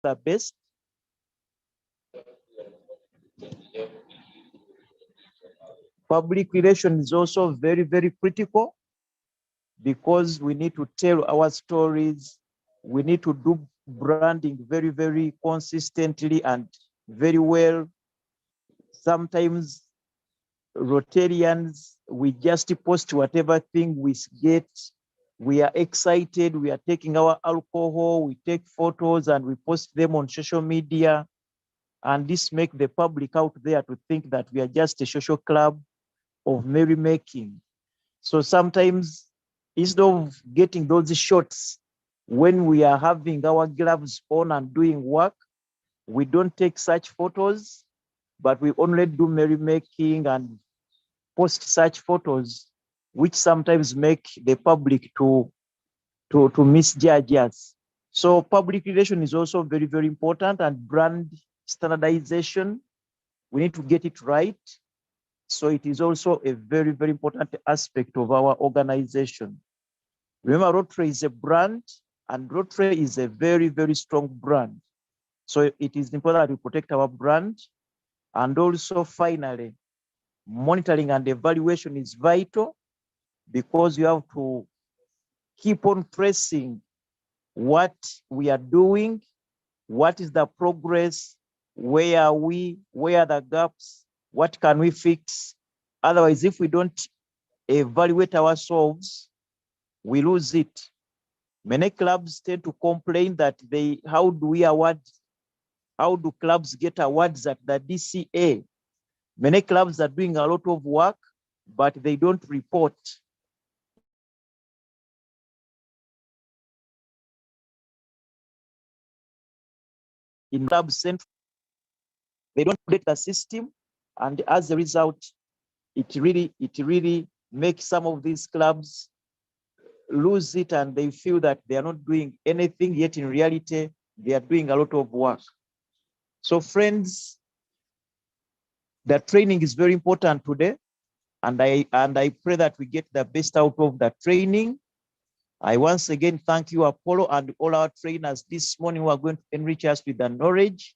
the best. Public relation is also very, very critical because we need to tell our stories. We need to do branding very, very consistently and very well. Sometimes Rotarians, we just post whatever thing we get. We are excited. We are taking our alcohol. We take photos and we post them on social media. And this makes the public out there to think that we are just a social club of merrymaking. So sometimes, instead of getting those shots when we are having our gloves on and doing work, we don't take such photos, but we only do merrymaking and post such photos, which sometimes make the public to misjudge us. So public relation is also very, very important, and brand standardization, we need to get it right. So it is also a very, very important aspect of our organization. Remember, Rotary is a brand, and Rotary is a very, very strong brand. So it is important that we protect our brand. And also, finally, monitoring and evaluation is vital because you have to keep on pressing what we are doing, what is the progress, where are we, where are the gaps, what can we fix? Otherwise, if we don't evaluate ourselves, we lose it. Many clubs tend to complain that how do clubs get awards at the DCA? Many clubs are doing a lot of work, but they don't report. In club central, they don't update the system, and as a result, it really makes some of these clubs lose it, and they feel that they are not doing anything, yet in reality, they are doing a lot of work. So friends, the training is very important today, and I pray that we get the best out of the training. I once again thank you, Apollo, and all our trainers this morning who are going to enrich us with the knowledge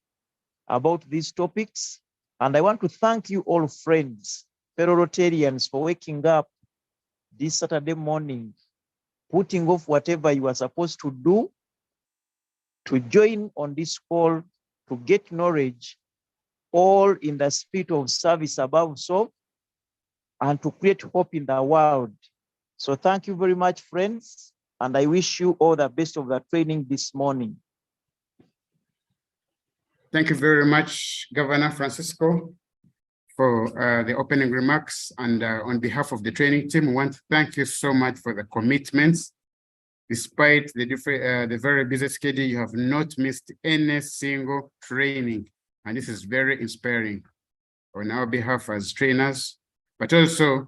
about these topics. And I want to thank you all, friends, fellow Rotarians, for waking up this Saturday morning, putting off whatever you are supposed to do to join on this call to get knowledge, all in the spirit of service above so, and to create hope in the world. So thank you very much, friends, and I wish you all the best of the training this morning. Thank you very much, Governor Francisco, for the opening remarks. And on behalf of the training team, we want to thank you so much for the commitments. Despite the very busy schedule, you have not missed any single training. And this is very inspiring on our behalf as trainers, but also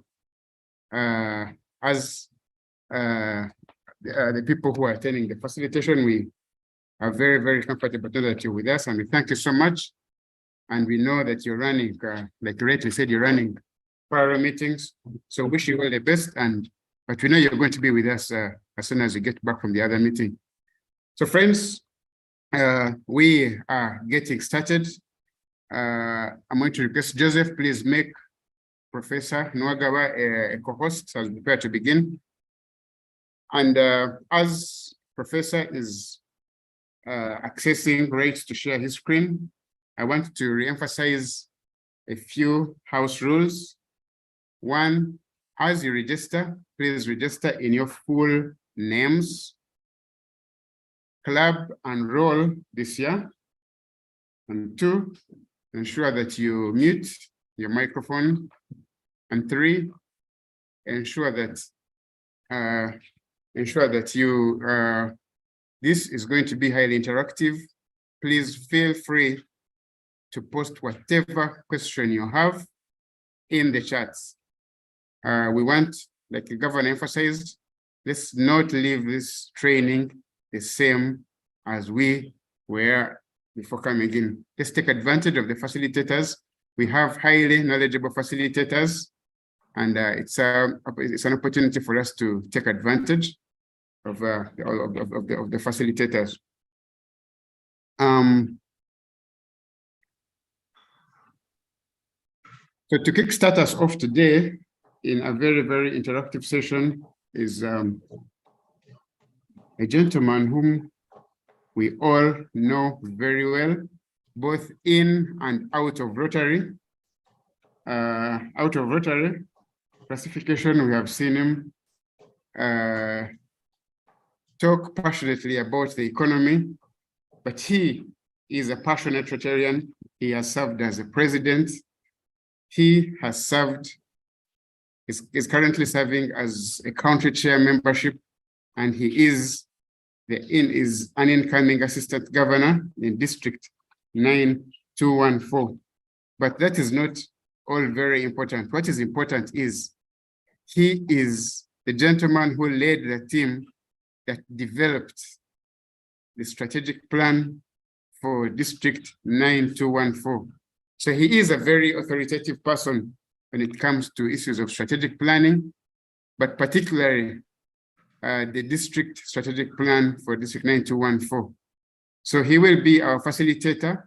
as the people who are attending the facilitation. We are very, very comfortable that you're with us, and we thank you so much. And we know that you're running, like Rachel said, you're running parallel meetings. So wish you all the best, but we know you're going to be with us as soon as you get back from the other meeting. So friends, we are getting started. I'm going to request Joseph, please make Professor Nwagawa a co-host as we prepare to begin. And as Professor is accessing rates to share his screen, I want to re-emphasize a few house rules. One, as you register, please register in your full names, club and role this year. And two, ensure that you mute your microphone. And three, ensure that this is going to be highly interactive. Please feel free to post whatever question you have in the chats. We want, like the governor emphasized, let's not leave this training the same as we were before coming in. Let's take advantage of the facilitators. We have highly knowledgeable facilitators, and it's an opportunity for us to take advantage of the facilitators. So to kickstart us off today in a very, very interactive session is a gentleman whom we all know very well, both in and out of Rotary. Out of Rotary classification, we have seen him talk passionately about the economy, but he is a passionate Rotarian. He has served as a president. He has served, is currently serving as a county chair membership, and he is an incoming assistant governor in District 9214. But that is not all very important. What is important is he is the gentleman who led the team that developed the strategic plan for District 9214. So he is a very authoritative person when it comes to issues of strategic planning, but particularly the district strategic plan for District 9214. So he will be our facilitator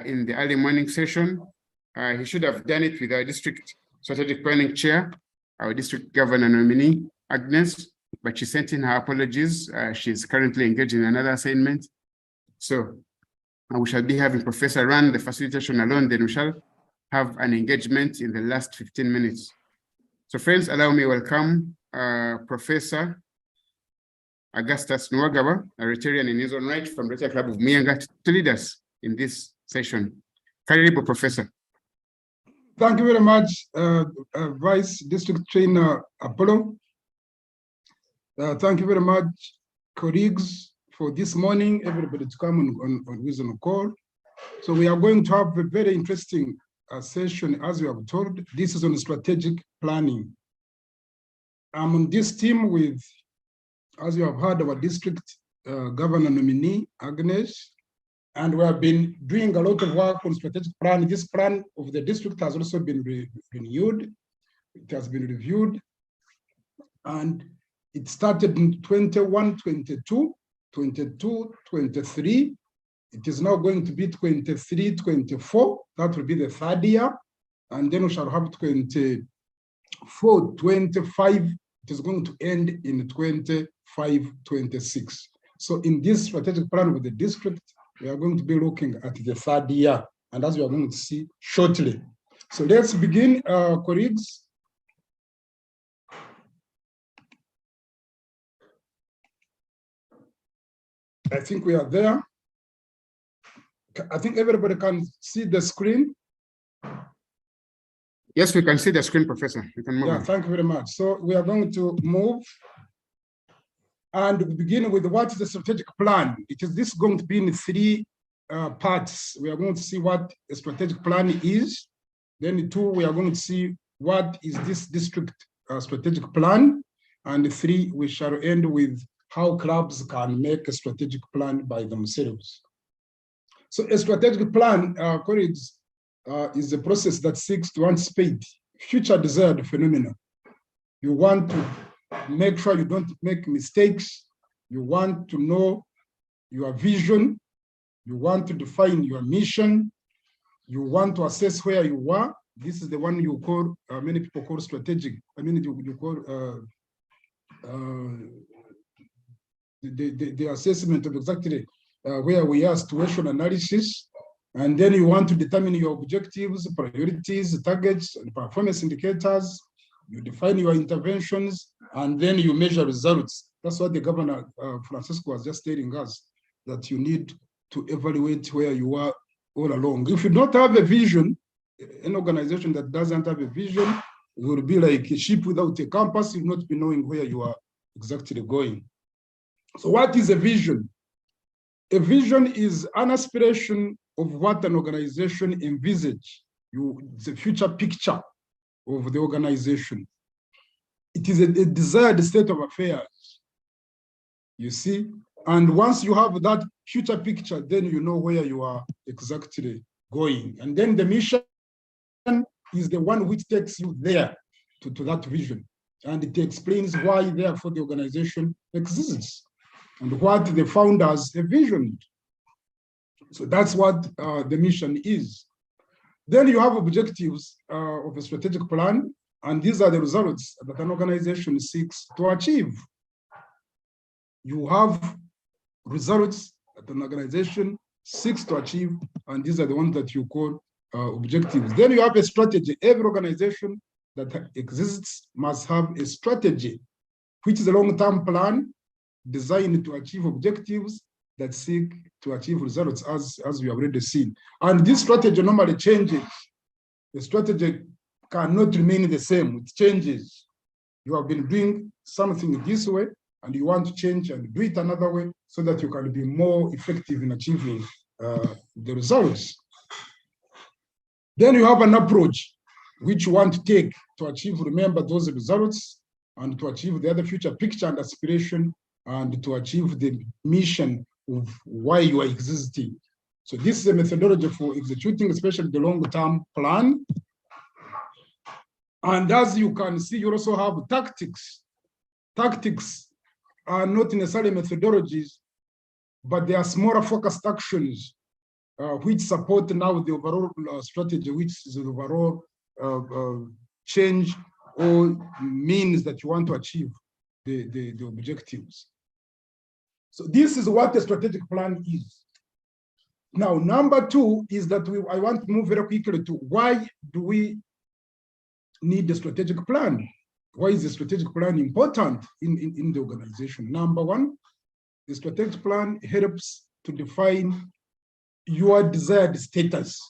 in the early morning session. He should have done it with our district strategic planning chair, our district governor nominee, Agnes, but she sent in her apologies. She's currently engaged in another assignment. So we shall be having Professor run the facilitation alone, then we shall have an engagement in the last 15 minutes. So friends, allow me welcome Professor Augustus Nwagaba, a Rotarian in his own right from Rotary Club of Mianga, to lead us in this session. Karibu, Professor. Thank you very much, Vice District Trainer Apollo. Thank you very much, colleagues, for this morning, everybody to come on Wisdom Call. So we are going to have a very interesting session, as we have told. This is on strategic planning. I'm on this team with, as you have heard, our district governor nominee, Agnes, and we have been doing a lot of work on strategic plan. This plan of the district has also been renewed. It has been reviewed, and it started in 21, 22, 22, 23. It is now going to be 23, 24. That will be the third year. And then we shall have 24, 25. It is going to end in 25, 26. So in this strategic plan with the district, we are going to be looking at the third year, and as we are going to see shortly. So let's begin, colleagues. I think we are there. I think everybody can see the screen. Yes, we can see the screen, Professor. You can move. Yeah, thank you very much. So we are going to move and we begin with what is the strategic plan. This is going to be in three parts. We are going to see what a strategic plan is. Then two, we are going to see what is this district strategic plan. And three, we shall end with how clubs can make a strategic plan by themselves. So a strategic plan, colleagues, is a process that seeks to anticipate future desired phenomena. You want to make sure you don't make mistakes. You want to know your vision. You want to define your mission. You want to assess where you are. This is the one you call, many people call strategic. I mean, you call the assessment of exactly where we are, situation analysis. And then you want to determine your objectives, priorities, targets, and performance indicators. You define your interventions, and then you measure results. That's what the governor, Francisco, was just telling us, that you need to evaluate where you are all along. If you don't have a vision, an organization that doesn't have a vision will be like a ship without a compass. You will not be knowing where you are exactly going. So what is a vision? A vision is an aspiration of what an organization envisages. It's a future picture of the organization. It is a desired state of affairs, you see? And once you have that future picture, then you know where you are exactly going. And then the mission is the one which takes you there to that vision. And it explains why, therefore, the organization exists and what the founders envisioned. So that's what the mission is. Then you have objectives of a strategic plan, and these are the results that an organization seeks to achieve. You have results that an organization seeks to achieve, and these are the ones that you call objectives. Then you have a strategy. Every organization that exists must have a strategy, which is a long-term plan designed to achieve objectives that seek to achieve results, as we have already seen. And this strategy normally changes. The strategy cannot remain the same, it changes. You have been doing something this way, and you want to change and do it another way so that you can be more effective in achieving the results. Then you have an approach which you want to take to achieve, remember, those results, and to achieve the other future picture and aspiration, and to achieve the mission of why you are existing. So this is a methodology for executing, especially the long-term plan. And as you can see, you also have tactics. Tactics are not necessarily methodologies, but they are smaller focused actions which support now the overall strategy, which is the overall change or means that you want to achieve the objectives. So this is what a strategic plan is. Now, number two is that I want to move very quickly to why do we need a strategic plan? Why is the strategic plan important in the organization? Number one, the strategic plan helps to define your desired status.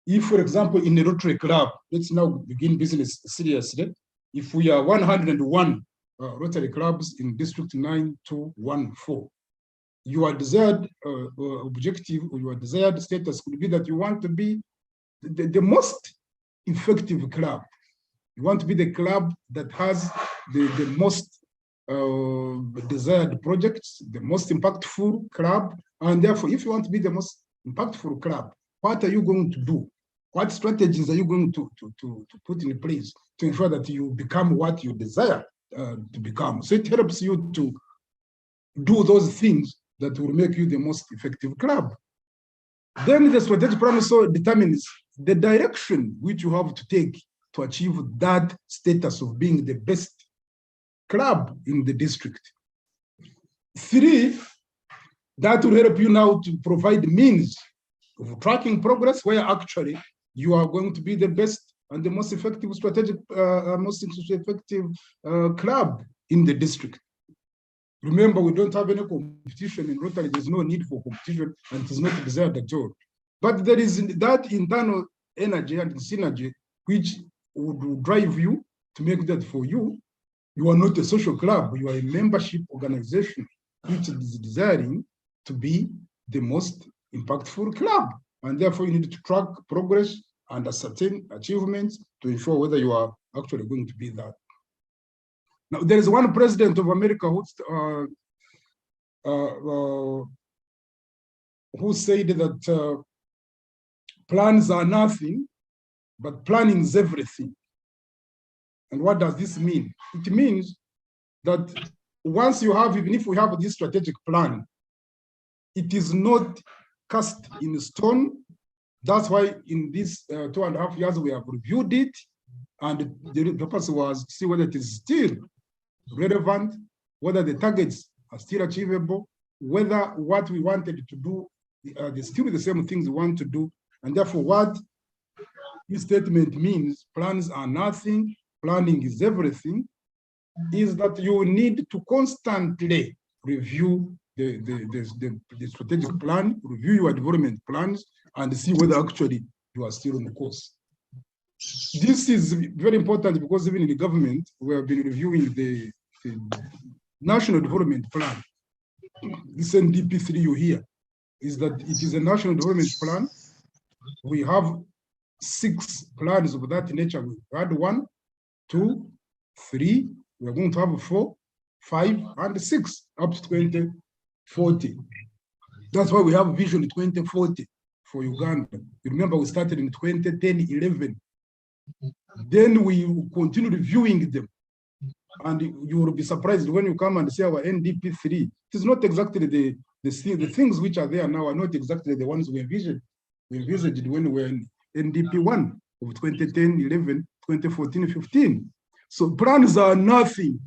If, for example, in a Rotary Club, let's now begin business seriously. If we are 101 Rotary clubs in District 9214, your desired objective or your desired status could be that you want to be the most effective club. You want to be the club that has the most desired projects, the most impactful club. And therefore, if you want to be the most impactful club, what are you going to do? What strategies are you going to put in place to ensure that you become what you desire to become? So it helps you to do those things that will make you the most effective club. Then the strategic plan also determines the direction which you have to take to achieve that status of being the best club in the district. Three, that will help you now to provide means of tracking progress, where actually you are going to be the best and the most effective strategic, most effective club in the district. Remember, we don't have any competition in Rotary. There's no need for competition, and it is not desired at all. But there is that internal energy and synergy which would drive you to make that for you. You are not a social club. You are a membership organization which is desiring to be the most impactful club. And therefore, you need to track progress and ascertain achievements to ensure whether you are actually going to be that. Now, there is one president of America who said that plans are nothing, but planning is everything. And what does this mean? It means that once you have, even if we have this strategic plan, it is not cast in stone. That's why in these 2.5 years, we have reviewed it. And the purpose was to see whether it is still relevant, whether the targets are still achievable, whether what we wanted to do, they're still the same things we want to do. And therefore, what this statement means, plans are nothing, planning is everything, is that you need to constantly review the strategic plan, review your development plans, and see whether actually you are still on the course. This is very important because even in the government, we have been reviewing the National Development Plan. This NDP3 you hear is that it is a National Development Plan. We have 6 plans of that nature. We had 1, 2, 3. We are going to have 4, 5, and 6 up to 2040. That's why we have Vision 2040 for Uganda. You remember we started in 2010-11. Then we continue reviewing them. And you will be surprised when you come and see our NDP3. It is not exactly the things which are there now are not exactly the ones we envisioned. We envisaged when we were in NDP 1 of 2010, 11, 2014, 15. So plans are nothing.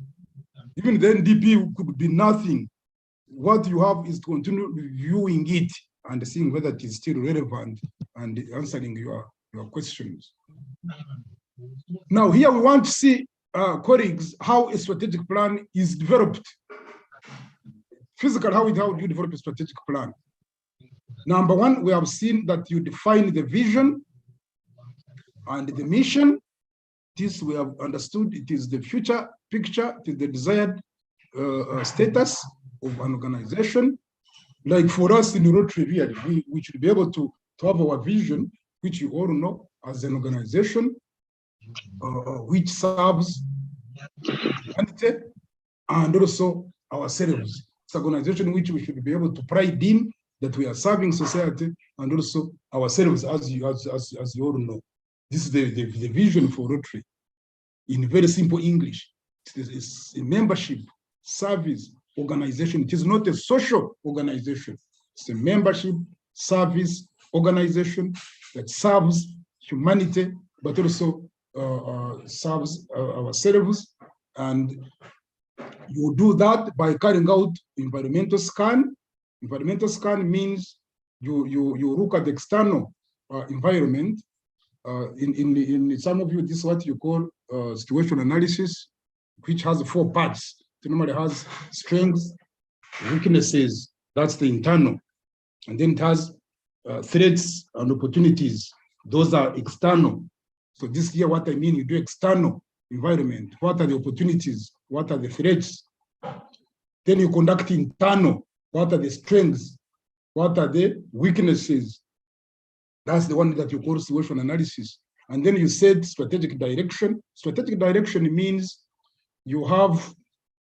Even the NDP could be nothing. What you have is to continue reviewing it and seeing whether it is still relevant and answering your questions. Now, here we want to see, colleagues, how a strategic plan is developed. Physically, how do you develop a strategic plan? Number one, we have seen that you define the vision and the mission. This we have understood, it is the future picture, it is the desired status of an organization. Like for us in Rotary, really, we should be able to have our vision, which you all know as an organization, which serves humanity and also ourselves. It's an organization which we should be able to pride in that we are serving society and also ourselves, as you all know. This is the vision for Rotary. In very simple English, it's a membership, service, organization. It is not a social organization. It's a membership, service, organization that serves humanity, but also serves ourselves. And you do that by carrying out environmental scan. Environmental scan means you look at the external environment. In some of you, this is what you call situation analysis, which has 4 parts. It normally has strengths, weaknesses, that's the internal. And then it has threats and opportunities. Those are external. So this here, what I mean, you do external environment. What are the opportunities? What are the threats? Then you conduct internal. What are the strengths? What are the weaknesses? That's the one that you call situation analysis. And then you set strategic direction. Strategic direction means you have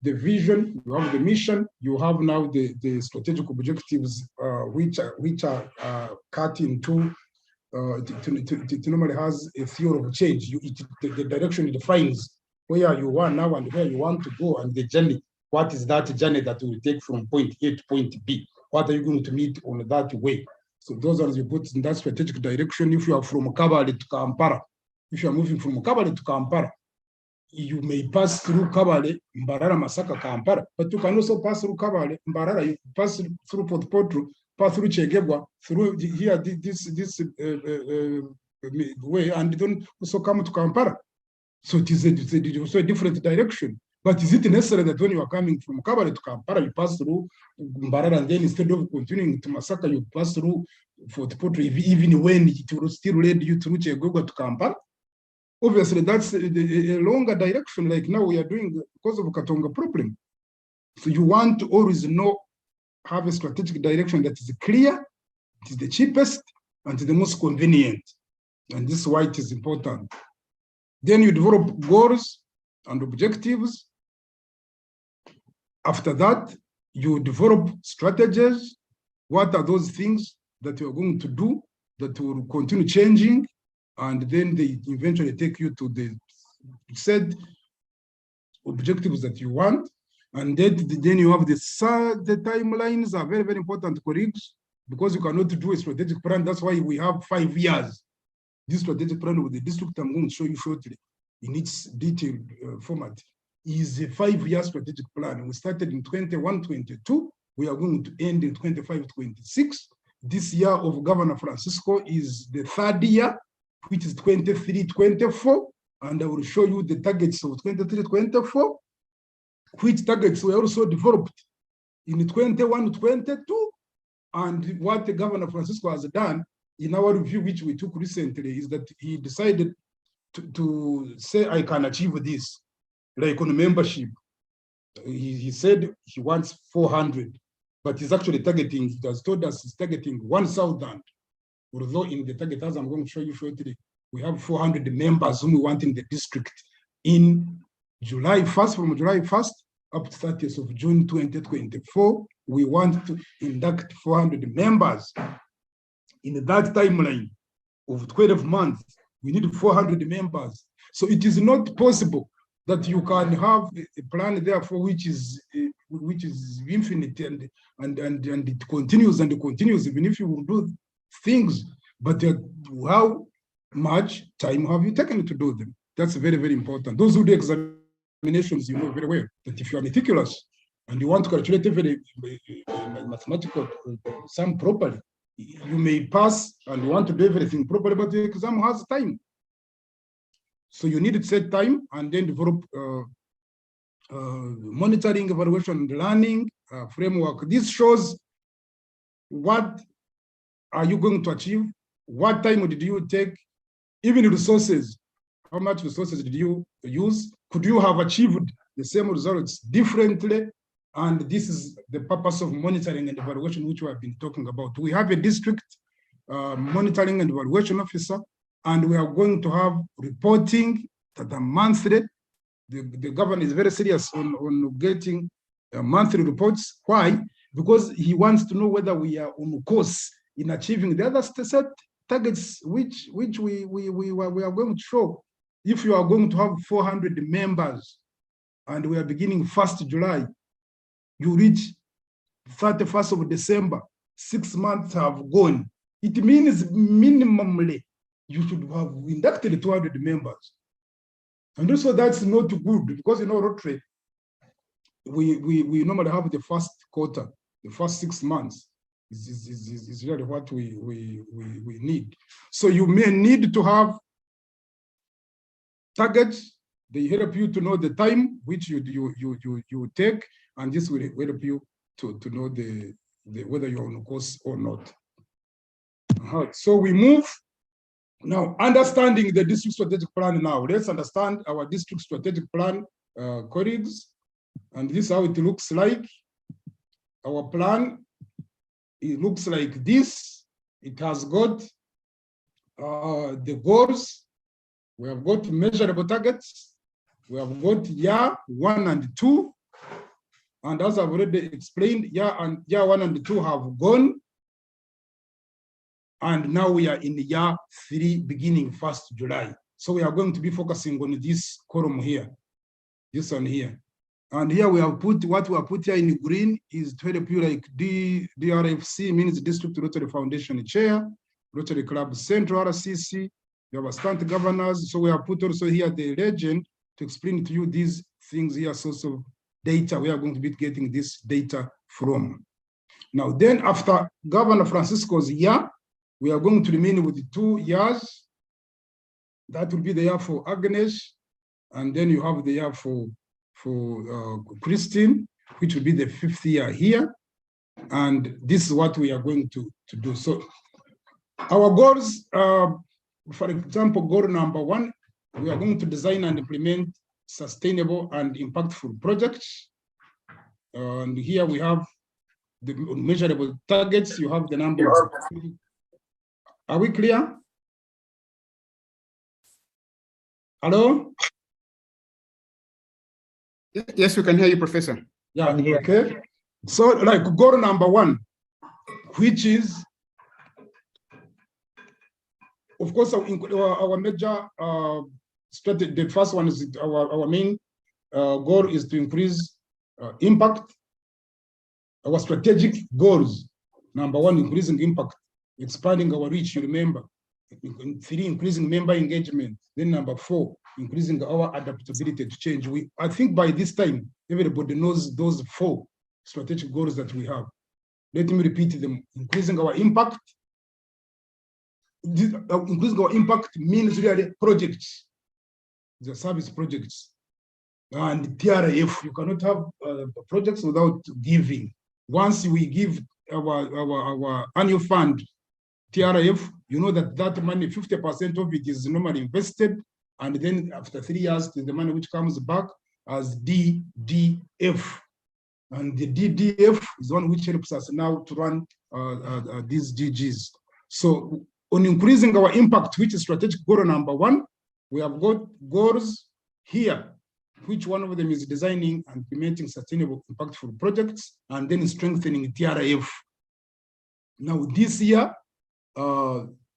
the vision, you have the mission, you have now the strategic objectives, which are cut into, it normally has a theory of change. The direction defines where you are now and where you want to go, and the journey. What is that journey that will take from point A to point B? What are you going to meet on that way? So those are you put in that strategic direction. If you are from Kabale to Kampala, if you are moving from Kabale to Kampala, you may pass through Kabale, Mbarara, Masaka, Kampala, but you can also pass through Kabale, Mbarara, you pass through Port Potro, pass through Chegebwa, through here this way, and then also come to Kampala. So it is also a different direction. But is it necessary that when you are coming from Kabale to Kampala, you pass through Mbarara, and then instead of continuing to Masaka, you pass through Fort Potro, even when it will still lead you through Chegogwa to Kampala? Obviously, that's a longer direction, like now we are doing because of Katonga problem. So you want to always have a strategic direction that is clear, it is the cheapest, and the most convenient. And this is why it is important. Then you develop goals and objectives. After that, you develop strategies. What are those things that you're going to do that will continue changing? And then they eventually take you to the said objectives that you want. And then you have the timelines are very, very important, colleagues, because you cannot do a strategic plan. That's why we have 5 years. This strategic plan with the district I'm going to show you shortly in its detailed format is a 5-year strategic plan. We started in 21-22. We are going to end in 25-26. This year of Governor Francisco is the 3rd year, which is 23-24. And I will show you the targets of 23-24, which targets were also developed in 21-22. And what the Governor Francisco has done in our review, which we took recently, is that he decided to say, I can achieve this, like on membership. He said he wants 400, but he's actually targeting, he has told us he's targeting 1,000. Although in the target, as I'm going to show you shortly, we have 400 members whom we want in the district in July 1st, from July 1st up to 30th of June 2024. We want to induct 400 members. In that timeline of 12 months, we need 400 members. So it is not possible that you can have a plan, therefore, which is which is infinite, and it continues and it continues, even if you will do things, but how much time have you taken to do them? That's very, very important. Those who do examinations, you know very well that if you are meticulous and you want to calculate every mathematical sum properly, you may pass and you want to do everything properly, but the exam has time. So you need to set time and then develop monitoring, evaluation, and learning framework. This shows what are you going to achieve, what time did you take, even resources, how much resources did you use, could you have achieved the same results differently? And this is the purpose of monitoring and evaluation, which we have been talking about. We have a district monitoring and evaluation officer, and we are going to have reporting that are monthly. The governor is very serious on getting monthly reports. Why? Because he wants to know whether we are on course in achieving the other set targets, which we are going to show. If you are going to have 400 members, and we are beginning 1st July, you reach 31st of December, 6 months have gone. It means minimally you should have inducted 200 members. And also that's not good, because Rotary, we normally have the first quarter, the first 6 months is really what we need. So you may need to have targets. They help you to know the time which you take, and this will help you to know the whether you're on course or not. So we move now, understanding the district strategic plan. Now let's understand our district strategic plan, colleagues, and this is how it looks like. Our plan, it looks like this. It has got the goals. We have got measurable targets. We have got year 1 and 2. And as I've already explained, year 1 and 2 have gone. And now we are in the year 3, beginning 1st July. So we are going to be focusing on this column here, this one here. And here we have put, what we have put here in green is to help you, like DRFC means District Rotary Foundation Chair, Rotary Club Central RCC, we have assistant governors. So we have put also here the legend to explain to you these things here, source of data. We are going to be getting this data from. Now, then after Governor Francisco's year, we are going to remain with the 2 years. That will be the year for Agnes, and then you have the year for Christine, which will be the 5th year here. And this is what we are going to do. So our goals, for example, goal number 1, we are going to design and implement sustainable and impactful projects. And here we have the measurable targets. You have the numbers. Are we clear? Hello? Yes, we can hear you, Professor. Yeah, okay. So like goal number 1, which is, of course, our major strategy. The first one is our main goal is to increase impact. Our strategic goals, number 1, increasing impact, expanding our reach, you remember. 3, increasing member engagement. Then number 4, increasing our adaptability to change. I think by this time, everybody knows those 4 strategic goals that we have. Let me repeat them. Increasing our impact. Increasing our impact means really projects, the service projects. And TRF, you cannot have projects without giving. Once we give our annual fund, TRF, you know that money, 50% of it is normally invested, and then after 3 years, the money which comes back as DDF. And the DDF is one which helps us now to run these DGs. So on increasing our impact, which is strategic goal number 1, we have got goals here, which one of them is designing and implementing sustainable, impactful projects, and then strengthening TRF. Now this year,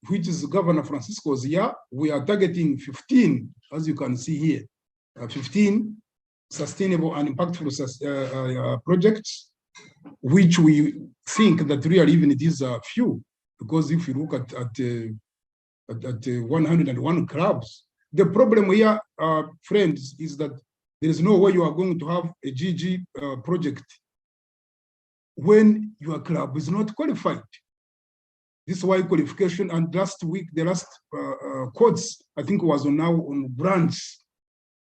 which is Governor Francisco's year, we are targeting 15, as you can see here, 15 sustainable and impactful projects, which we think that really even it is a few, because if you look at 101 clubs, the problem here, friends, is that there is no way you are going to have a GG project when your club is not qualified. This is why qualification, and last week, the last codes, I think was on branch.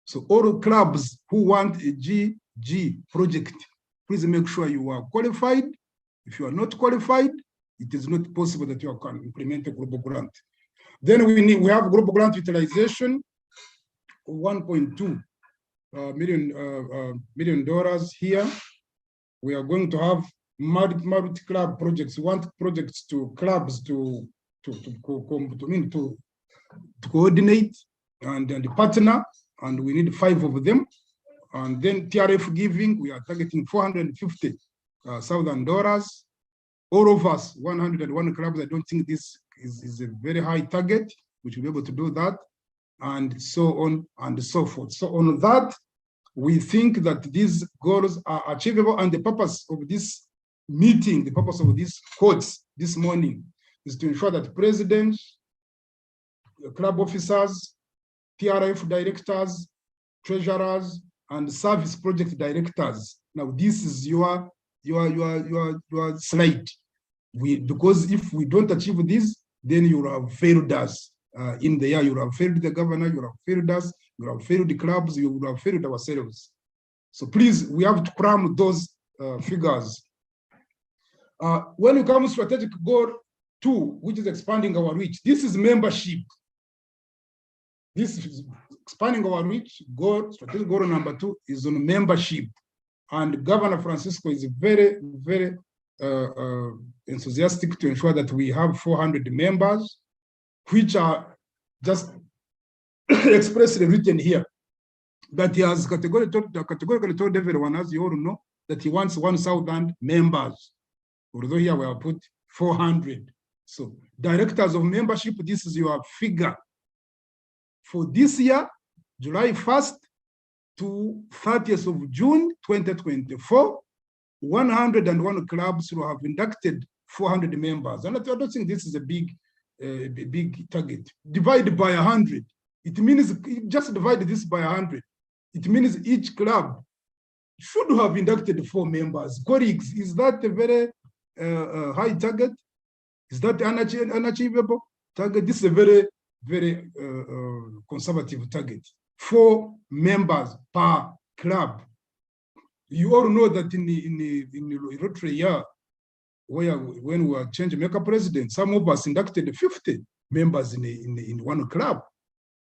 So all clubs who want a GG project, please make sure you are qualified. If you are not qualified, it is not possible that you can implement a global grant. Then we have global grant utilization, $1.2 million here. We are going to have multi-club projects. We want projects to clubs to coordinate and partner, and we need 5 of them. And then TRF giving, we are targeting $450,000. All of us, 101 clubs. I don't think this is a very high target, which will be able to do that, and so on and so forth. So on that, we think that these goals are achievable, and the purpose of this meeting, the purpose of these quotes this morning, is to ensure that presidents, club officers, TRF directors, treasurers, and service project directors. Now, this is your slide. Because if we don't achieve this, then you will have failed us in the year. You will have failed the governor, you will have failed us, you will have failed the clubs, you will have failed ourselves. So please, we have to cram those figures. When it comes to strategic goal 2, which is expanding our reach, this is membership. This is expanding our reach. Strategic goal number 2 is on membership. And Governor Francisco is very, very enthusiastic to ensure that we have 400 members, which are just expressly written here. But he has categorically told everyone, as you all know, that he wants 1,000 members. Although here we have put 400. So directors of membership, this is your figure. For this year, July 1st to 30th of June, 2024, 101 clubs will have inducted 400 members. And I don't think this is a big target. Divided by 100. It means, just divide this by 100. It means each club should have inducted 4 members. Colleagues, is that a very high target? Is that unachievable target? This is a very, very conservative target. 4 members per club. You all know that in the Rotary year, when we were changing maker president, some of us inducted 50 members in one club.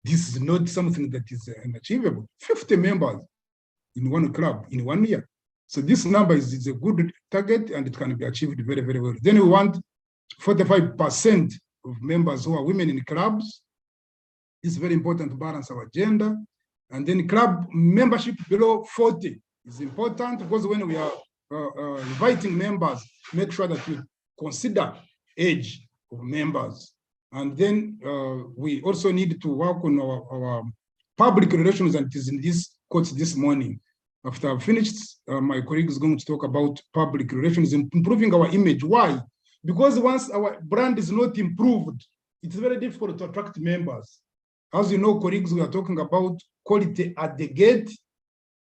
This is not something that is unachievable. 50 members in one club in 1 year. So this number is a good target, and it can be achieved very, very well. Then we want 45% of members who are women in clubs. It's very important to balance our gender. And then club membership below 40 is important, because when we are inviting members, make sure that we consider age of members. And then we also need to work on our public relations, and it is in this quote this morning. After I've finished, my colleague is going to talk about public relations, improving our image. Why? Because once our brand is not improved, it's very difficult to attract members. As you know, colleagues, we are talking about quality at the gate.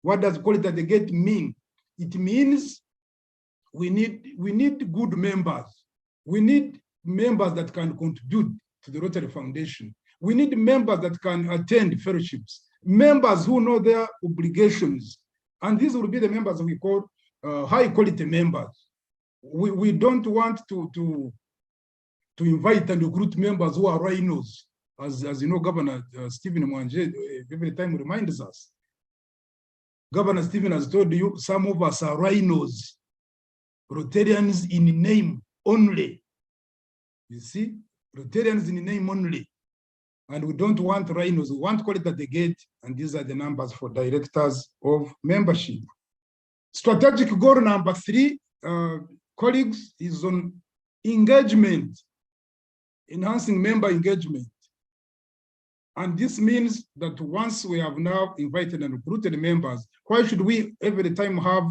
What does quality at the gate mean? It means we need good members. We need members that can contribute to the Rotary Foundation. We need members that can attend fellowships, members who know their obligations. And these will be the members we call high quality members. We don't want to invite and recruit members who are rhinos. As you know, Governor Stephen Mwanje every time reminds us. Governor Stephen has told you, some of us are rhinos, Rotarians in name only. You see, Rotarians in name only. And we don't want rhinos, we want quality at the gate, and these are the numbers for directors of membership. Strategic goal number 3, colleagues, is on engagement, enhancing member engagement. And this means that once we have now invited and recruited members, why should we every time have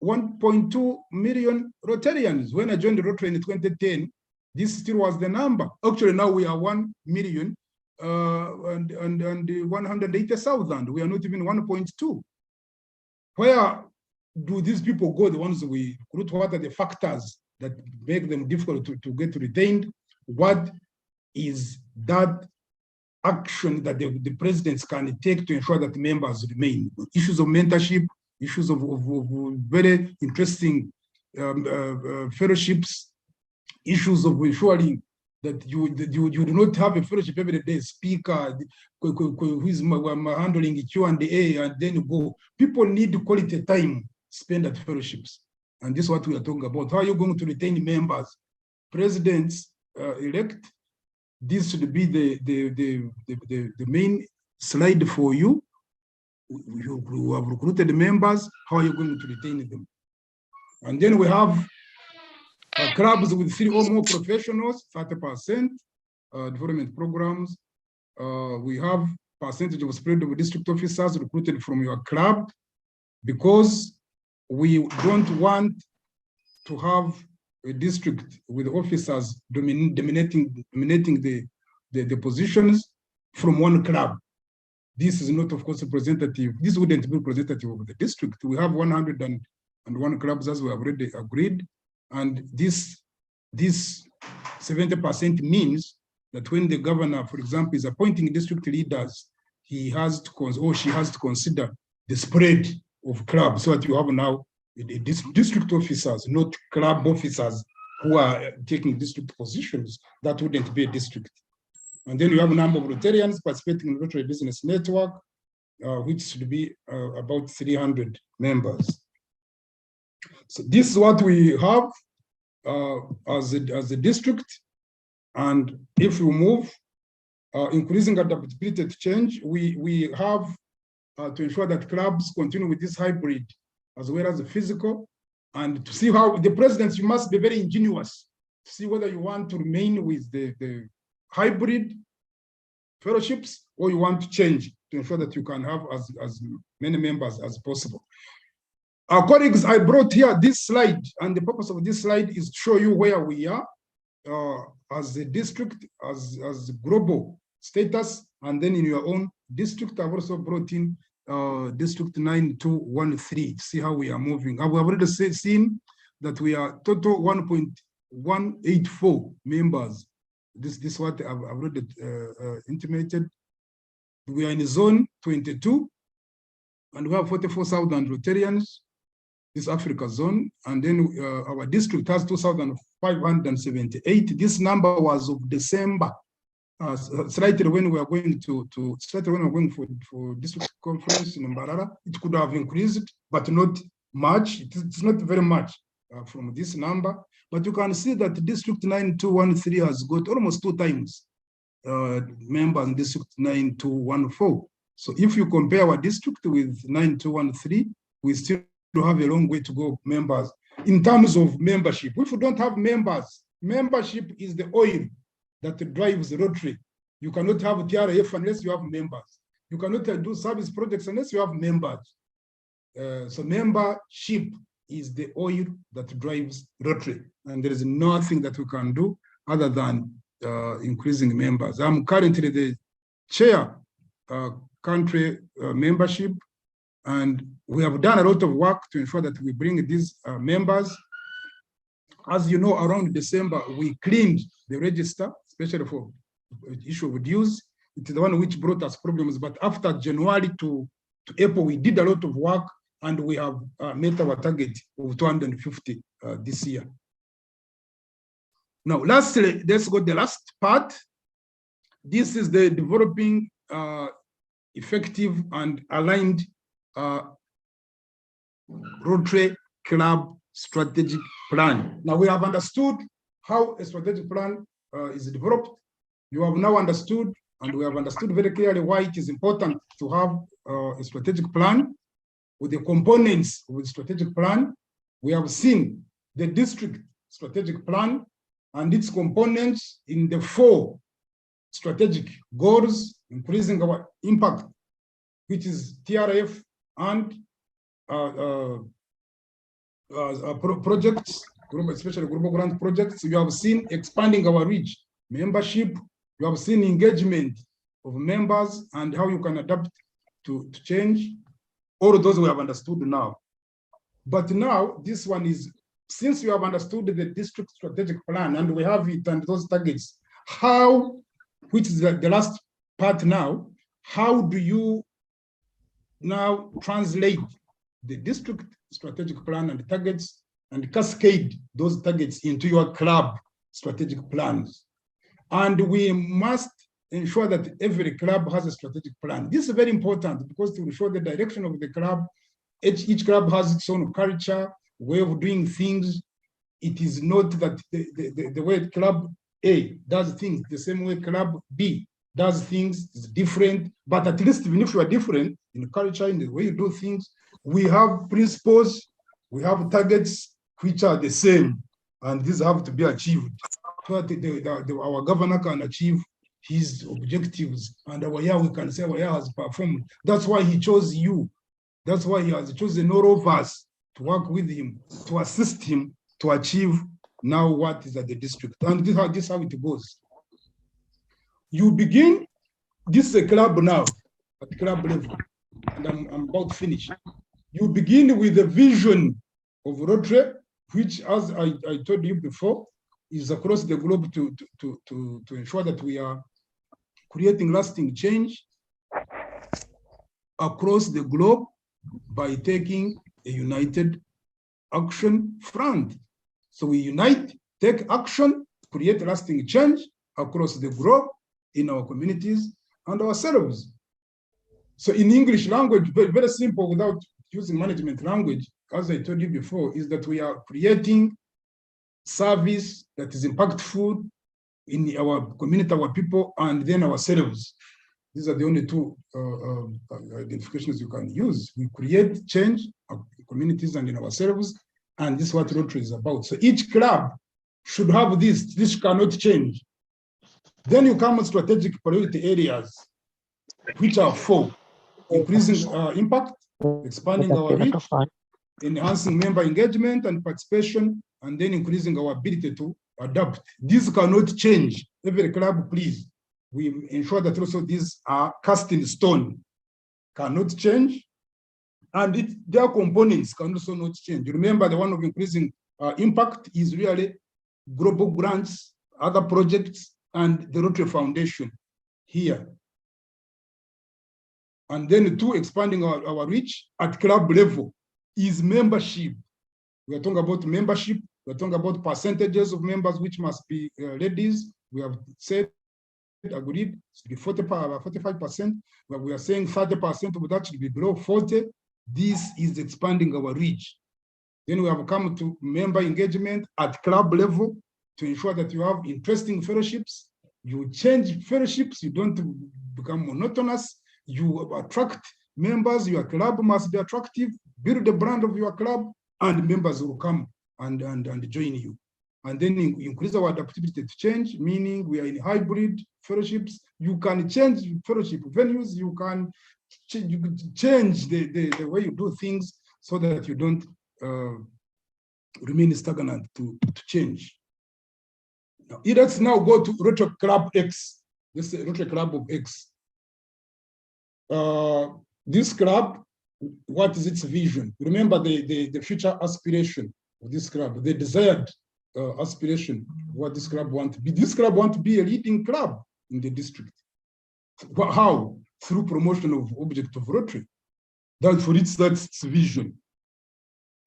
1.2 million Rotarians? When I joined the Rotary in 2010, this still was the number. Actually, now we are 1 million and 180,000. We are not even 1.2. Where do these people go, the ones we recruit? What are the factors that make them difficult to get retained? What is that action that the presidents can take to ensure that members remain? Issues of mentorship, issues of very interesting fellowships, issues of ensuring that you do not have a fellowship every day, speaker who is handling Q&A and then go. People need quality time spent at fellowships. And this is what we are talking about. How are you going to retain members? Presidents elect, this should be the main slide for you. You have recruited members, how are you going to retain them? And then we have clubs with 3 or more professionals, 30%, development programs. We have percentage of spread of district officers recruited from your club, because we don't want to have a district with officers dominating the positions from one club. This is not, of course, representative. This wouldn't be representative of the district. We have 101 clubs, as we have already agreed. And this 70% means that when the governor, for example, is appointing district leaders, he has to, or she has to consider the spread of clubs, so that you have now district officers, not club officers who are taking district positions. That wouldn't be a district. And then you have a number of Rotarians participating in the Rotary Business Network, which should be about 300 members. So this is what we have as a district. And if we move, increasing adaptability to change, we have to ensure that clubs continue with this hybrid as well as the physical, and to see how the presidents, you must be very ingenious to see whether you want to remain with the hybrid fellowships or you want to change to ensure that you can have as many members as possible. Our colleagues, I brought here this slide, and the purpose of this slide is to show you where we are as a district, as global status, and then in your own district. I've also brought in district 9213 to see how we are moving. I've already seen that we are total 1.184 members. This is what I've already intimated. We are in zone 22, and we have 44,000 Rotarians, this Africa zone, and then our district has 2,578. This number was of December, slightly when we are going for district conference in Mbarara. It could have increased, but not much. It's not very much from this number. But you can see that District 9213 has got almost 2 times members in District 9214. So if you compare our district with 9213, we still have a long way to go, members. In terms of membership, if you don't have members, membership is the oil that drives the Rotary. You cannot have TRF unless you have members. You cannot do service projects unless you have members. So membership is the oil that drives Rotary, and there is nothing that we can do other than increasing members. I'm currently the chair country membership, and we have done a lot of work to ensure that we bring these members. As you know, around December, we cleaned the register, especially for the issue of dues. It is the one which brought us problems, but after January to April, we did a lot of work, and we have met our target of 250 this year. Now, lastly, let's go to the last part. This is the developing effective and aligned Rotary Club strategic plan. Now we have understood how a strategic plan is developed. You have now understood, and we have understood very clearly why it is important to have a strategic plan with the components of the strategic plan. We have seen the district strategic plan and its components in the 4 strategic goals, increasing our impact, which is TRF and projects, especially global grant projects. You have seen expanding our reach, membership. You have seen engagement of members and how you can adapt to change. All of those we have understood now. But now this one is, since you have understood the district strategic plan and we have it and those targets, how, which is the last part now, how do you now translate the district strategic plan and the targets and cascade those targets into your club strategic plans? And we must ensure that every club has a strategic plan. This is very important because to show the direction of the club, each club has its own culture, way of doing things. It is not that the way club A does things the same way club B does things is different, but at least even if you are different in culture, in the way you do things, we have principles, we have targets which are the same, and these have to be achieved so that our governor can achieve his objectives, and our year we can say our year has performed. That's why he chose you. That's why he has chosen all of us to work with him, to assist him to achieve now what is at the district. And this is how it goes. You begin, this is a club now, at club level, and I'm about to finish. You begin with the vision of Rotary, which, as I told you before, is across the globe to ensure that we are creating lasting change across the globe by taking a united action front. So we unite, take action, create lasting change across the globe in our communities and ourselves. So in English language, very, very simple, without using management language, as I told you before, is that we are creating service that is impactful in our community, our people, and then ourselves. These are the only two identifications you can use. We create change in communities and in ourselves, and this is what Rotary is about. So each club should have this. This cannot change. Then you come with strategic priority areas, which are 4: increasing impact, expanding our reach, enhancing member engagement and participation, and then increasing our ability to adapt. These cannot change. Every club, please, we ensure that also these are cast in stone, cannot change, and their components can also not change. Remember, the one of increasing impact is really global grants, other projects, and the Rotary Foundation here. And then 2, expanding our reach at club level is membership. We are talking about membership. We are talking about percentages of members, which must be ladies. We have said, agreed, to be 45%, but we are saying 30% of that should be below 40. This is expanding our reach. Then we have come to member engagement at club level to ensure that you have interesting fellowships. You change fellowships, you don't become monotonous. You attract members, your club must be attractive, build the brand of your club, and members will come and join you. And then increase our adaptability to change, meaning we are in hybrid fellowships. You can change fellowship venues, you can change the way you do things so that you don't remain stagnant to change. Now, let's now go to Rotary Club X. This is Rotary Club of X. This club, what is its vision? Remember the future aspiration of this club, the desired aspiration, what this club wants to be. This club wants to be a leading club in the district. How? Through promotion of object of Rotary. That's its vision.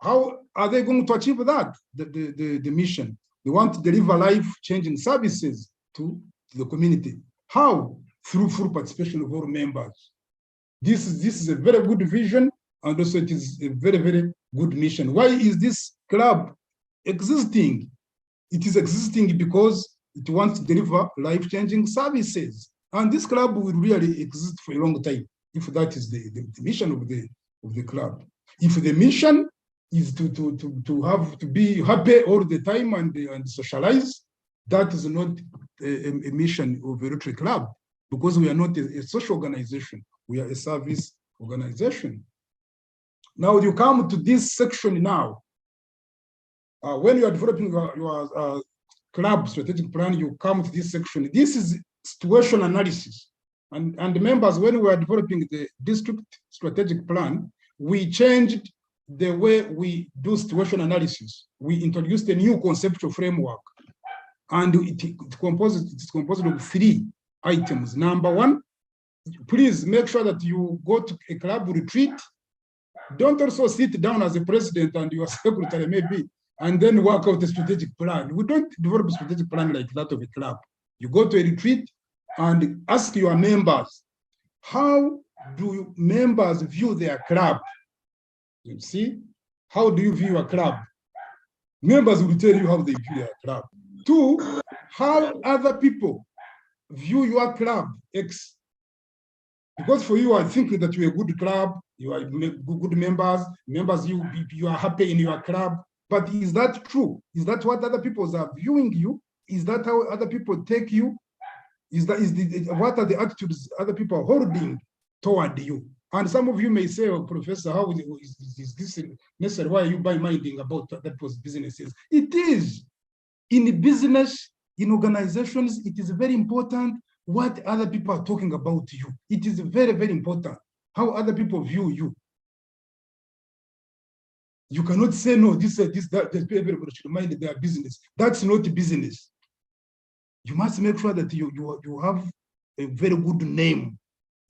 How are they going to achieve that? The mission. They want to deliver life-changing services to the community. How? Through full participation of all members. This is a very good vision, and also it is a very, very good mission. Why is this club existing? It is existing because it wants to deliver life-changing services. And this club will really exist for a long time, if that is the mission of the club. If the mission is to be happy all the time and socialize, that is not a mission of a Rotary Club, because we are not a social organization. We are a service organization. Now you come to this section now. When you are developing your club strategic plan, you come to this section. This is situation analysis. And members, when we are developing the district strategic plan, we changed the way we do situation analysis. We introduced a new conceptual framework, and it's composed of 3 items. Number 1, please make sure that you go to a club retreat. Don't also sit down as a president and your secretary maybe, and then work out a strategic plan. We don't develop a strategic plan like that of a club. You go to a retreat and ask your members, how do members view their club? You see, how do you view your club? Members will tell you how they view their club. 2, how other people view your club, X. Because for you, I think that you're a good club, you are good members, you are happy in your club. But is that true? Is that what other people are viewing you? Is that how other people take you? What are the attitudes other people are holding toward you? And some of you may say, oh, Professor, how is this necessary? Why are you minding about that was businesses? It is. In business, in organizations, it is very important what other people are talking about you. It is very, very important how other people view you. You cannot say, no, that everybody should mind their business. That's not business. You must make sure that you have a very good name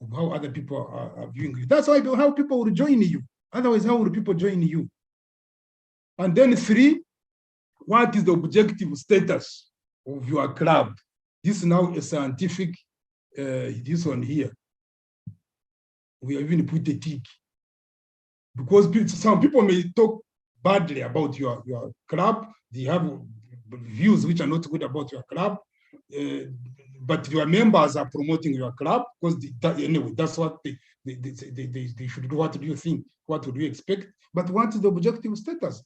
of how other people are viewing you. That's how people will join you. Otherwise, how will people join you? And then 3, what is the objective status of your club? This is now a scientific, this one here. We have even put a tick. Because some people may talk badly about your club. They have views which are not good about your club. But your members are promoting your club because anyway, that's what they should do. What do you think? What would you expect? But what is the objective status?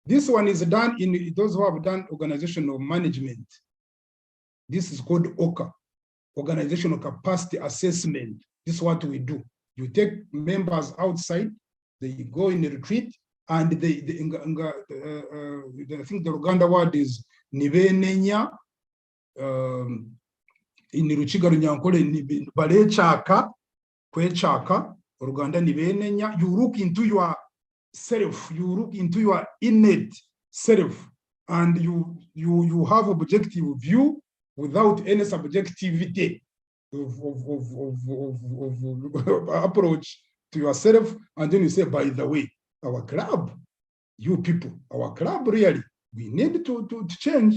This one is done in those who have done organizational management. This is called OCA, Organizational Capacity Assessment. This is what we do. You take members outside, they go in a retreat, and I think the Uganda word is nibenenya. In Ruchiga Runyankole balechaka kwechaka Uganda nibenenya. You look into your self, you look into your innate self, and you have objective view without any subjectivity of approach to yourself. And then you say, by the way, our club, you people, our club really, we need to change.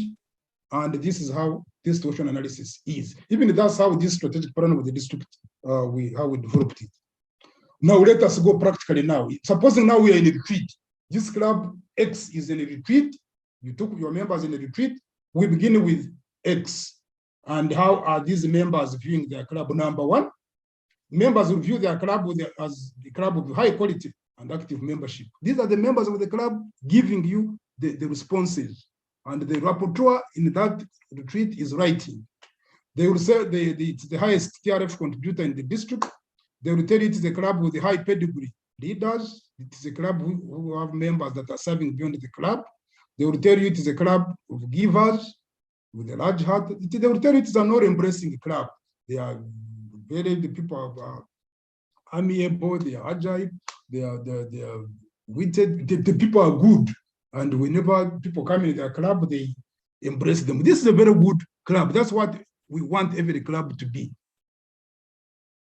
And this is how this situation analysis is. Even that's how this strategic plan with the district, how we developed it. Now let us go practically now. Supposing now we are in a retreat. This club X is in a retreat. You took your members in a retreat. We begin with X. And how are these members viewing their club? Number 1, members will view their club as the club of high quality and active membership. These are the members of the club giving you the responses. And the rapporteur in that retreat is writing. They will say it's the highest TRF contributor in the district. They will tell you it is a club with the high pedigree leaders. It is a club who have members that are serving beyond the club. They will tell you it is a club of givers with a large heart. They will tell you it is an all-embracing club. The people are amiable, they are agile, they are witted, the people are good. And whenever people come in their club, they embrace them. This is a very good club. That's what we want every club to be.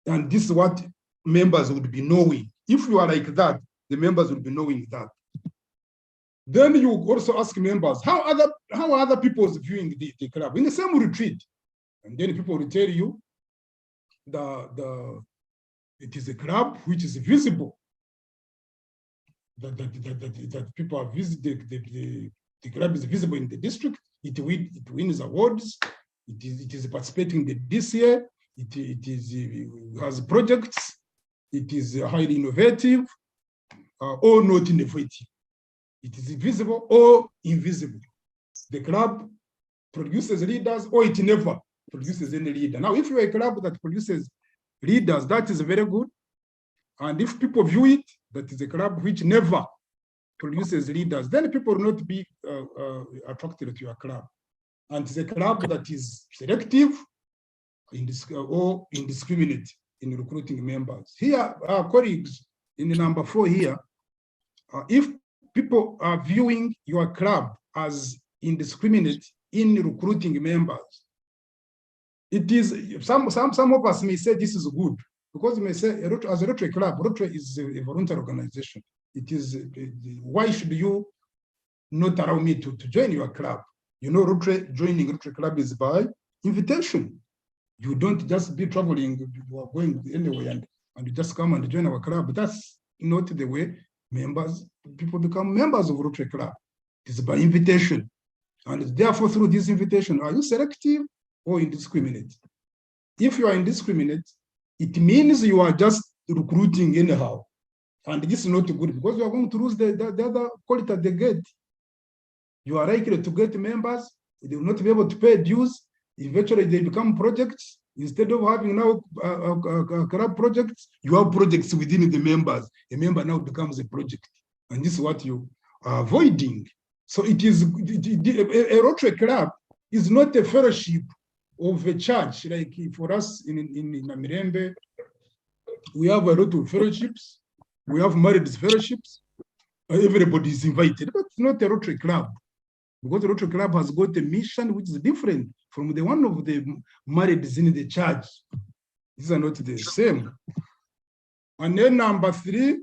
And this is what members would be knowing. If you are like that, the members will be knowing that. Then you also ask members, how other people are viewing the club in the same retreat. And then people will tell you it is a club which is visible. That people are visited, the club is visible in the district, it wins awards, it is participating in the DCA, it has projects, it is highly innovative, or not innovative. It is visible or invisible. The club produces leaders or it never produces any leader. Now, if you're a club that produces leaders, that is very good. And if people view it, that is a club which never produces leaders, then people will not be attracted to your club. And it's a club that is selective or indiscriminate in recruiting members. Here, our colleagues in the number 4 here, if people are viewing your club as indiscriminate in recruiting members, it is some of us may say this is good, because you may say as a Rotary club, Rotary is a voluntary organization. It is why should you not allow me to join your club? You know, joining Rotary club is by invitation. You don't just be traveling, you are going anywhere and you just come and join our club. That's not the way people become members of Rotary club. It is by invitation. And therefore, through this invitation, are you selective or indiscriminate? If you are indiscriminate, it means you are just recruiting anyhow. And this is not good, because you are going to lose the other quality at the gate. You are likely to get members, they will not be able to pay dues. Eventually, they become projects. Instead of having now club projects, you have projects within the members. A member now becomes a project. And this is what you are avoiding. So it is, a Rotary club is not a fellowship of a church. Like for us in Namirembe, we have a lot of fellowships. We have married fellowships. Everybody is invited, but it's not a Rotary club, because the Rotary club has got a mission which is different from the one of the marrieds in the church. These are not the same. And then number 3,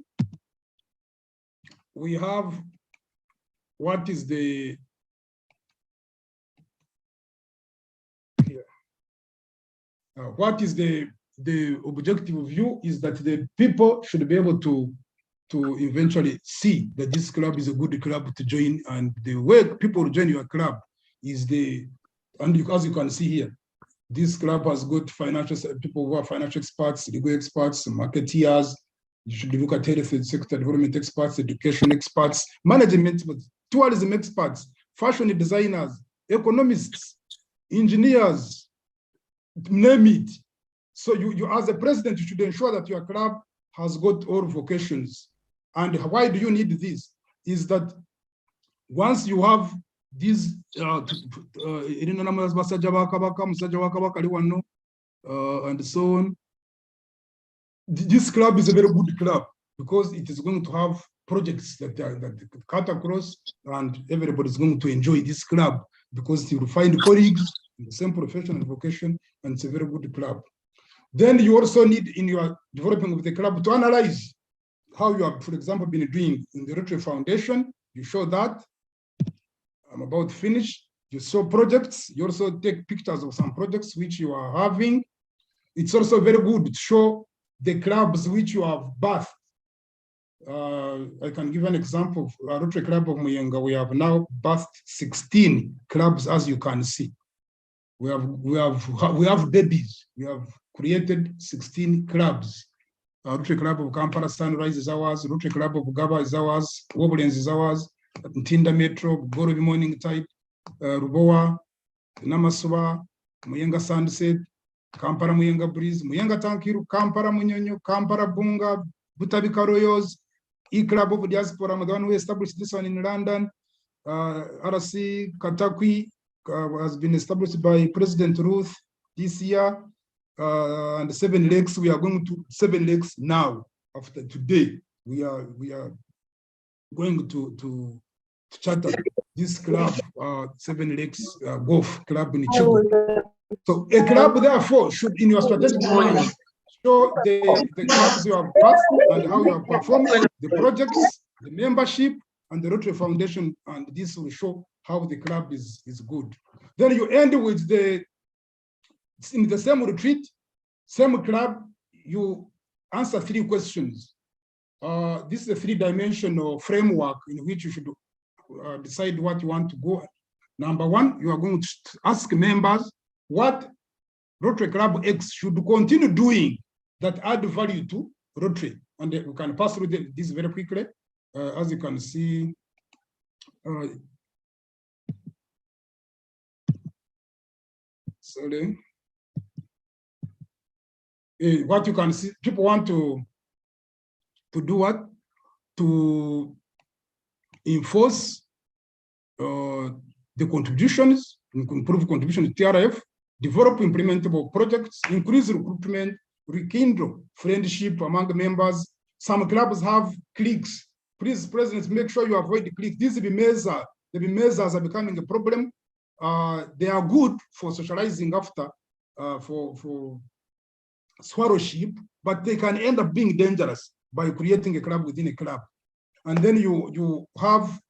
we have what is the objective view is that the people should be able to eventually see that this club is a good club to join, and the way people join your club is as you can see here, this club has got people who are financial experts, legal experts, marketeers. You should look at health and sector development experts, education experts, management experts, tourism experts, fashion designers, economists, engineers, name it. So you as a president, you should ensure that your club has got all vocations. And why do you need this? Is that once you have these and so on, this club is a very good club, because it is going to have projects that cut across, and everybody is going to enjoy this club, because you will find colleagues in the same profession and vocation, and it's a very good club. Then you also need, in your development of the club, to analyze how you have, for example, been doing in the Rotary Foundation. You show that. I'm about to finish. You show projects. You also take pictures of some projects which you are having. It's also very good to show the clubs which you have birthed. I can give an example of Rotary Club of Muyenga. We have now birthed 16 clubs, as you can see. We have babies. We have created 16 clubs. Rotary Club of Kampala Sunrise is ours. Rotary Club of Gaba is ours. Woburens is ours. Ntinda Metro, Gorobi Morning Tide, Rubowa, Namasuba, Muyenga Sunset, Kampala Muyenga Breeze, Muyenga Tankiru, Kampala Munyonyo, Kampala Bunga, Butabika Royals, E-Club of Diaspora, the one who established this one in London. RC Katakwi has been established by President Ruth this year. And 7 lakes, we are going to 7 lakes now. After today, we are going to charter this club, 7 lakes golf club in Chibu. So a club, therefore, should, in your strategic plan, show the clubs you have passed and how you have performed, the projects, the membership, and the Rotary Foundation, and this will show how the club is good. Then you end with in the same retreat, same club, you answer 3 questions. This is a 3-dimensional framework in which you should decide what you want to go. Number 1, you are going to ask members what Rotary Club X should continue doing that add value to Rotary. And we can pass through this very quickly. As you can see, sorry. What you can see, people want to do what? To enforce the contributions, improve contribution to TRF, develop implementable projects, increase recruitment, rekindle friendship among members. Some clubs have cliques. Please, presidents, make sure you avoid the cliques. These measures are becoming a problem. They are good for socializing after, for swallowship, but they can end up being dangerous by creating a club within a club. And then you have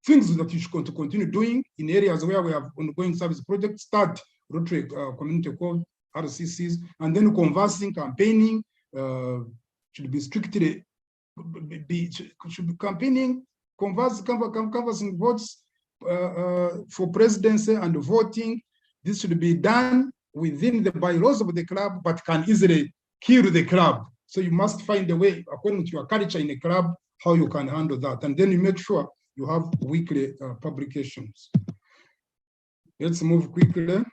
things that you should continue doing in areas where we have ongoing service projects, start Rotary Community Code, RCCs, and then conversing, campaigning, should be strictly, should be campaigning, canvassing votes for presidency and voting. This should be done within the bylaws of the club, but can easily kill the club. So you must find a way, according to your culture in a club, how you can handle that. And then you make sure you have weekly publications. Let's move quickly.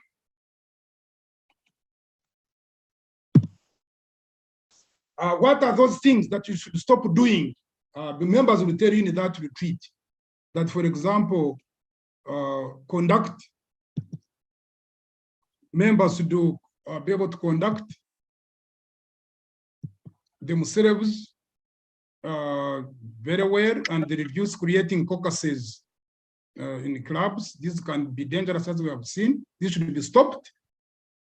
What are those things that you should stop doing? The members will tell you in that retreat that, for example, members should be able to conduct themselves very well, and they reduce creating caucuses in clubs. This can be dangerous, as we have seen. This should be stopped.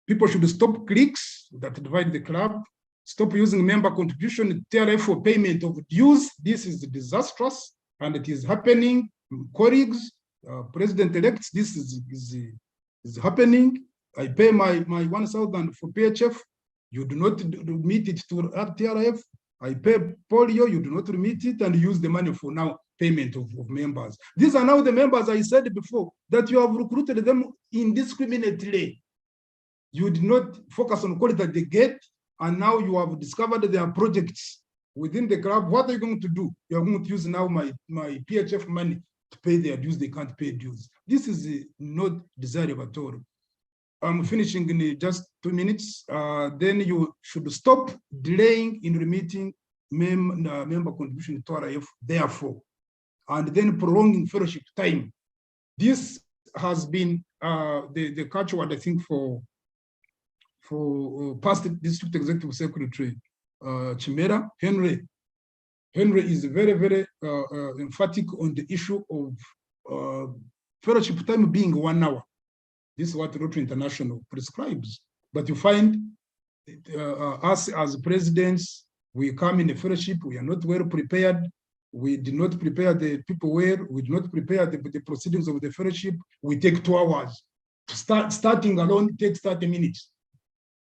People should stop cliques that divide the club. Stop using member contribution TRF for payment of dues. This is disastrous, and it is happening. Colleagues, president-elects, this is happening. I pay my 1,000 for PHF. You do not remit it to TRF. I pay polio, you do not remit it, and use the money for now payment of members. These are now the members I said before that you have recruited them indiscriminately. You did not focus on quality that they get, and now you have discovered there are projects within the club. What are you going to do? You are going to use now my PHF money to pay their dues. They can't pay dues. This is not desirable at all. I'm finishing in just 2 minutes. Then you should stop delaying in remitting member contribution to RIF, therefore, and then prolonging fellowship time. This has been the catchword, I think, for past district executive secretary Chimera. Henry is very, very emphatic on the issue of fellowship time being 1 hour. This is what Rotary International prescribes. But you find us as presidents, we come in a fellowship, we are not well prepared. We did not prepare the people well. We did not prepare the proceedings of the fellowship. We take 2 hours. Starting alone takes 30 minutes.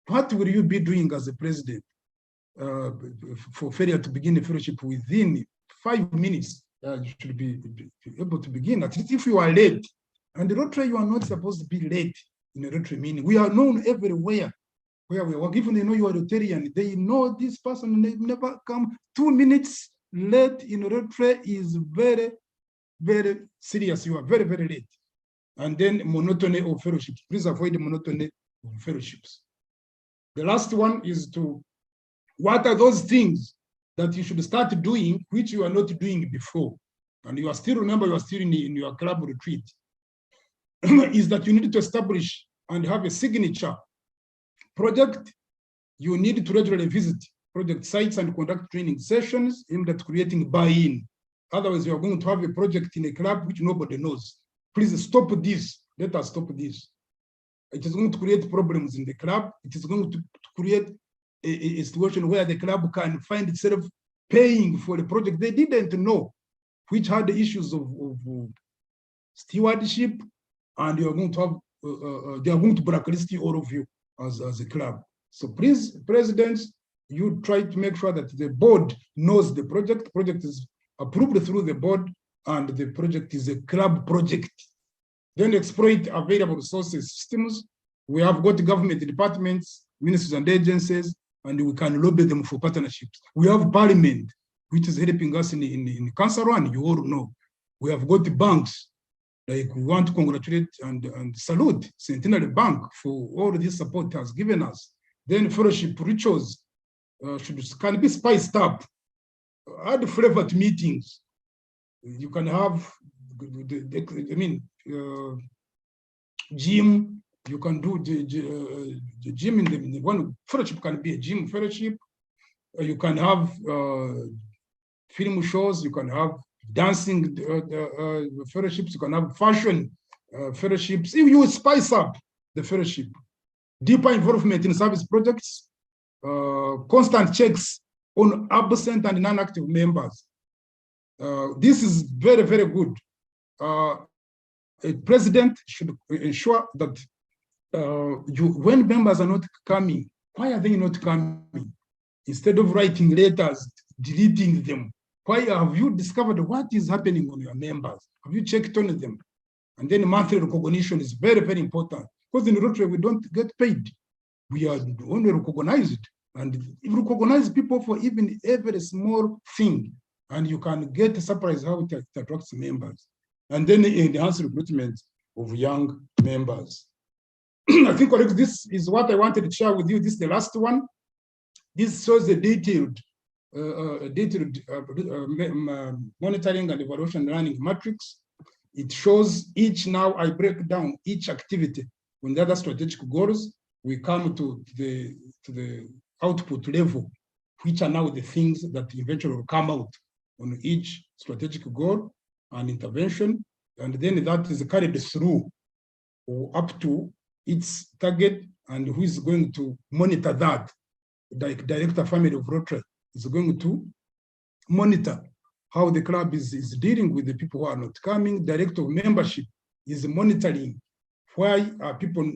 What will you be doing as a president for failure to begin a fellowship within 5 minutes? You should be able to begin, at least if you are late. And the Rotary, you are not supposed to be late in a Rotary meeting. We are known everywhere where we work. Even they know you are Rotarian, they know this person, they never come. 2 minutes late in a Rotary is very, very serious. You are very, very late. And then monotony of fellowships. Please avoid the monotony of fellowships. The last one is what are those things that you should start doing, which you are not doing before? And you are still, remember, you are still in your club retreat. Is that you need to establish and have a signature project. You need to regularly visit project sites and conduct training sessions aimed at creating buy-in. Otherwise, you are going to have a project in a club which nobody knows. Please stop this. Let us stop this. It is going to create problems in the club. It is going to create a situation where the club can find itself paying for the project they didn't know, which had the issues of stewardship, and you are going to have, they are going to blacklist all of you as a club. So please, presidents, you try to make sure that the board knows the project. Project is approved through the board, and the project is a club project. Then exploit available resources systems. We have got government departments, ministries and agencies, and we can lobby them for partnerships. We have parliament, which is helping us in Council One, you all know. We have got the banks Like, we want to congratulate and salute Centenary Bank for all this support it has given us. Then fellowship rituals can be spiced up. Add flavor to meetings. You can have, gym. You can do the gym in the one fellowship can be a gym fellowship. You can have film shows. You can have dancing fellowships. You can have fashion fellowships. If you spice up the fellowship, deeper involvement in service projects, constant checks on absent and non-active members. This is very, very good. A president should ensure that when members are not coming, why are they not coming? Instead of writing letters, deleting them, why have you discovered what is happening on your members? Have you checked on them? And then monthly recognition is very, very important. Because in Rotary, we don't get paid. We are only recognized. And if you recognize people for even a very small thing, and you can get a surprise how it attracts members. And then enhance recruitment of young members. I think, colleagues, this is what I wanted to share with you. This is the last one. This shows the detailed monitoring and evaluation learning matrix. It shows each, now I break down each activity. When the other strategic goals, we come to the output level, which are now the things that eventually will come out on each strategic goal and intervention. And then that is carried through or up to its target, and who is going to monitor that. The director family of Rotary is going to monitor how the club is dealing with the people who are not coming. Director of membership is monitoring why are people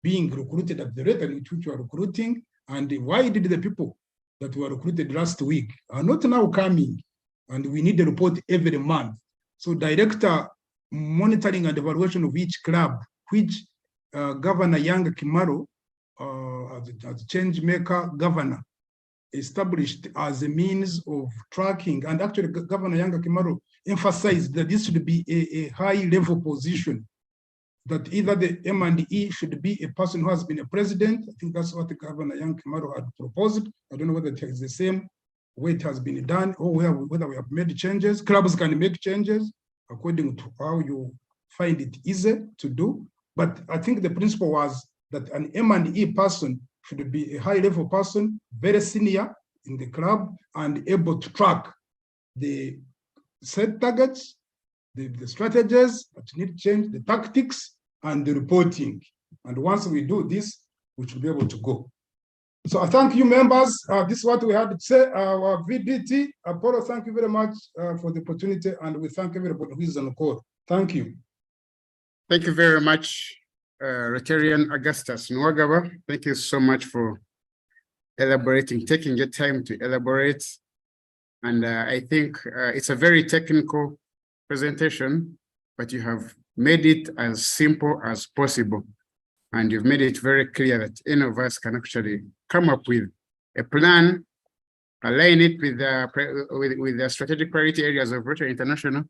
being recruited at the rate at which you are recruiting, and why did the people that were recruited last week are not now coming, and we need a report every month. So director monitoring and evaluation of each club, which Governor Young Kimaro, as change maker governor, established as a means of tracking. And actually Governor Young Kimaro emphasized that this should be a high level position, that either the M&E should be a person who has been a president. I think that's what the Governor Young Kimaro had proposed. I don't know whether it is the same way it has been done, or whether we have made changes. Clubs can make changes according to how you find it easy to do. But I think the principle was that an M&E person should be a high-level person, very senior in the club, and able to track the set targets, the strategies that need change, the tactics, and the reporting. And once we do this, we should be able to go. So I thank you, members. This is what we had to say. Our VDT, Apollo, thank you very much for the opportunity, and we thank everybody who is on the call. Thank you. Thank you very much, Rotarian Augustus Nwagaba. Thank you so much for elaborating, taking your time to elaborate. And I think it's a very technical presentation, but you have made it as simple as possible. And you've made it very clear that any of us can actually come up with a plan, align it with the strategic priority areas of Rotary International,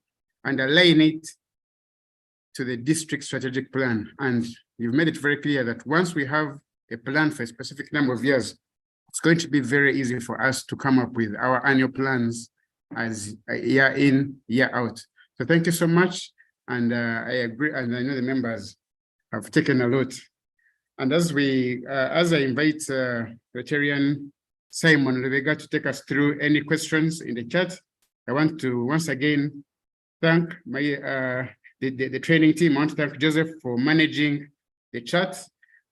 and align it to the district strategic plan. And you've made it very clear that once we have a plan for a specific number of years, it's going to be very easy for us to come up with our annual plans as a year in, year out. So thank you so much. And I agree, and I know the members have taken a lot. And as I invite Rotarian Simon Lubega to take us through any questions in the chat, I want to once again thank my the training team. I want to thank Joseph for managing the chat.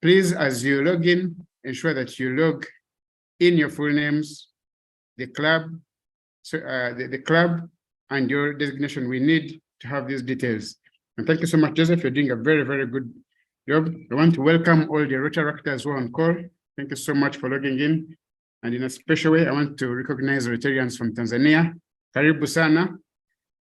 Please, as you log in, ensure that you log in your full names, the club, so the club, and your designation. We need to have these details. And thank you so much, Joseph. You're doing a very, very good job. I want to welcome all the Rotary actors who are on call. Thank you so much for logging in. And in a special way, I want to recognize Rotarians from Tanzania, Karibu Sana,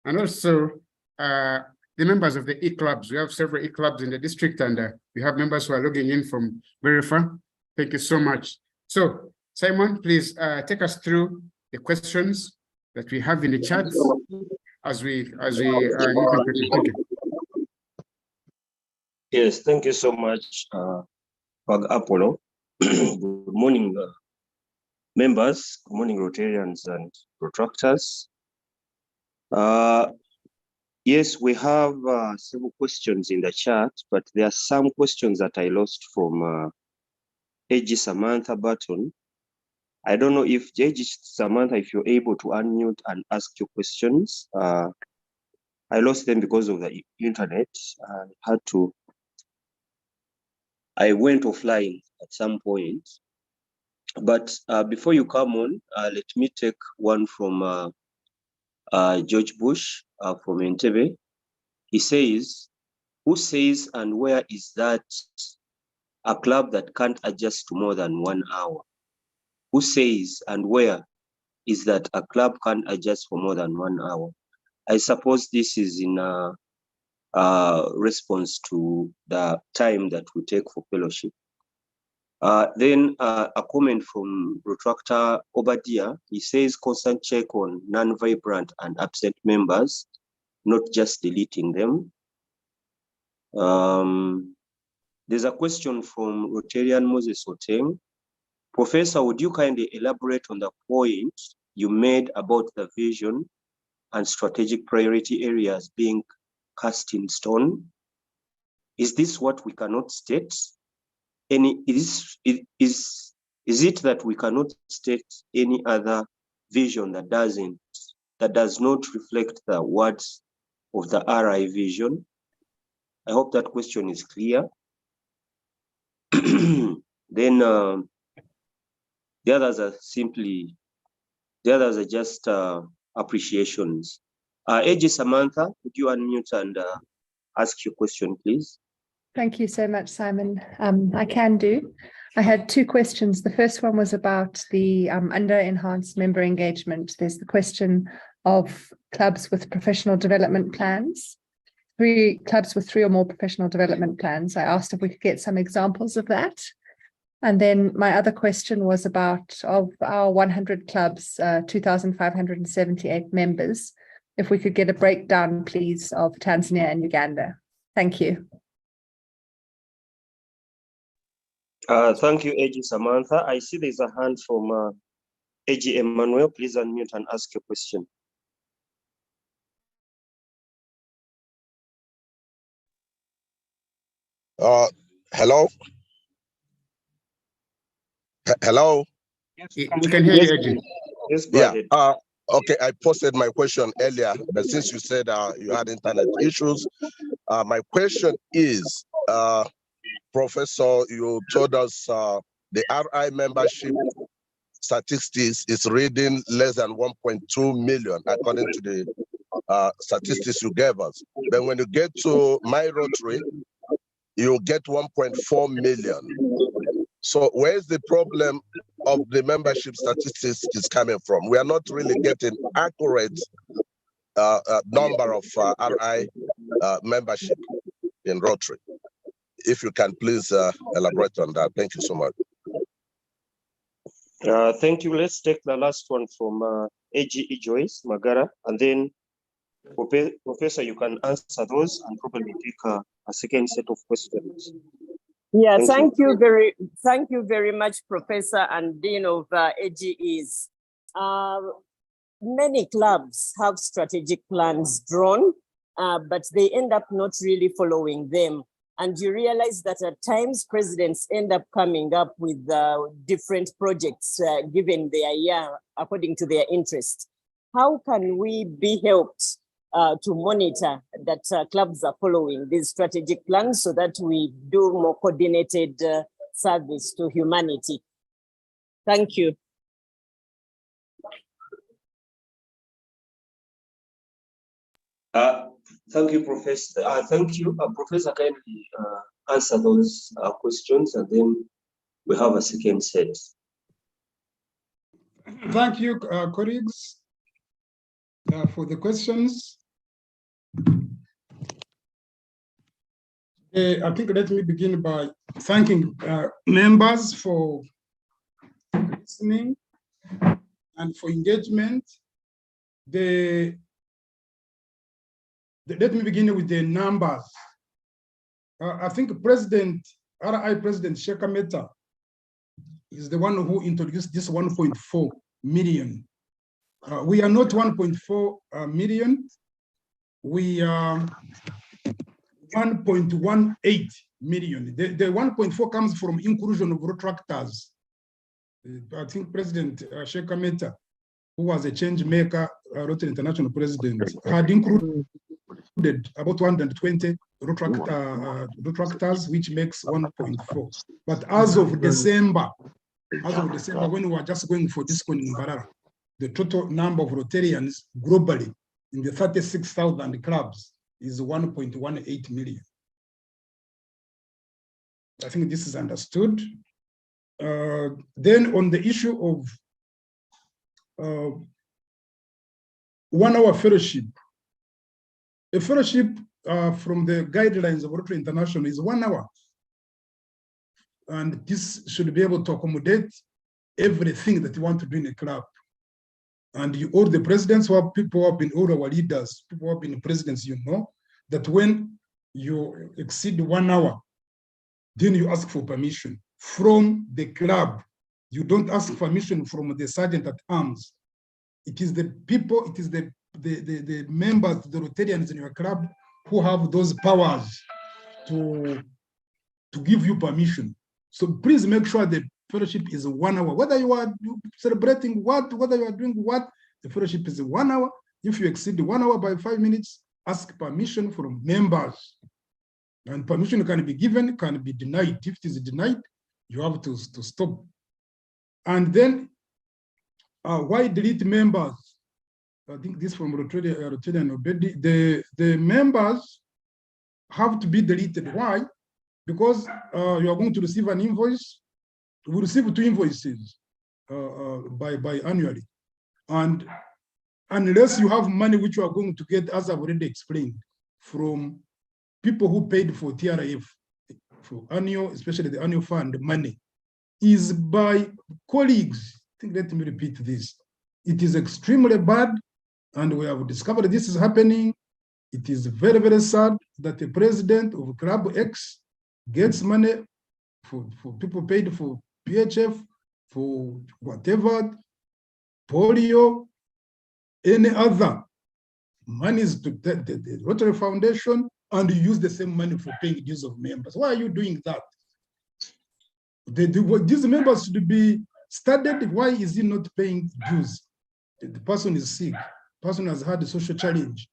and also the members of the E-clubs. We have several E-clubs in the district, and we have members who are logging in from very far. Thank you so much. So, Simon, please take us through the questions that we have in the chat as we thank you. Yes, thank you so much, Pag Apollo. Good morning, members. Good morning, Rotarians and protractors. Yes, we have several questions in the chat, but there are some questions that I lost from AG Samantha Button. I don't know if AG Samantha, if you're able to unmute and ask your questions. I lost them because of the internet. I went offline at some point. But before you come on, let me take one from George Bush from Entebbe. He says, who says and where is that a club that can't adjust to more than 1 hour? Who says and where is that a club can't adjust for more than 1 hour? I suppose this is in response to the time that we take for fellowship. Then a comment from Retractor Obadiah. He says constant check on non-vibrant and absent members, not just deleting them. There's a question from Rotarian Moses Oteng. Professor, would you kindly elaborate on the point you made about the vision and strategic priority areas being cast in stone? Is this what we cannot state? Is it that we cannot state any other vision that does not reflect the words of the RI vision? I hope that question is clear. Then the others are just appreciations. AG Samantha, could you unmute and ask your question, please? Thank you so much, Simon. I can do. I had two questions. The first one was about the under enhanced member engagement. There's the question of clubs with professional development plans. 3 clubs with 3 or more professional development plans. I asked if we could get some examples of that. And then my other question was about of our 100 clubs, 2,578 members, if we could get a breakdown, please, of Tanzania and Uganda. Thank you. Thank you, AG Samantha. I see there's a hand from AG Emmanuel. Please unmute and ask your question. Hello? Hello? Yes, we can hear you, AG. Yes, go ahead. Okay, I posted my question earlier, but since you said you had internet issues, my question is, Professor, you told us the RI membership statistics is reading less than 1.2 million, according to the statistics you gave us. But when you get to my Rotary, you get 1.4 million. So where's the problem of the membership statistics is coming from? We are not really getting accurate number of RI membership in Rotary. If you can please elaborate on that. Thank you so much. Thank you. Let's take the last one from AG Joyce Magara, and then Professor, you can answer those and probably take a second set of questions. Yeah, thank you very much, Professor and Dean of AGEs. Many clubs have strategic plans drawn, but they end up not really following them. And you realize that at times presidents end up coming up with different projects given their year according to their interest. How can we be helped to monitor that clubs are following these strategic plans so that we do more coordinated service to humanity? Thank you. Thank you, Professor. Thank you, Professor. Kindly answer those questions, and then we have a second set. Thank you, colleagues, for the questions. I think let me begin by thanking members for listening and for engagement. Let me begin with the numbers. I think RI President Shekameta is the one who introduced this 1.4 million. We are not 1.4 million. We are 1.18 million. The 1.4 comes from inclusion of road tractors. I think President Shekameta, who was a change maker, Rotary International President, had included about 120 road tractors, which makes 1.4. But as of December, when we were just going for this one in Mbarara, the total number of Rotarians globally in the 36,000 clubs is 1.18 million. I think this is understood. Then on the issue of 1 hour fellowship, a fellowship from the guidelines of Rotary International is 1 hour. And this should be able to accommodate everything that you want to do in a club. And all the presidents who have people who have been all our leaders, people who have been presidents, you know, that when you exceed 1 hour, then you ask for permission from the club. You don't ask permission from the sergeant at arms. It is the people, it is the members, the Rotarians in your club who have those powers to give you permission. So please make sure the fellowship is 1 hour. Whether you are celebrating what, whether you are doing what, the fellowship is 1 hour. If you exceed 1 hour by 5 minutes, ask permission from members. And permission can be given, can be denied. If it is denied, you have to stop. And then, why delete members? I think this from Rotarian Obedi. The members have to be deleted. Why? Because you are going to receive an invoice. We receive 2 invoices by annually. And unless you have money which you are going to get, as I've already explained, from people who paid for TRF, for annual, especially the annual fund money, is by colleagues. I think, let me repeat this. It is extremely bad, and we have discovered this is happening. It is very, very sad that the president of Club X gets money for people paid for PHF, for whatever, polio, any other monies to the Rotary Foundation, and you use the same money for paying dues of members. Why are you doing that? These members should be studied. Why is he not paying dues? The person is sick. The person has had a social challenge.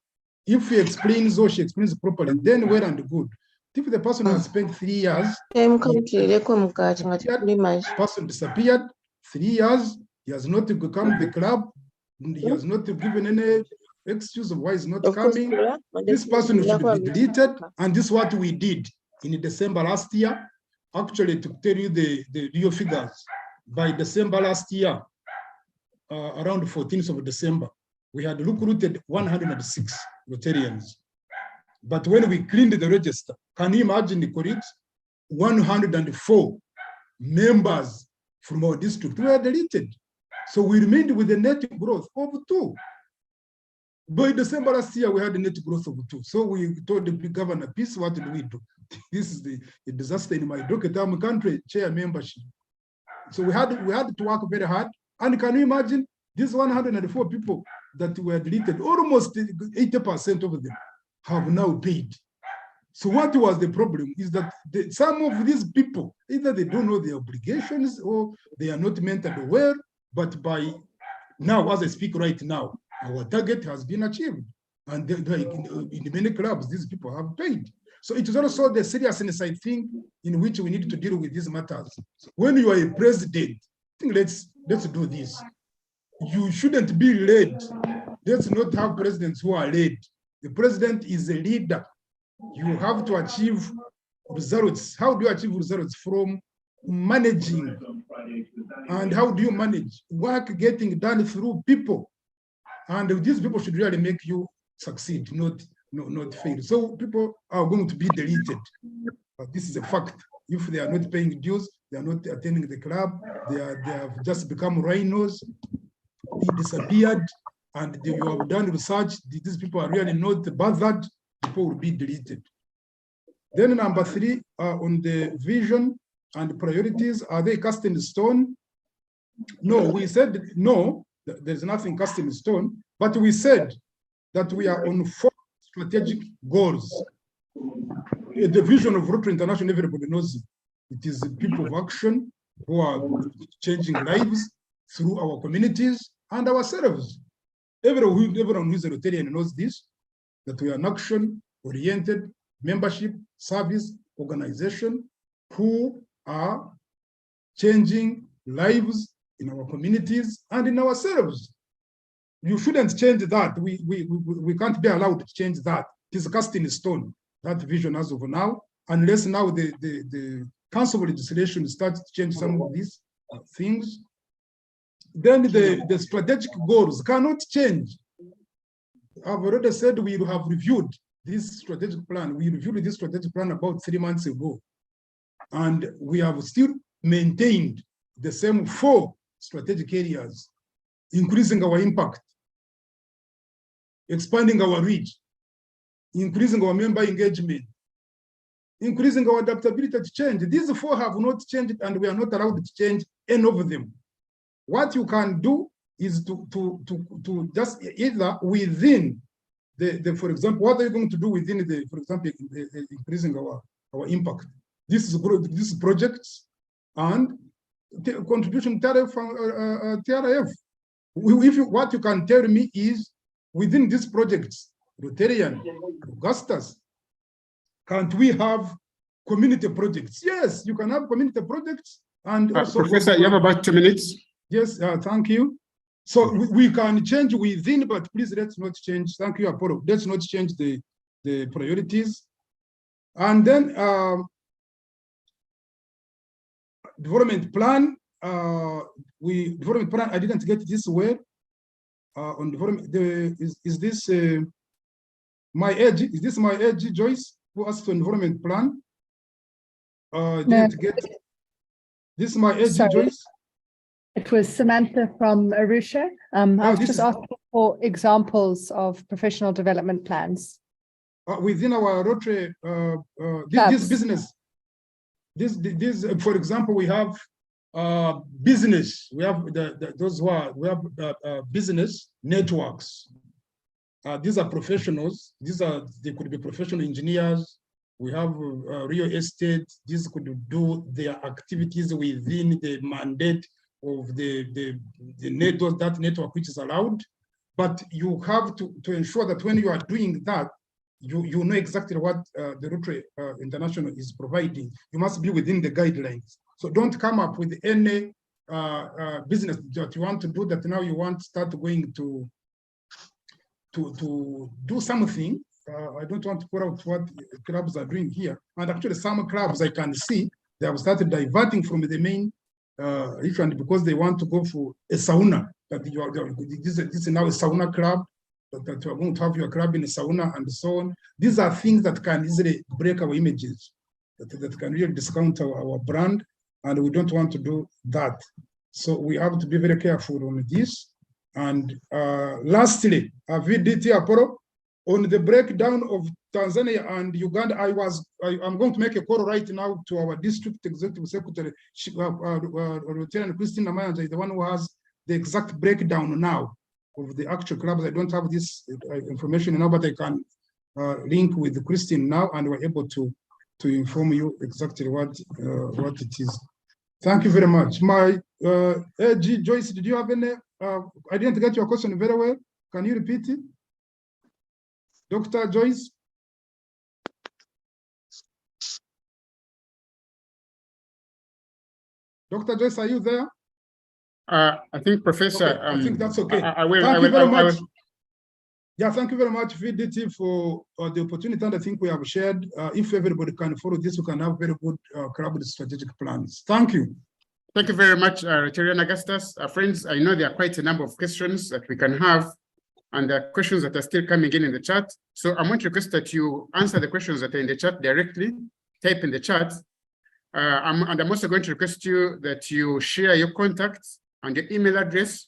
If he explains or she explains properly, then well and good. If the person has spent 3 years, the person disappeared, 3 years, he has not become the club, he has not given any excuse of why he's not coming. This person should be deleted, and this is what we did in December last year. Actually, to tell you the real figures, by December last year, around the 14th of December, we had recruited 106 Rotarians. But when we cleaned the register, can you imagine the colleagues? 104 members from our district were deleted. So we remained with a net growth of 2. By December last year, we had a net growth of 2. So we told the governor, peace, what do we do? This is a disaster in my Doketam country chair membership. So we had to work very hard. And can you imagine these 104 people that were deleted, almost 80% of them have now paid. So what was the problem is that some of these people, either they don't know their obligations or they are not mentally aware, but by now, as I speak right now, our target has been achieved. And in many clubs, these people have paid. So it is also the seriousness, I think, in which we need to deal with these matters. When you are a president, I think let's do this. You shouldn't be led. Let's not have presidents who are led. The president is a leader. You have to achieve results. How do you achieve results? From managing. And how do you manage? Work getting done through people. And these people should really make you succeed, not fail. So people are going to be deleted. This is a fact. If they are not paying dues, they are not attending the club, they have just become rhinos, they disappeared, and you have done research, these people are really not bothered, people will be deleted. Then number 3, on the vision and priorities, are they cast in stone? No, we said no, there's nothing cast in stone, but we said that we are on 4 strategic goals. The vision of Rotary International, everybody knows it. It is the people of action who are changing lives through our communities and ourselves. Everyone who is a Rotarian knows this, that we are an action-oriented membership service organization who are changing lives in our communities and in ourselves. You shouldn't change that. We can't be allowed to change that. It is cast in stone, that vision as of now, unless now the Council of Legislation starts to change some of these things. Then the strategic goals cannot change. I've already said we have reviewed this strategic plan. We reviewed this strategic plan about 3 months ago, and we have still maintained the same 4 strategic areas: increasing our impact, expanding our reach, increasing our member engagement, increasing our adaptability to change. These 4 have not changed, and we are not allowed to change any of them. What you can do is to just either within for example, what are you going to do within for example, increasing our impact? This is projects and contribution TRF. What you can tell me is within these projects, Rotarian, Augustus, can't we have community projects? Yes, you can have community projects. And also, Professor, you have about 2 minutes. Yes, thank you. So we can change within, but please let's not change. Thank you, Apollo. Let's not change the priorities. And then development plan. Development plan. I didn't get this word on development. Is this my edge? Is this my edge, Joyce, who asked for development plan? Didn't get this. My edge, Joyce. It was Samantha from Arusha. I was just asking for examples of professional development plans. Within our Rotary, this business, this for example, we have business. We have those who are, we have business networks. These are professionals. They could be professional engineers. We have real estate. These could do their activities within the mandate of the network, that network which is allowed. But you have to ensure that when you are doing that, you know exactly what the Rotary International is providing. You must be within the guidelines. So don't come up with any business that you want to do that now you want to start going to do something. I don't want to put out what clubs are doing here. And actually some clubs I can see, they have started diverting from the main issue, and because they want to go for a sauna, that this is now a sauna club, that you are going to have your club in a sauna and so on. These are things that can easily break our images, that can really discount our brand, and we don't want to do that. So we have to be very careful on this. And lastly, VDT Apollo, on the breakdown of Tanzania and Uganda, I'm going to make a call right now to our district executive secretary, Lieutenant Christina Mayanja is the one who has the exact breakdown now of the actual clubs. I don't have this information now, but I can link with Christine now, and we're able to inform you exactly what it is. Thank you very much. My Joyce, did you have any? I didn't get your question very well. Can you repeat it? Dr. Joyce? Dr. Joyce, are you there? I think, Professor. Okay, I think that's okay. Thank you very much. Yeah, thank you very much, VDT, for the opportunity. And I think we have shared. If everybody can follow this, we can have very good club strategic plans. Thank you. Thank you very much, Rotarian Augustus. Friends, I know there are quite a number of questions that we can have, and there are questions that are still coming in the chat. So I'm going to request that you answer the questions that are in the chat directly, type in the chat. And I'm also going to request you that you share your contacts and your email address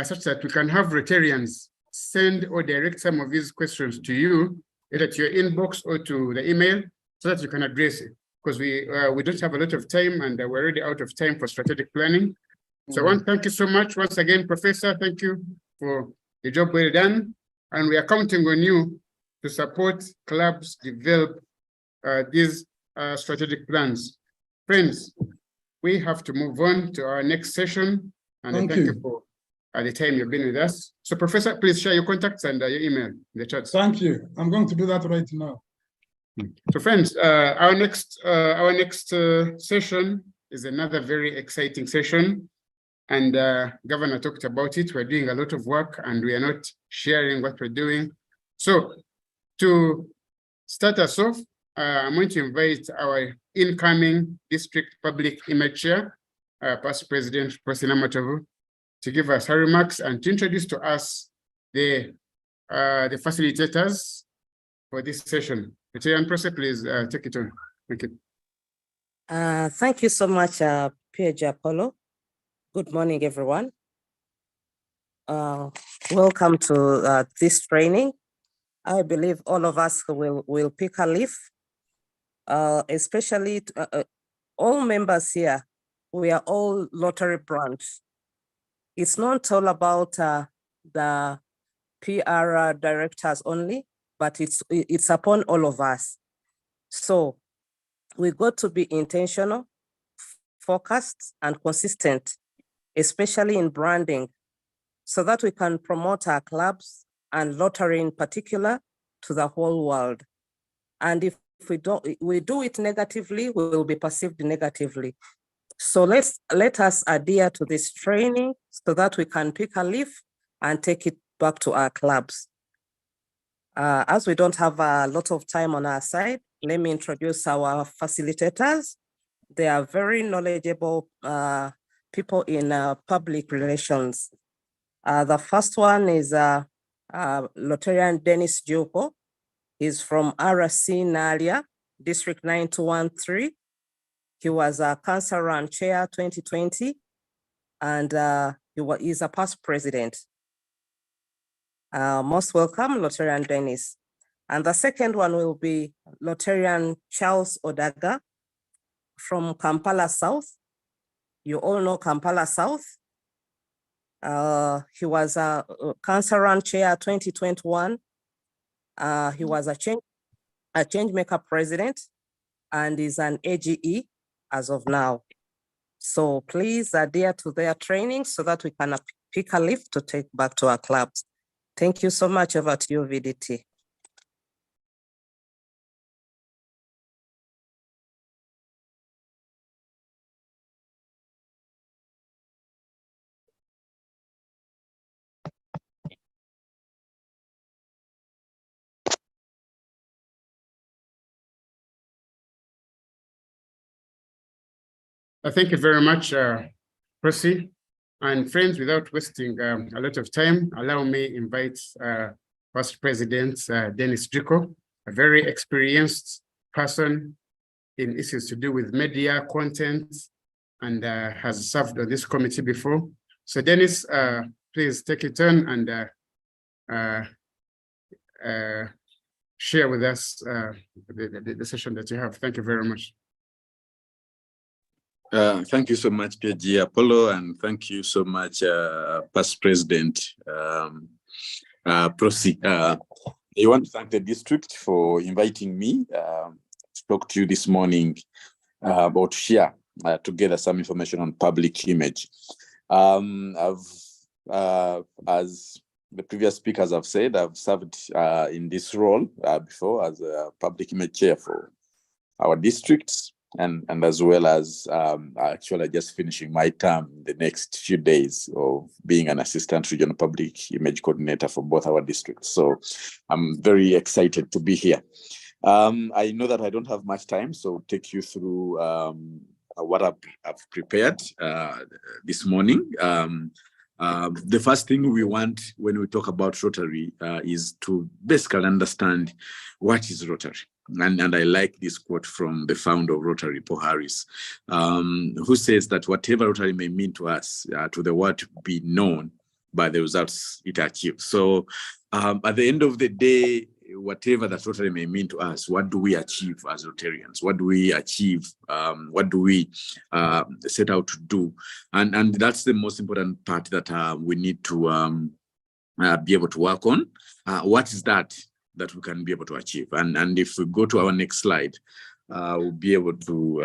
such that we can have Rotarians send or direct some of these questions to you, either to your inbox or to the email, so that you can address it. Because we don't have a lot of time, and we're already out of time for strategic planning. So I want to thank you so much once again, Professor. Thank you for the job well done. And we are counting on you to support clubs develop these strategic plans. Friends, we have to move on to our next session. And thank you for the time you've been with us. So Professor, please share your contacts and your email in the chat. Thank you. I'm going to do that right now. So friends, our next session is another very exciting session. And Governor talked about it. We're doing a lot of work and we are not sharing what we're doing. So to start us off, I'm going to invite our incoming district public image chair, past President Prosina Matovu, to give us her remarks and to introduce to us the facilitators for this session. Chair Prosi, please take it on. Thank you. Thank you so much, PJ Apollo. Good morning, everyone. Welcome to this training. I believe all of us will pick a leaf, especially all members here. We are all lottery branch. It's not all about the PR directors only, but it's upon all of us. So we got to be intentional, focused, and consistent, especially in branding, so that we can promote our clubs and lottery in particular to the whole world. And if we do it negatively, we will be perceived negatively. So let us adhere to this training so that we can pick a leaf and take it back to our clubs. As we don't have a lot of time on our side, let me introduce our facilitators. They are very knowledgeable people in public relations. The first one is Lotarian Dennis Joko. He's from RC Nalia, District 9213. He was a council run chair 2020, and he's a past president. Most welcome, Lotarian Dennis. And the second one will be Lotarian Charles Odaga from Kampala South. You all know Kampala South. He was a council run chair 2021. He was a change maker president and is an AGE as of now. So please adhere to their training so that we can pick a leaf to take back to our clubs. Thank you so much. Over to you, VDT. Thank you very much, Prosi. And friends, without wasting a lot of time, allow me invite Past President Dennis Joko, a very experienced person in issues to do with media content and has served on this committee before. So Dennis, please take your turn and share with us the session that you have. Thank you very much. Thank you so much, PG Apollo, and thank you so much, Past President Prosi. I want to thank the district for inviting me to talk to you this morning about share together some information on public image. As the previous speakers have said, I've served in this role before as a public image chair for our districts. And as well as actually just finishing my term in the next few days of being an assistant regional public image coordinator for both our districts. So I'm very excited to be here. I know that I don't have much time, so I'll take you through what I've prepared this morning. The first thing we want when we talk about Rotary is to basically understand what is Rotary. And I like this quote from the founder of Rotary, Paul Harris, who says that whatever Rotary may mean to us, to the world to be known by the results it achieves. So at the end of the day, whatever that Rotary may mean to us, what do we achieve as Rotarians? What do we achieve? What do we set out to do? And that's the most important part that we need to be able to work on. What is that we can be able to achieve? And if we go to our next slide, we'll be able to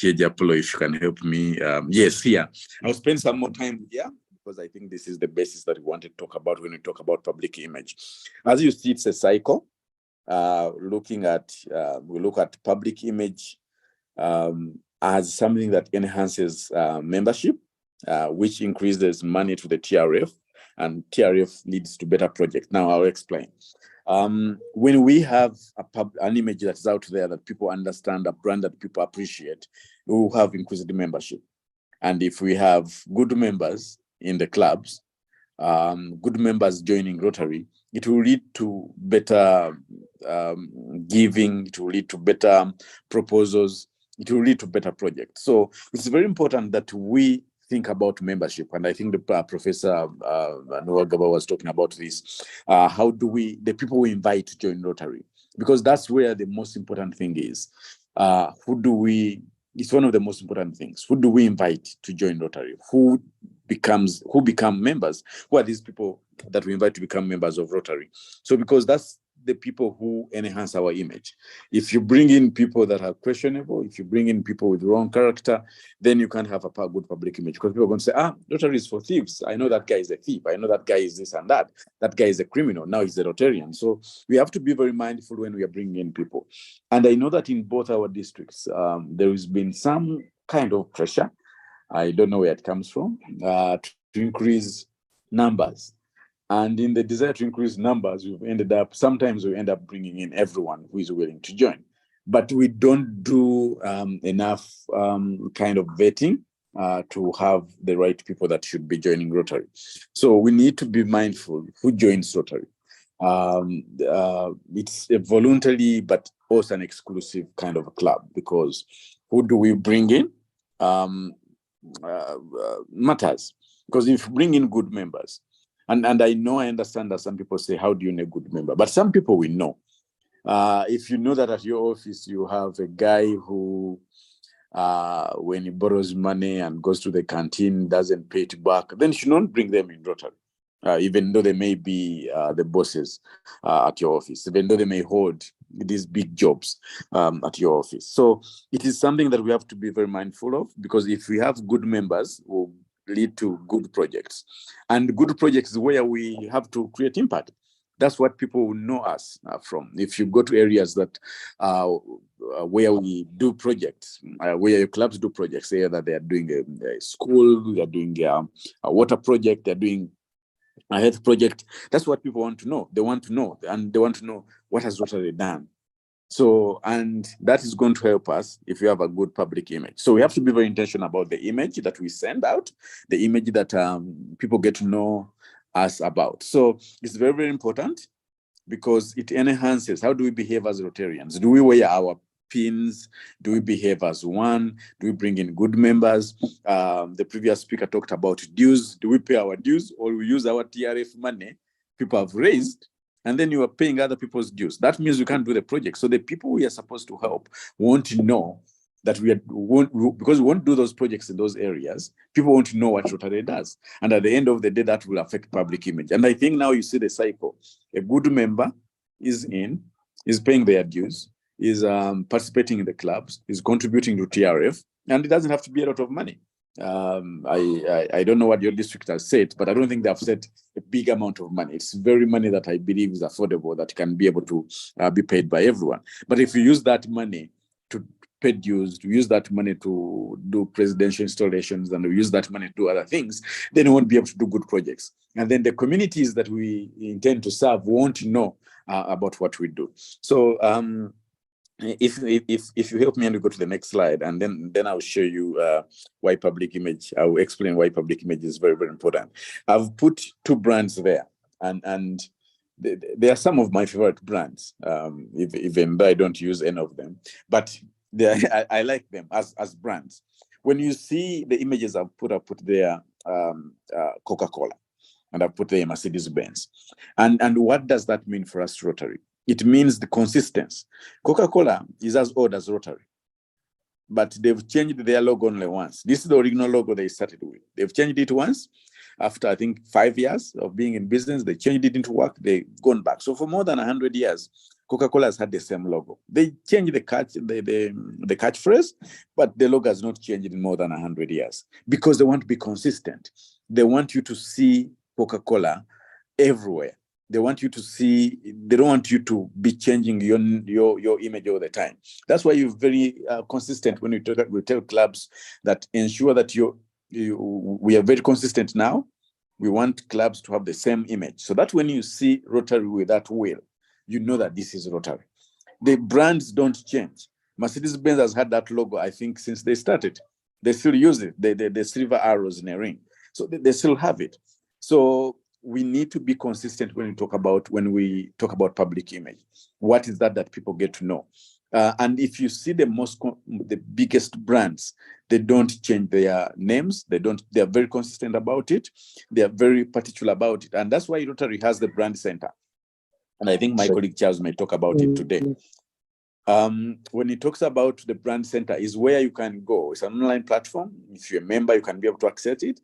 Apollo, if you can help me. Yes, here. I'll spend some more time here because I think this is the basis that we want to talk about when we talk about public image. As you see, it's a cycle. We look at public image as something that enhances membership, which increases money to the TRF, and TRF leads to better projects. Now I'll explain. When we have an image that's out there that people understand, a brand that people appreciate, we will have increased membership. And if we have good members in the clubs, good members joining Rotary, it will lead to better giving, it will lead to better proposals, it will lead to better projects. So it's very important that we think about membership. And I think the Professor Noah Gaba was talking about this. How do the people we invite to join Rotary? Because that's where the most important thing is. It's one of the most important things. Who do we invite to join Rotary? Who become members? Who are these people that we invite to become members of Rotary? So because that's the people who enhance our image. If you bring in people that are questionable, if you bring in people with wrong character, then you can't have a good public image, because people are going to say, Rotary is for thieves. I know that guy is a thief. I know that guy is this and that. That guy is a criminal. Now he's a Rotarian. So we have to be very mindful when we are bringing in people. And I know that in both our districts, there has been some kind of pressure. I don't know where it comes from, to increase numbers. And in the desire to increase numbers, sometimes we end up bringing in everyone who is willing to join. But we don't do enough kind of vetting to have the right people that should be joining Rotary. So we need to be mindful who joins Rotary. It's a voluntary, but also an exclusive kind of a club, because who do we bring in matters. Because if you bring in good members, and I understand that some people say, how do you know a good member? But some people we know. If you know that at your office, you have a guy who, when he borrows money and goes to the canteen, doesn't pay it back, then you should not bring them in Rotary, even though they may be the bosses at your office, even though they may hold these big jobs at your office. So it is something that we have to be very mindful of, because if we have good members, we'll lead to good projects. And good projects is where we have to create impact. That's what people will know us from. If you go to areas that where we do projects, where your clubs do projects, either they are doing a school, they are doing a water project, they're doing a health project, that's what people want to know. They want to know, and they want to know what has Rotary done. So, and that is going to help us if we have a good public image. So we have to be very intentional about the image that we send out, the image that people get to know us about. So it's very, very important, because it enhances. How do we behave as Rotarians? Do we wear our pins? Do we behave as one? Do we bring in good members? The previous speaker talked about dues. Do we pay our dues, or we use our TRF money people have raised, and then you are paying other people's dues? That means you can't do the project. So the people we are supposed to help want to know that because we won't do those projects in those areas, people want to know what Rotary does. And at the end of the day, that will affect public image. And I think now you see the cycle. A good member is paying their dues, is participating in the clubs, is contributing to TRF, and it doesn't have to be a lot of money. I don't know what your district has said, but I don't think they've said a big amount of money. It's very money that I believe is affordable, that can be able to be paid by everyone. But if you use that money to pay dues, to use that money to do presidential installations, and to use that money to do other things, then we won't be able to do good projects. And then the communities that we intend to serve won't know about what we do. So if you help me and we go to the next slide, and then I'll show you why public image. I will explain why public image is very, very important. I've put two brands there, and they are some of my favorite brands, even though I don't use any of them, but I like them as brands. When you see the images I've put there, Coca-Cola. and I've put there Mercedes-Benz. And what does that mean for us, Rotary? It means the consistency. Coca-Cola is as old as Rotary, but they've changed their logo only once. This is the original logo they started with. They've changed it once. After, I think, 5 years of being in business, they changed it into work, they've gone back. So for more than 100 years, Coca-Cola has had the same logo. They changed the catchphrase, but the logo has not changed in more than 100 years because they want to be consistent. They want you to see Coca-Cola everywhere. They want you to see, they don't want you to be changing your image all the time. That's why you're very consistent when we tell clubs that ensure that we are very consistent now. We want clubs to have the same image. So that when you see Rotary with that wheel, you know that this is Rotary. The brands don't change. Mercedes-Benz has had that logo, I think, since they started. They still use it, the silver arrows in a ring. So they still have it. So we need to be consistent when we talk about public image. What is that people get to know? And if you see the biggest brands, they don't change their names. They are very consistent about it. They are very particular about it. And that's why Rotary has the brand center. And I think my colleague Charles may talk about it today. When he talks about the brand center, is where you can go. It's an online platform. If you're a member, you can be able to access it.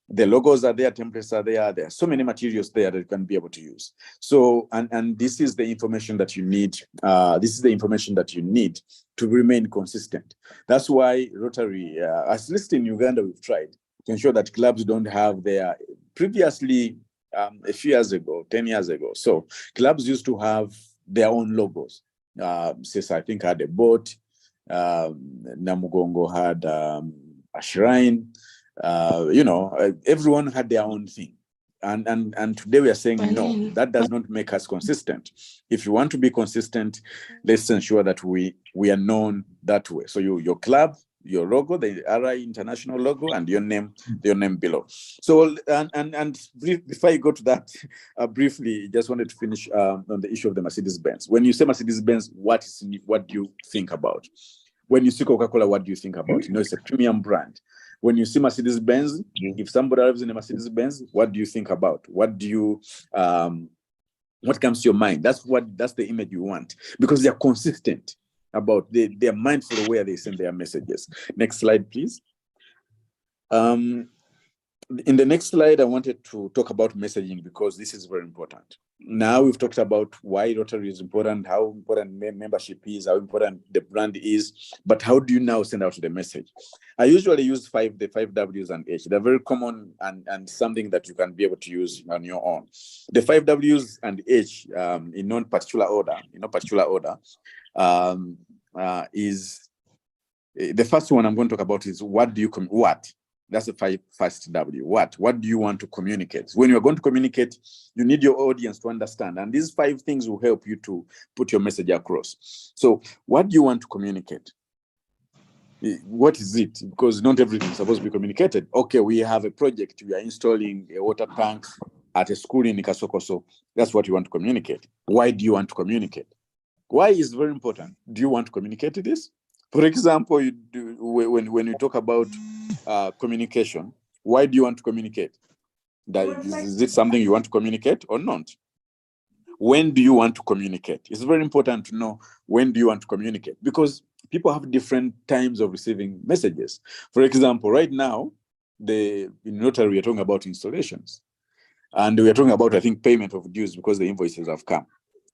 The logos are there, templates are there. There are so many materials there that you can be able to use. So, and this is the information that you need. This is the information that you need to remain consistent. That's why Rotary, at least in Uganda, we've tried to ensure that clubs don't have their previously, a few years ago, 10 years ago. So clubs used to have their own logos. Since I think had a boat, Namugongo had a shrine. Everyone had their own thing. And today we are saying, no, that does not make us consistent. If you want to be consistent, let's ensure that we are known that way. So your club, your logo, the RI International logo, and your name below. So, and before I go to that, briefly, just wanted to finish on the issue of the Mercedes-Benz. When you say Mercedes-Benz, what do you think about? When you see Coca-Cola, what do you think about? It's a premium brand. When you see Mercedes-Benz, if somebody arrives in a Mercedes-Benz, what do you think about? What comes to your mind? That's the image you want, because they're consistent about, they're mindful of where they send their messages. Next slide, please. In the next slide, I wanted to talk about messaging, because this is very important. Now we've talked about why Rotary is important, how important membership is, how important the brand is, but how do you now send out the message? I usually use the 5 W's and H. They're very common and something that you can be able to use on your own. The 5 W's and H, in no particular order, is the first one I'm going to talk about is what? That's the first W. What do you want to communicate? When you're going to communicate, you need your audience to understand. And these 5 things will help you to put your message across. So what do you want to communicate? What is it? Because not everything is supposed to be communicated. Okay, we have a project. We are installing a water tank at a school in Ikasokoso. That's what you want to communicate. Why do you want to communicate? Why is very important. Do you want to communicate this? For example, when you talk about communication, why do you want to communicate? Is it something you want to communicate or not? When do you want to communicate? It's very important to know when do you want to communicate, because people have different times of receiving messages. For example, right now, in Rotary, we are talking about installations. And we are talking about, I think, payment of dues because the invoices have come.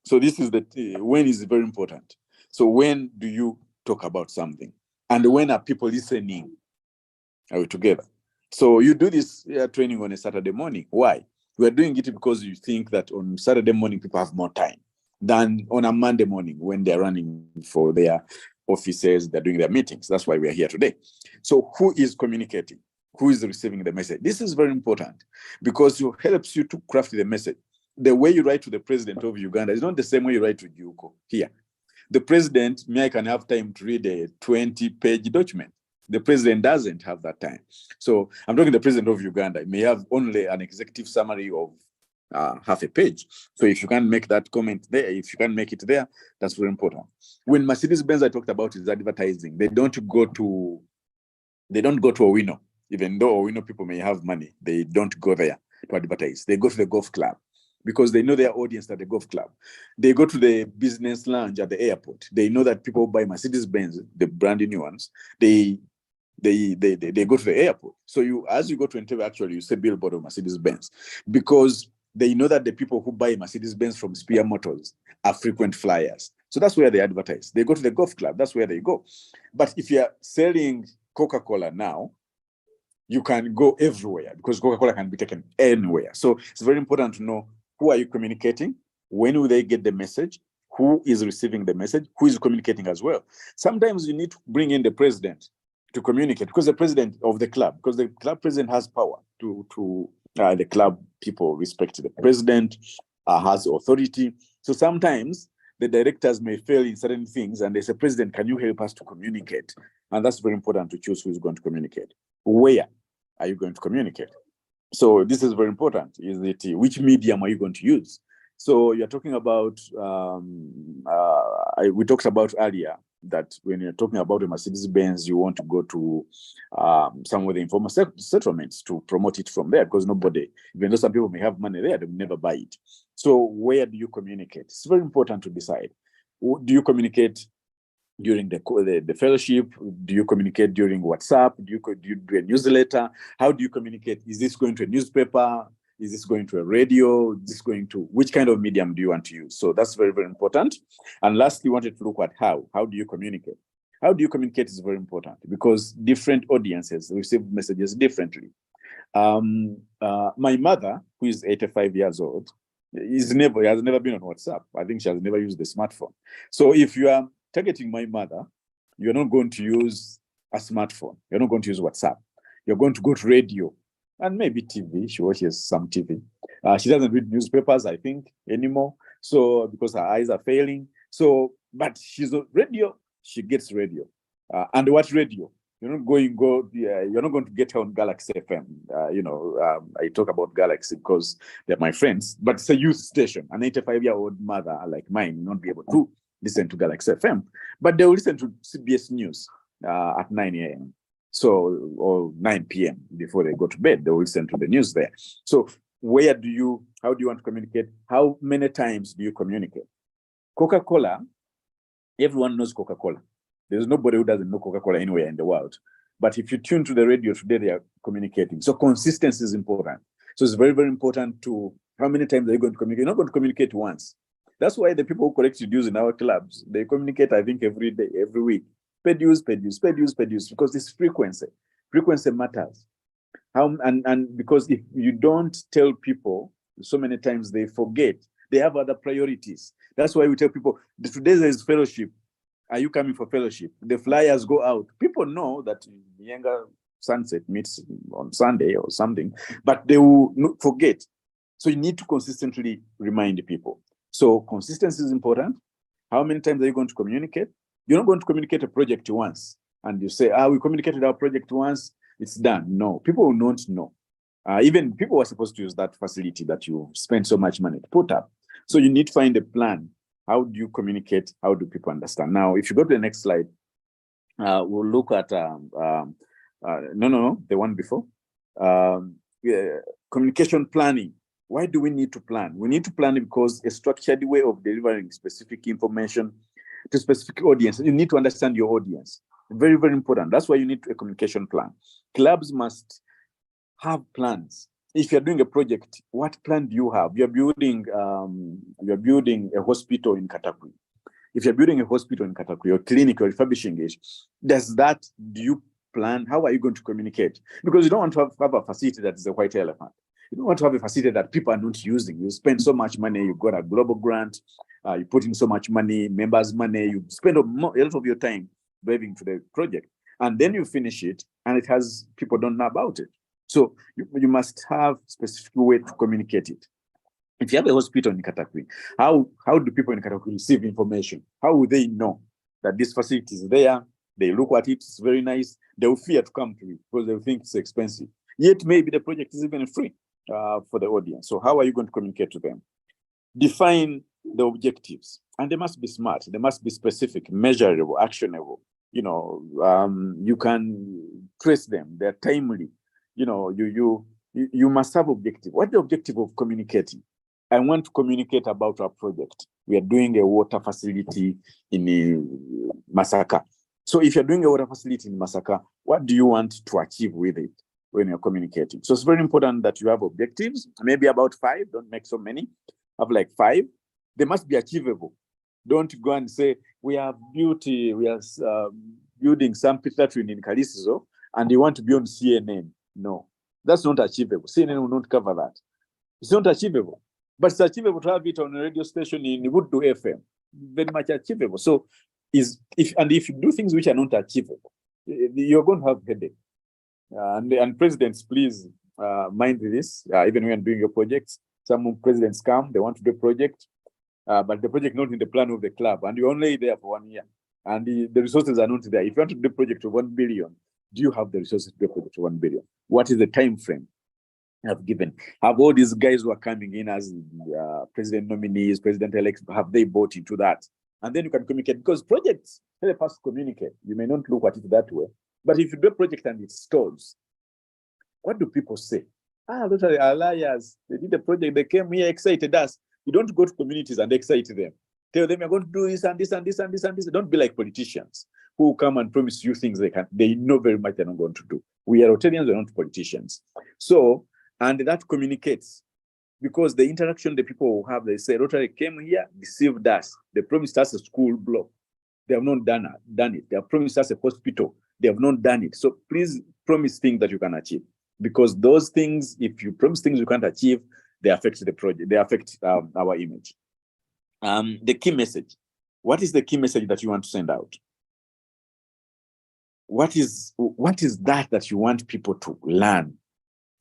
So this is when is very important. So when do you talk about something? And when are people listening? Are we together? So you do this training on a Saturday morning. Why? We are doing it because you think that on Saturday morning, people have more time than on a Monday morning when they're running for their offices, they're doing their meetings. That's why we are here today. So who is communicating? Who is receiving the message? This is very important because it helps you to craft the message. The way you write to the president of Uganda is not the same way you write to Juko here. The president, I can have time to read a 20-page document. The president doesn't have that time. So I'm talking the president of Uganda. It may have only an executive summary of half a page. So if you can make that comment there, if you can make it there, that's very important. When Mercedes-Benz I talked about is advertising, they don't go to Owino. Even though Owino people may have money, they don't go there. to advertise. They go to the golf club because they know their audience at the golf club. They go to the business lounge at the airport. They know that people buy Mercedes-Benz, the brand new ones. They go to the airport. So as you go to interview, actually, you say billboard of Mercedes-Benz because they know that the people who buy Mercedes-Benz from Spear Motors are frequent flyers. So that's where they advertise. They go to the golf club. That's where they go. But if you're selling Coca-Cola now, you can go everywhere because Coca-Cola can be taken anywhere. So it's very important to know who are you communicating, when will they get the message, who is receiving the message, who is communicating as well. Sometimes you need to bring in the president to communicate because the president of the club, because the club president has power to the club people respect the president, has authority. So sometimes the directors may fail in certain things and they say, President, can you help us to communicate? And that's very important to choose who is going to communicate. Where are you going to communicate? So this is very important. Is it which medium are you going to use? So you're talking about, we talked about earlier that when you're talking about a Mercedes-Benz, you want to go to some of the informal settlements to promote it from there because nobody, even though some people may have money there, they will never buy it. So where do you communicate? It's very important to decide. Do you communicate during the fellowship? Do you communicate during WhatsApp? Do you do a newsletter? How do you communicate? Is this going to a newspaper? Is this going to a radio? Is this going to, which kind of medium do you want to use? So that's very, very important. And lastly, we wanted to look at how do you communicate? How do you communicate is very important because different audiences receive messages differently. My mother, who is 85 years old, has never been on WhatsApp. I think she has never used the smartphone. So if you are targeting my mother, you're not going to use a smartphone. You're not going to use WhatsApp. You're going to go to radio and maybe TV. She watches some TV. She doesn't read newspapers, I think, anymore. So because her eyes are failing. So, but she's on radio. She gets radio. And what radio? You're not going to get her on Galaxy FM. I talk about Galaxy because they're my friends, but it's a youth station. An 85-year-old mother like mine will not be able to listen to Galaxy FM, but they will listen to CBS News at 9 a.m. So, or 9 p.m. before they go to bed, they will listen to the news there. So how do you want to communicate? How many times do you communicate? Coca-Cola, everyone knows Coca-Cola. There's nobody who doesn't know Coca-Cola anywhere in the world. But if you tune to the radio today, they are communicating. So consistency is important. So it's very, very important to how many times are you going to communicate? You're not going to communicate once. That's why the people who collect dues in our clubs, they communicate, I think, every day, every week. Pay dues, because it's frequency. Frequency matters. And because if you don't tell people, so many times they forget. They have other priorities. That's why we tell people, today there is fellowship. Are you coming for fellowship? The flyers go out. People know that Yenga Sunset meets on Sunday or something, but they will forget. So you need to consistently remind people. So consistency is important. How many times are you going to communicate? You're not going to communicate a project once and you say, we communicated our project once, it's done. No, people will not know. Even people were supposed to use that facility that you spent so much money to put up. So you need to find a plan. How do you communicate? How do people understand? Now, if you go to the next slide, we'll look at, the one before. Communication planning. Why do we need to plan? We need to plan because a structured way of delivering specific information to specific audience. You need to understand your audience. Very, very important. That's why you need a communication plan. Clubs must have plans. If you're doing a project, what plan do you have? You're building a hospital in Katakwi. If you're building a hospital in Katakwi or clinic, you're refurbishing it, do you plan? How are you going to communicate? Because you don't want to have a facility that is a white elephant. You don't want to have a facility that people are not using. You spend so much money, you got a global grant, you put in so much money, members' money, you spend a lot of your time driving to the project. And then you finish it, and people don't know about it. So you must have a specific way to communicate it. If you have a hospital in Katakwi, how do people in Katakwi receive information? How will they know that this facility is there? They look at it, it's very nice. They will fear to come to it because they will think it's expensive. Yet maybe the project is even free for the audience. So how are you going to communicate to them? Define the objectives, and they must be smart. They must be specific, measurable, actionable. You can trace them. They're timely. You You must have objective. What's the objective of communicating? I want to communicate about our project. We are doing a water facility in Masaka. So if you're doing a water facility in Masaka, what do you want to achieve with it when you're communicating? So it's very important that you have objectives, maybe about 5, don't make so many, have like 5. They must be achievable. Don't go and say, we are building some theatre in Kalisizo, and you want to be on CNN. No, that's not achievable. CNN will not cover that. It's not achievable. But it's achievable to have it on a radio station in Wood FM. Very much achievable. So if you do things which are not achievable, you're going to have headache. And presidents, please mind this. Even when you're doing your projects, some presidents come, they want to do a project, but the project not in the plan of the club, and you're only there for 1 year, and the resources are not there. If you want to do a project of 1 billion, do you have the resources to do a project of 1 billion? What is the time frame have given? Have all these guys who are coming in as president nominees, president-elects, have they bought into that? And then you can communicate, because projects help us communicate. You may not look at it that way, but if you do a project and it stalls, what do people say? Those are liars. They did the project, they came here, excited us. You don't go to communities and excite them. Tell them you're going to do this and this and this and this and this. Don't be like politicians who come and promise you things they know very much they're not going to do. We are Rotarians, we're not politicians. So, and that communicates, because the interaction the people have, they say, Rotary came here, deceived us. They promised us a school block. They have not done it. They have promised us a hospital. They have not done it. So please promise things that you can achieve, because those things, if you promise things you can't achieve, they affect the project. They affect our image. The key message. What is the key message that you want to send out? What is that you want people to learn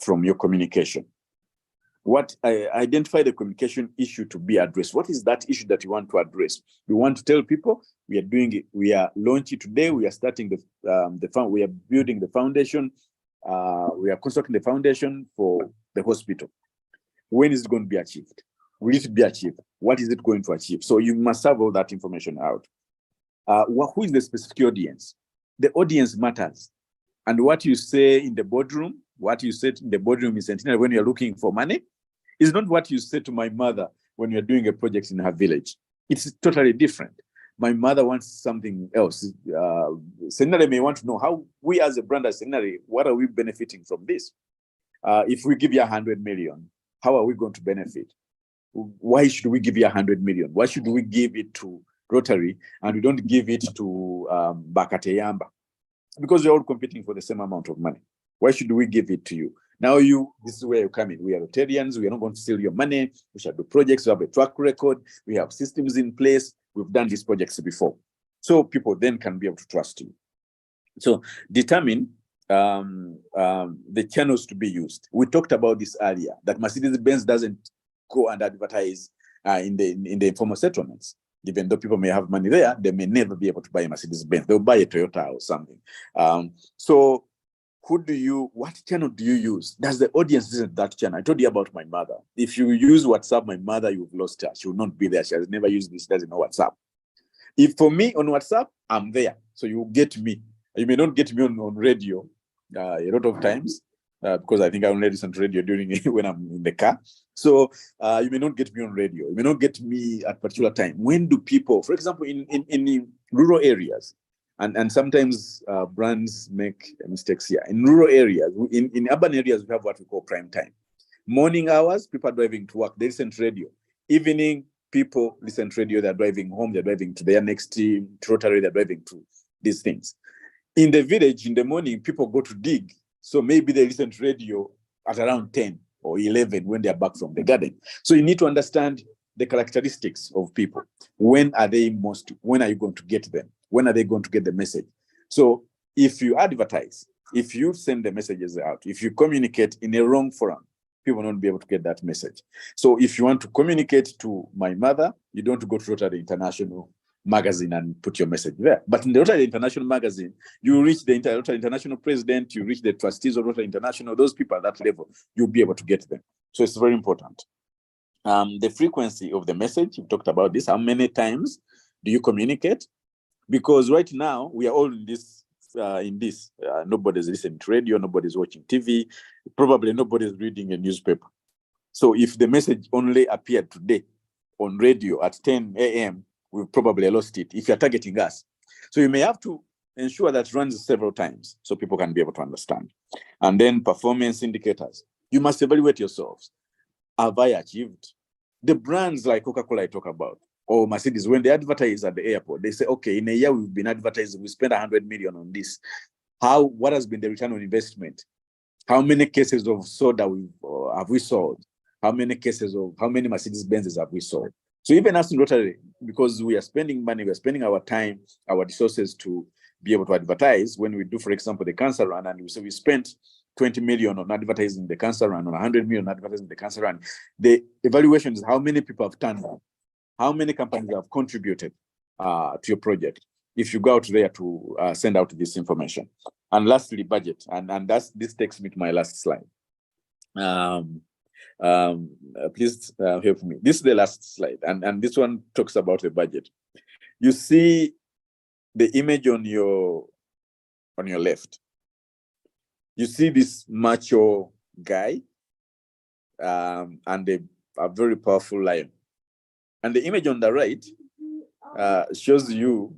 from your communication? Identify the communication issue to be addressed. What is that issue that you want to address? We want to tell people we are doing it. We are launching today. We are starting we are building the foundation. We are constructing the foundation for the hospital. When is it going to be achieved? Will it be achieved? What is it going to achieve? So you must have all that information out. Who is the specific audience? The audience matters. And what you say in the boardroom, what you said in the boardroom in Centenary when you're looking for money, is not what you say to my mother when you're doing a project in her village. It's totally different. My mother wants something else. Centenary may want to know how we as a brand as Centenary, what are we benefiting from this? If we give you 100 million, how are we going to benefit? Why should we give you 100 million? Why should we give it to Rotary and we don't give it to Bakateyamba? Because we're all competing for the same amount of money. Why should we give it to you? Now this is where you come in. We are Rotarians. We are not going to steal your money. We shall do projects. We have a track record. We have systems in place. We've done these projects before. So people then can be able to trust you. So determine the channels to be used. We talked about this earlier, that Mercedes-Benz doesn't go and advertise in the informal settlements. Even though people may have money there, they may never be able to buy a Mercedes-Benz. They'll buy a Toyota or something. So what channel do you use? Does the audience visit that channel? I told you about my mother. If you use WhatsApp, my mother, you've lost her. She will not be there. She has never used this, doesn't know WhatsApp. If for me on WhatsApp, I'm there. So you get me. You may not get me on radio a lot of times, because I think I only listen to radio during when I'm in the car. So you may not get me on radio. You may not get me at a particular time. When do people, for example, in rural areas, and sometimes brands make mistakes here. In rural areas, in urban areas, we have what we call prime time. Morning hours, people are driving to work, they listen to radio. Evening, people listen to radio, they're driving home, they're driving to their next team, to Rotary, they're driving to these things. In the village, in the morning, people go to dig. So maybe they listen to radio at around 10 or 11 when they're back from the garden. So you need to understand the characteristics of people. When are you going to get them? When are they going to get the message? So if you advertise, if you send the messages out, if you communicate in a wrong forum, people won't be able to get that message. So if you want to communicate to my mother, you don't go to Rotary International magazine and put your message there. But in the Rotary International magazine, you reach the Rotary International president, you reach the trustees of Rotary International, those people at that level, you'll be able to get them. So it's very important. The frequency of the message, we talked about this. How many times do you communicate? Because right now, we are all in this in this. Nobody's listening to radio, nobody's watching TV, probably nobody's reading a newspaper. So if the message only appeared today on radio at 10 a.m., we've probably lost it if you're targeting us. So you may have to ensure that runs several times so people can be able to understand. And then performance indicators. You must evaluate yourselves. Have I achieved? The brands like Coca-Cola I talk about, or Mercedes, when they advertise at the airport, they say, okay, in a year we've been advertising, we spent 100 million on this. What has been the return on investment? How many cases of soda have we sold? How many Mercedes Benzes have we sold? So even us in Rotary, because we are spending money, we are spending our time, our resources to be able to advertise. When we do, for example, the cancer run, and we spent 20 million on advertising the cancer run, or 100 million on advertising the cancer run. The evaluation is how many people have turned up, how many companies have contributed to your project, if you go out there to send out this information. And lastly, budget. And this takes me to my last slide. Please help me. This is the last slide. And this one talks about the budget. You see the image on your left. You see this macho guy and a very powerful lion. And the image on the right shows you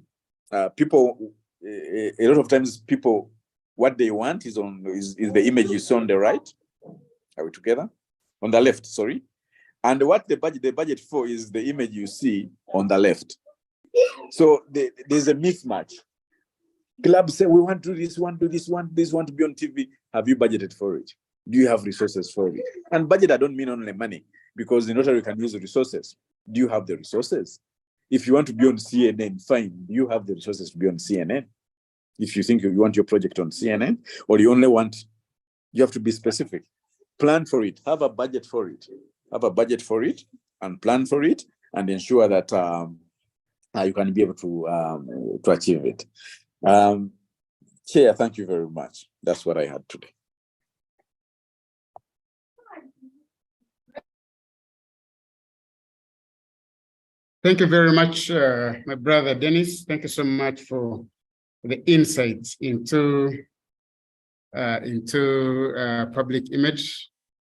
people, a lot of times people, what they want is the image you saw on the right. Are we together? On the left, sorry. And what the budget for is the image you see on the left. So there's a mismatch. Clubs say, we want to do this, want to do this, want this, want to be on TV. Have you budgeted for it? Do you have resources for it? And budget, I don't mean only money, because in Rotary can use the resources. Do you have the resources? If you want to be on CNN, fine. Do you have the resources to be on CNN? If you think you want your project on CNN, or you only want, you have to be specific. Plan for it. Have a budget for it. Have a budget for it and plan for it, and ensure that you can be able to achieve it. Chair, thank you very much. That's what I had today. Thank you very much, my brother Dennis. Thank you so much for the insights into public image.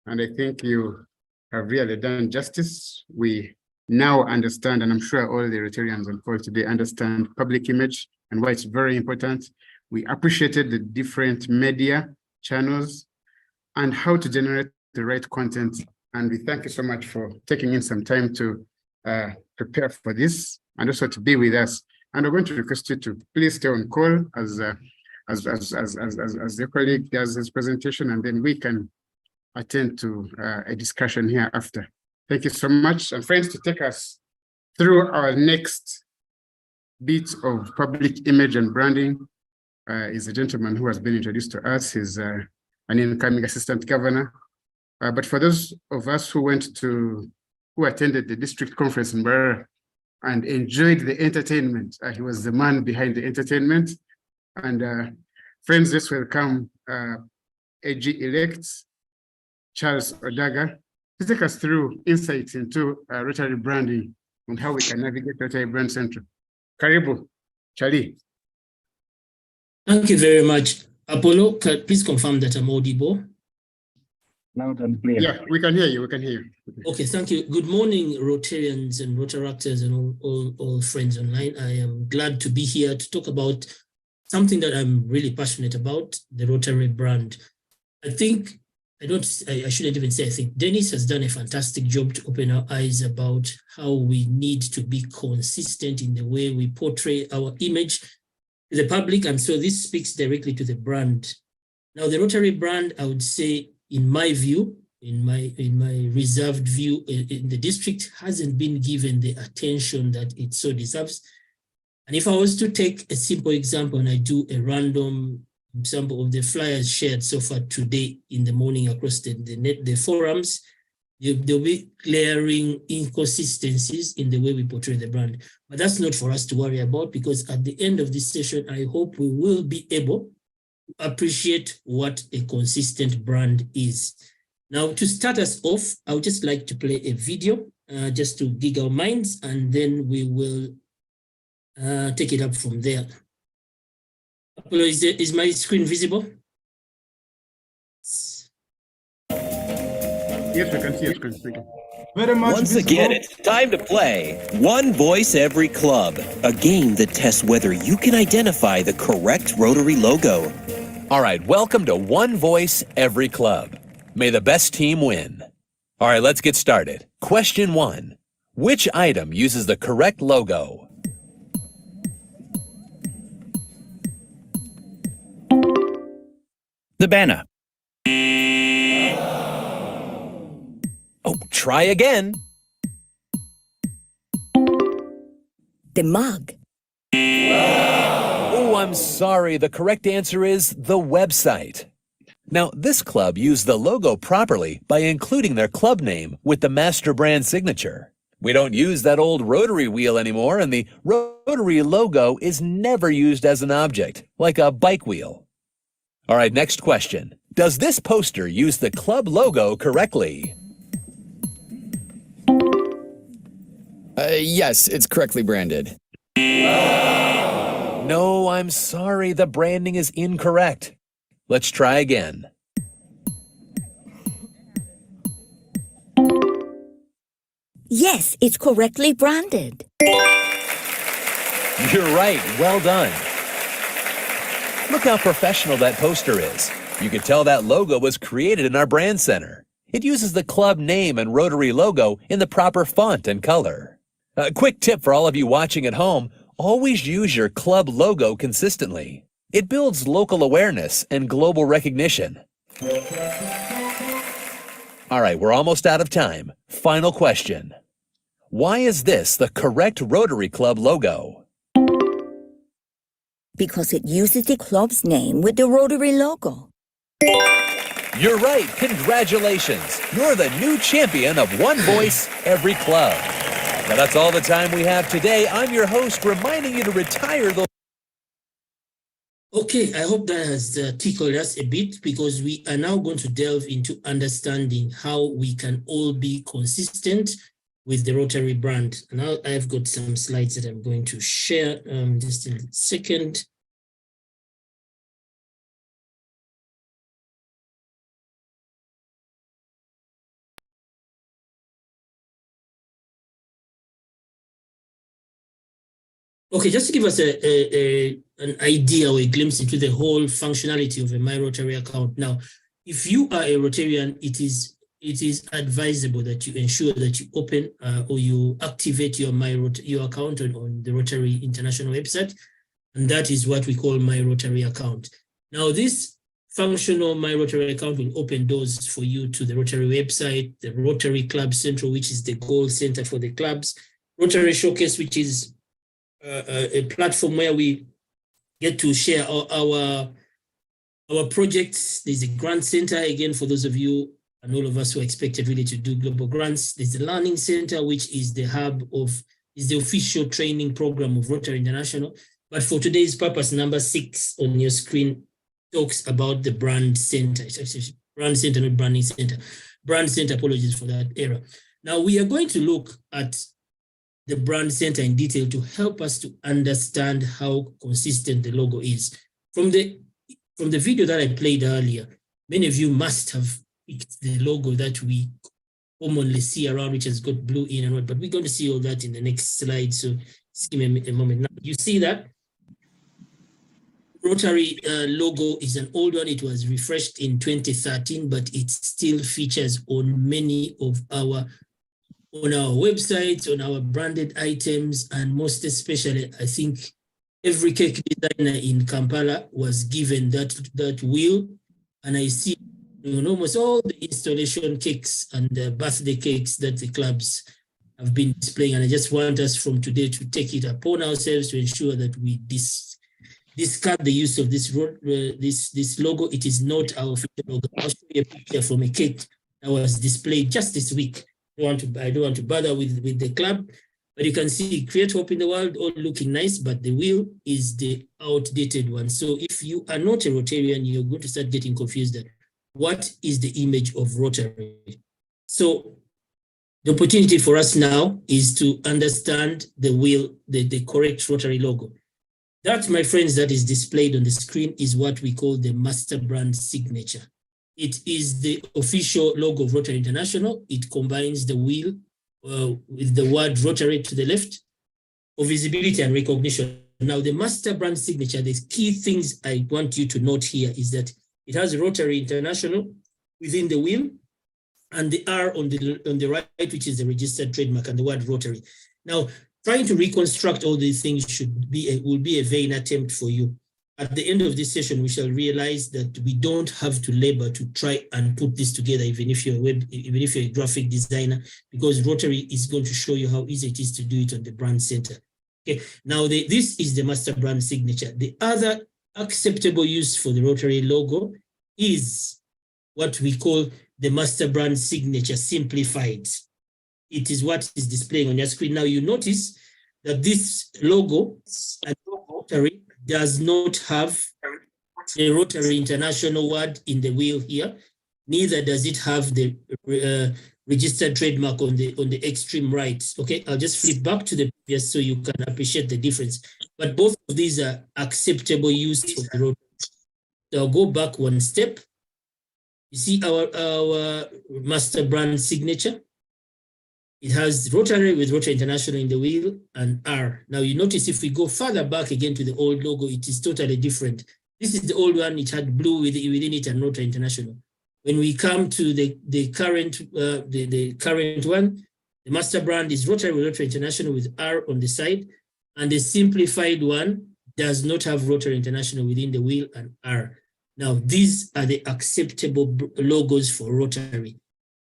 And I think you have really done justice. We now understand, and I'm sure all the Rotarians on call today understand public image and why it's very important. We appreciated the different media channels and how to generate the right content. And we thank you so much for taking in some time to prepare for this and also to be with us. And we're going to request you to please stay on call as your colleague does his presentation, and then we can attend to a discussion here after. Thank you so much. And friends, to take us through our next bit of public image and branding is a gentleman who has been introduced to us. He's an incoming assistant governor. But for those of us who attended the district conference in Mbarara and enjoyed the entertainment, he was the man behind the entertainment. And friends, let's welcome AG-elect Charles Odaga to take us through insights into Rotary branding and how we can navigate Rotary Brand Central. Karibu, Charlie. Thank you very much. Apollo, please confirm that I'm audible. Loud and clear. Yeah, we can hear you. We can hear you. Okay, thank you. Good morning, Rotarians and Rotaractors and all friends online. I am glad to be here to talk about something that I'm really passionate about, the Rotary brand. I think, I shouldn't even say I think, Dennis has done a fantastic job to open our eyes about how we need to be consistent in the way we portray our image to the public. And so this speaks directly to the brand. Now, the Rotary brand, I would say, in my view, in my reserved view, in the district, hasn't been given the attention that it so deserves. And if I was to take a simple example, and I do a random example of the flyers shared so far today in the morning across the forums, there'll be glaring inconsistencies in the way we portray the brand. But that's not for us to worry about, because at the end of this session, I hope we will be able to appreciate what a consistent brand is. Now, to start us off, I would just like to play a video just to gig our minds, and then we will take it up from there. Is my screen visible? Yes, we can see your screen. Thank you. Very much Once visible. again, it's time to play One Voice Every Club, a game that tests whether you can identify the correct Rotary logo. All right, welcome to One Voice Every Club. May the best team win. All right, let's get started. Question 1. Which item uses the correct logo? The banner. Oh, try again. The mug. Oh, I'm sorry. The correct answer is the website. Now, this club used the logo properly by including their club name with the master brand signature. We don't use that old rotary wheel anymore, and the rotary logo is never used as an object, like a bike wheel. All right, next question. Does this poster use the club logo correctly? Yes, it's correctly branded. No, I'm sorry. The branding is incorrect. Let's try again. Yes, it's correctly branded. You're right. Well done. Look how professional that poster is. You can tell that logo was created in our brand center. It uses the club name and Rotary logo in the proper font and color. A quick tip for all of you watching at home, always use your club logo consistently. It builds local awareness and global recognition. All right, we're almost out of time. Final question. Why is this the correct Rotary Club logo? Because it uses the club's name with the Rotary logo. You're right. Congratulations. You're the new champion of One Voice Every Club. Now that's all the time we have today. I'm your host, reminding you to retire those. Okay, I hope that has tickled us a bit, because we are now going to delve into understanding how we can all be consistent with the Rotary brand. Now I've got some slides that I'm going to share just in a second. Okay, just to give us an idea or a glimpse into the whole functionality of a My Rotary account. Now, if you are a Rotarian, it is advisable that you ensure that you open or you activate your account on the Rotary International website, and that is what we call My Rotary account. Now, this functional My Rotary account will open doors for you to the Rotary website, the Rotary Club Central, which is the goal center for the clubs, Rotary Showcase, which is a platform where we get to share our projects. There's a grant center, again, for those of you and all of us who are expected really to do global grants. There's the Learning Center, which is the hub is the official training program of Rotary International. But for today's purpose, number 6 on your screen talks about the brand center. It's actually brand center, not branding center. Brand center, apologies for that error. Now we are going to look at the brand center in detail to help us to understand how consistent the logo is. From the video that I played earlier, many of you must have picked the logo that we commonly see around, which has got blue in and out, but we're going to see all that in the next slide. So just give me a moment. Now, you see that Rotary logo is an old one. It was refreshed in 2013, but it still features on many of our websites, on our branded items, and most especially, I think every cake designer in Kampala was given that wheel, and I see almost all the installation cakes and the birthday cakes that the clubs have been displaying, and I just want us from today to take it upon ourselves to ensure that we discard the use of this logo. It is not our official logo. I'll show you a picture from a cake that was displayed just this week. I don't want to bother with the club, but you can see Create Hope in the World, all looking nice, but the wheel is the outdated one. So if you are not a Rotarian, you're going to start getting confused that what is the image of Rotary? So the opportunity for us now is to understand the wheel, the correct Rotary logo. That, my friends, that is displayed on the screen is what we call the master brand signature. It is the official logo of Rotary International. It combines the wheel with the word Rotary to the left for visibility and recognition. Now, the master brand signature, the key things I want you to note here is that it has Rotary International within the wheel and the R on the right, which is the registered trademark, and the word Rotary. Now, trying to reconstruct all these things will be a vain attempt for you. At the end of this session, we shall realize that we don't have to labor to try and put this together, even if you're a graphic designer, because Rotary is going to show you how easy it is to do it on the brand center. Okay, now this is the master brand signature. The other acceptable use for the Rotary logo is what we call the master brand signature simplified. It is what is displaying on your screen. Now you notice that this logo and Rotary does not have the Rotary International word in the wheel here. Neither does it have the registered trademark on the extreme right. Okay, I'll just flip back to the previous so you can appreciate the difference. But both of these are acceptable use of the Rotary. So I'll go back one step. You see our master brand signature. It has Rotary with Rotary International in the wheel and R. Now you notice if we go further back again to the old logo, it is totally different. This is the old one, it had blue within it and Rotary International. When we come to the current one, the master brand is Rotary with Rotary International with R on the side, and the simplified one does not have Rotary International within the wheel and R. Now these are the acceptable logos for Rotary.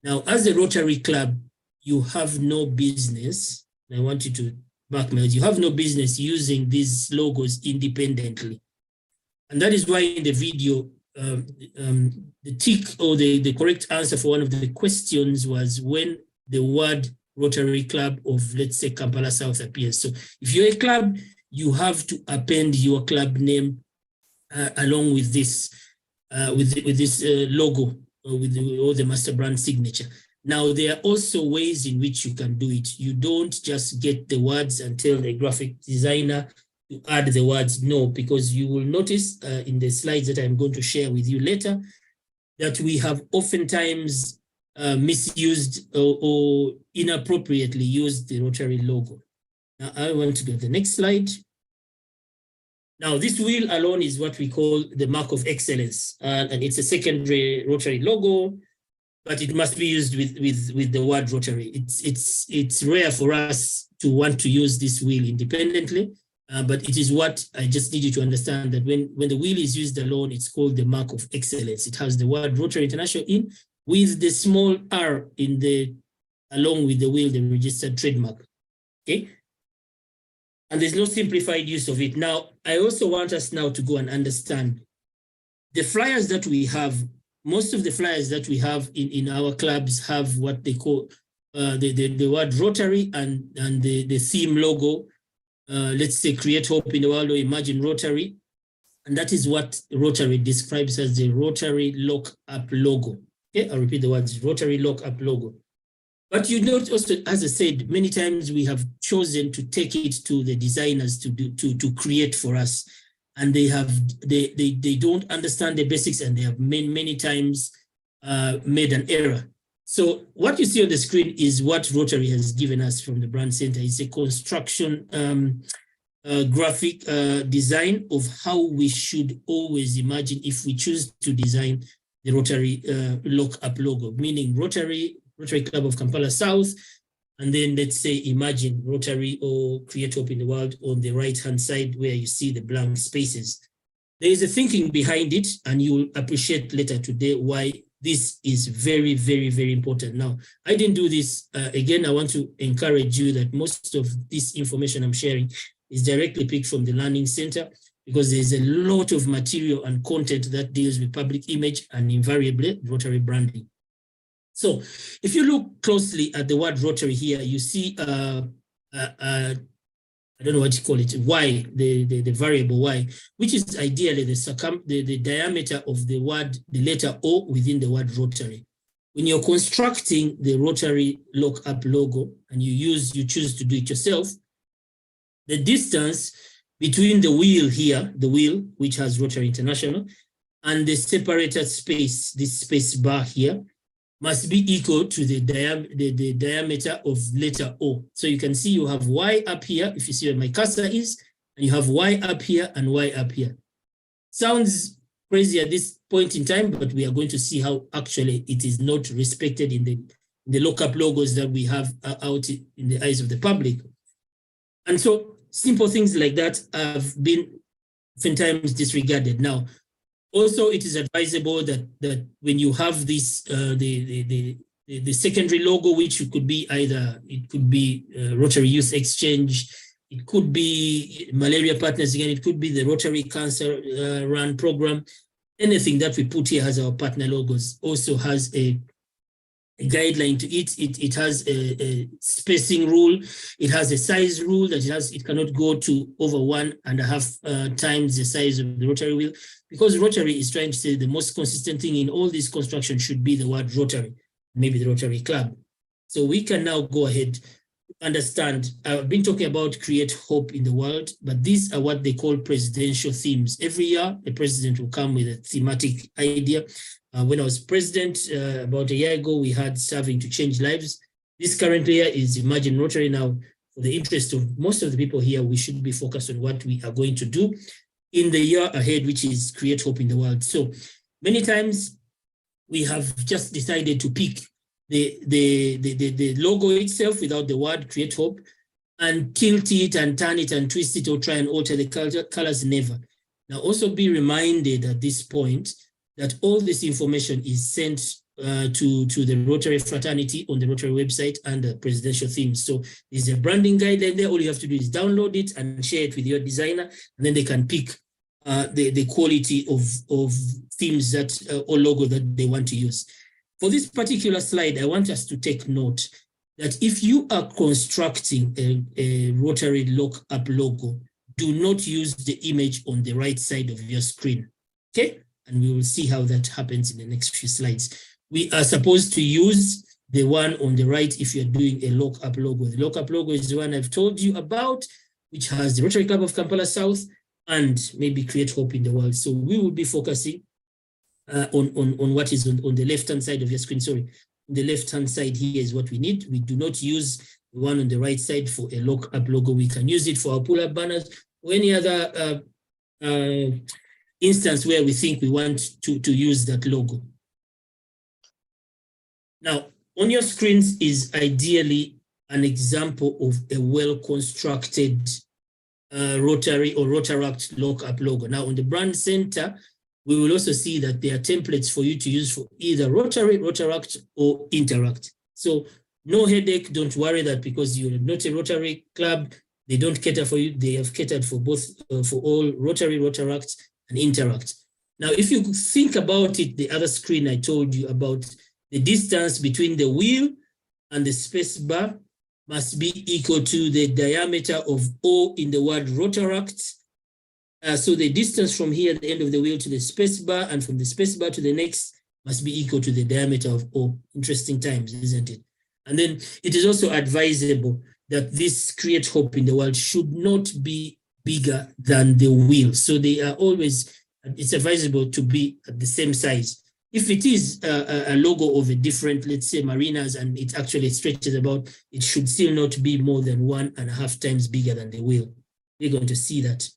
Now as a Rotary Club, you have no business, I want you to mark my words, you have no business using these logos independently. And that is why in the video, the tick or the correct answer for one of the questions was when the word Rotary Club of, let's say, Kampala South appears. So if you're a club, you have to append your club name along with this logo or the master brand signature. Now, there are also ways in which you can do it. You don't just get the words and tell the graphic designer to add the words. No, because you will notice in the slides that I'm going to share with you later that we have oftentimes misused or inappropriately used the Rotary logo. Now, I want to go to the next slide. Now, this wheel alone is what we call the mark of excellence, and it's a secondary Rotary logo, but it must be used with the word Rotary. It's rare for us to want to use this wheel independently, but it is what I just need you to understand, that when the wheel is used alone, it's called the mark of excellence. It has the word Rotary International in with the small R along with the wheel, the registered trademark. Okay. And there's no simplified use of it. Now, I also want us now to go and understand the flyers that we have. Most of the flyers that we have in our clubs have what they call the word Rotary and the theme logo. Let's say Create Hope in the World or Imagine Rotary. And that is what Rotary describes as the Rotary Lock-Up logo. Okay, I'll repeat the words, Rotary Lock-Up logo. But you note also, as I said, many times we have chosen to take it to the designers to create for us. And they don't understand the basics, and they have many times made an error. So what you see on the screen is what Rotary has given us from the brand center. It's a construction graphic design of how we should always imagine if we choose to design the Rotary Lock-Up logo, meaning Rotary Club of Kampala South, and then let's say Imagine Rotary or Create Hope in the World on the right-hand side where you see the blank spaces. There is a thinking behind it, and you will appreciate later today why this is very, very, very important. Now, I didn't do this. Again, I want to encourage you that most of this information I'm sharing is directly picked from the Learning Center, because there's a lot of material and content that deals with public image and invariably Rotary branding. So if you look closely at the word Rotary here, you see, I don't know what you call it, Y, the variable Y, which is ideally the diameter of the word, the letter O within the word Rotary. When you're constructing the Rotary Lock-Up logo and you choose to do it yourself, the distance between the wheel here, the wheel, which has Rotary International, and the separated space, this space bar here, must be equal to the diameter of letter O. So you can see you have Y up here, if you see where my cursor is, and you have Y up here and Y up here. Sounds crazy at this point in time, but we are going to see how actually it is not respected in the lockup logos that we have out in the eyes of the public. And so simple things like that have been oftentimes disregarded. Now, also, it is advisable that when you have this, the secondary logo, which could be either, it could be Rotary Youth Exchange, it could be Malaria Partners again, it could be the Rotary Cancer Run program. Anything that we put here as our partner logos also has a guideline to it. It has a spacing rule. It has a size rule that it cannot go to over 1.5 times the size of the Rotary wheel, because Rotary is trying to say the most consistent thing in all this construction should be the word Rotary, maybe the Rotary Club. So we can now go ahead, understand. I've been talking about create hope in the world, but these are what they call presidential themes. Every year, the president will come with a thematic idea. When I was president about a year ago, we had serving to change lives. This current year is Imagine Rotary. Now, for the interest of most of the people here, we should be focused on what we are going to do in the year ahead, which is create hope in the world. So many times we have just decided to pick the logo itself without the word create hope and tilt it and turn it and twist it or try and alter the colors. Never. Now, also be reminded at this point that all this information is sent to the Rotary fraternity on the Rotary website and the presidential themes. So there's a branding guideline there. All you have to do is download it and share it with your designer, and then they can pick the quality of themes that or logo that they want to use. For this particular slide, I want us to take note that if you are constructing a Rotary lock-up logo, do not use the image on the right side of your screen, okay? And we will see how that happens in the next few slides. We are supposed to use the one on the right if you're doing a lock-up logo. The lock-up logo is the one I've told you about, which has the Rotary Club of Kampala South and maybe create hope in the world. So we will be focusing on what is on the left-hand side of your screen. Sorry, the left-hand side here is what we need. We do not use the one on the right side for a lock-up logo. We can use it for our pull-up banners or any other instance where we think we want to use that logo. Now, on your screens is ideally an example of a well-constructed Rotary or Rotaract lock-up logo. Now, on the brand center, we will also see that there are templates for you to use for either Rotary, Rotaract, or Interact. So no headache, don't worry that because you're not a Rotary club, they don't cater for you. They have catered for both, for all Rotary, Rotaract, and Interact. Now, if you think about it, the other screen I told you about, the distance between the wheel and the space bar must be equal to the diameter of O in the word Rotaract. So the distance from here at the end of the wheel to the space bar and from the space bar to the next must be equal to the diameter of O. Interesting times, isn't it? And then it is also advisable that this create hope in the world should not be bigger than the wheel. So they are always, it's advisable to be at the same size. If it is a logo of a different, let's say marinas, and it actually stretches about, it should still not be more than 1.5 times bigger than the wheel. We're going to see that.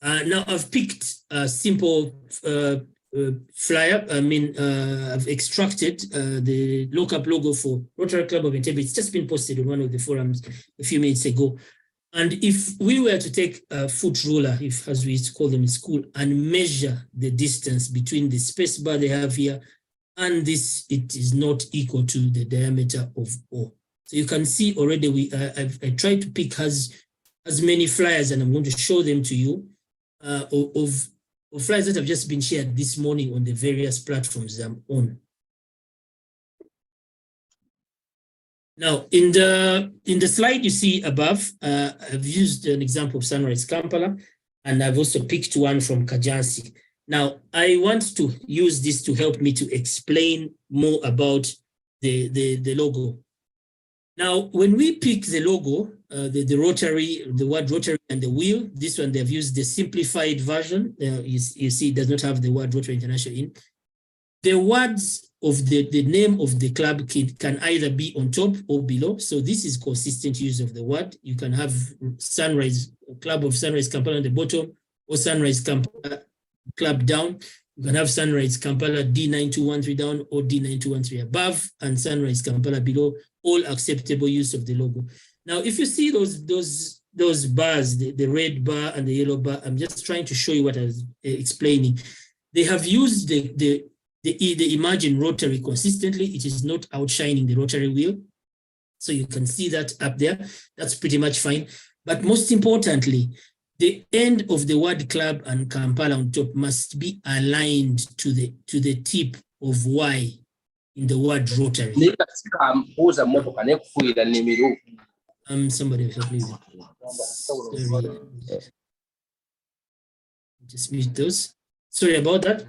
Now I've picked a simple flyer. I've extracted the lock-up logo for Rotary Club of Entebbe. It's just been posted on one of the forums a few minutes ago. And if we were to take a foot ruler, if as we used to call them in school, and measure the distance between the space bar they have here and this, it is not equal to the diameter of O. So you can see already I tried to pick as many flyers, and I'm going to show them to you of flyers that have just been shared this morning on the various platforms that I'm on. Now, in the slide you see above, I've used an example of Sunrise Kampala, and I've also picked one from Kajansi. Now, I want to use this to help me to explain more about the logo. Now, when we pick the logo, the Rotary, the word Rotary and the wheel, this one they've used the simplified version. You see, it does not have the word Rotary International in. The words of the name of the club can either be on top or below. So this is consistent use of the word. You can have Sunrise, Club of Sunrise Kampala on the bottom, or Sunrise Kampala Club down. You can have Sunrise Kampala D9214 down or D9213 above, and Sunrise Kampala below, all acceptable use of the logo. Now, if you see those bars, the red bar and the yellow bar, I'm just trying to show you what I was explaining. They have used the Imagine Rotary consistently. It is not outshining the Rotary wheel. So you can see that up there. That's pretty much fine. But most importantly, the end of the word club and Kampala on top must be aligned to the tip of Y in the word Rotary. Somebody help me. Sorry. Just mute those. Sorry about that.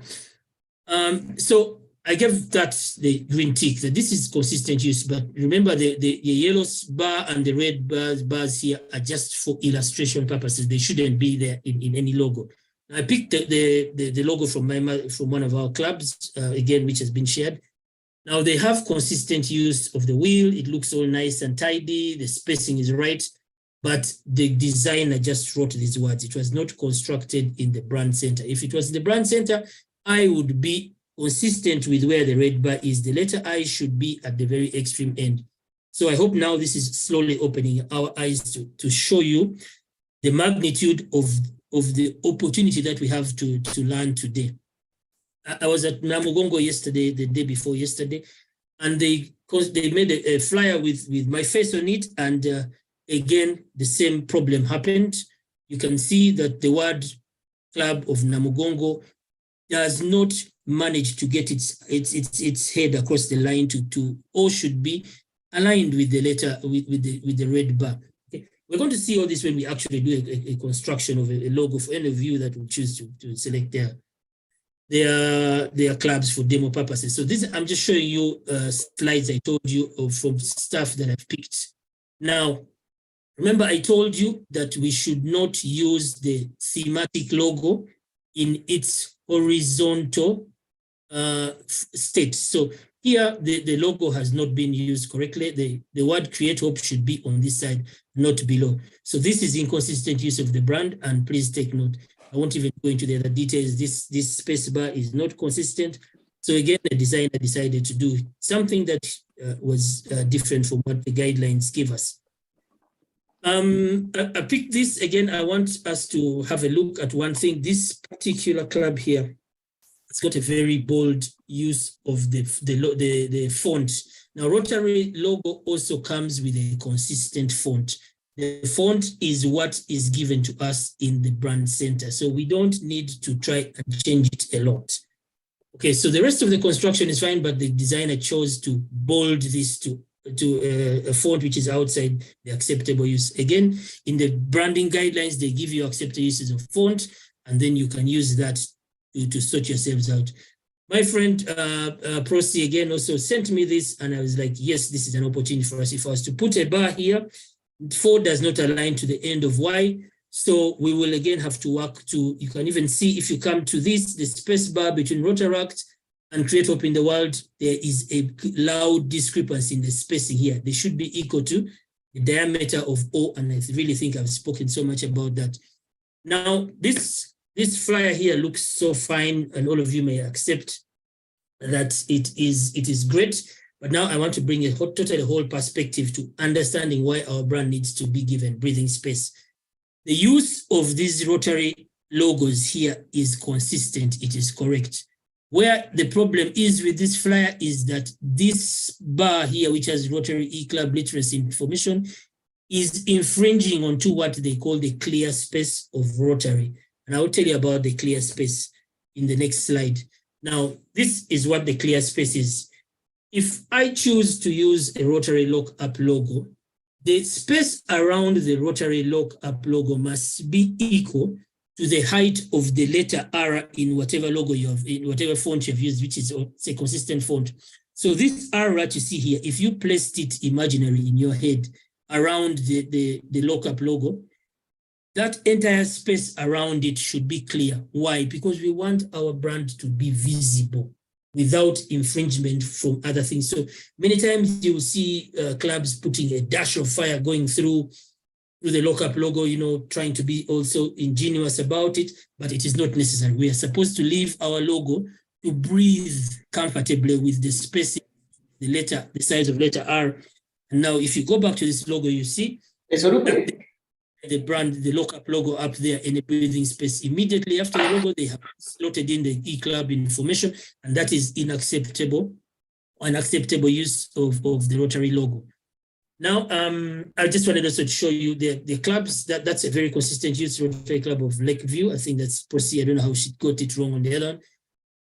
So I gave that the green tick, that this is consistent use, but remember the yellow bar and the red bars here are just for illustration purposes. They shouldn't be there in any logo. I picked the logo from one of our clubs, again, which has been shared. Now they have consistent use of the wheel. It looks all nice and tidy. The spacing is right, but the designer just wrote these words. It was not constructed in the brand center. If it was in the brand center, I would be consistent with where the red bar is. The letter I should be at the very extreme end. So I hope now this is slowly opening our eyes to show you the magnitude of the opportunity that we have to learn today. I was at Namugongo yesterday, the day before yesterday, and they made a flyer with my face on it, and again, the same problem happened. You can see that the word Club of Namugongo does not manage to get its head across the line to or should be aligned with the letter with the red bar. Okay. We're going to see all this when we actually do a construction of a logo for any of you that will choose to select their clubs for demo purposes. So this, I'm just showing you slides I told you of from stuff that I've picked. Now, remember I told you that we should not use the thematic logo in its horizontal state. So here the logo has not been used correctly. The word Create Hope should be on this side, not below. So this is inconsistent use of the brand, and please take note. I won't even go into the other details. This space bar is not consistent. So again, the designer decided to do something that was different from what the guidelines give us. I picked this again. I want us to have a look at one thing. This particular club here, it's got a very bold use of the font. Now, Rotary logo also comes with a consistent font. The font is what is given to us in the brand center. So we don't need to try and change it a lot. Okay, so the rest of the construction is fine, but the designer chose to bold this to a font which is outside the acceptable use. Again, in the branding guidelines, they give you acceptable uses of font, and then you can use that to sort yourselves out. My friend Prosi again also sent me this, and I was like, yes, this is an opportunity for us. If I was to put a bar here, 4 does not align to the end of Y. So we will again have to work to, you can even see if you come to this, the space bar between Rotaract and Create Hope in the World, there is a loud discrepancy in the spacing here. They should be equal to the diameter of O, and I really think I've spoken so much about that. Now, this flyer here looks so fine, and all of you may accept that it is great. But now I want to bring a totally whole perspective to understanding why our brand needs to be given breathing space. The use of these Rotary logos here is consistent. It is correct. Where the problem is with this flyer is that this bar here, which has Rotary E-Club literacy information, is infringing onto what they call the clear space of Rotary. And I'll tell you about the clear space in the next slide. Now, this is what the clear space is. If I choose to use a Rotary Lock-Up logo, the space around the Rotary Lock-Up logo must be equal to the height of the letter R in whatever logo you have, in whatever font you have used, which is a consistent font. So this R that you see here, if you placed it imaginary in your head around the lockup logo, that entire space around it should be clear. Why? Because we want our brand to be visible without infringement from other things. So many times you will see clubs putting a dash of fire going through the lockup logo, you know, trying to be also ingenious about it, but it is not necessary. We are supposed to leave our logo to breathe comfortably with the space, the size of letter R. And now if you go back to this logo, you see the brand, the lockup logo up there in a breathing space. Immediately after the logo, they have slotted in the e-club information, and that is unacceptable use of the Rotary logo. Now, I just wanted also to show you the clubs. That's a very consistent use, Rotary Club of Lakeview. I think that's Procy. I don't know how she got it wrong on the other one.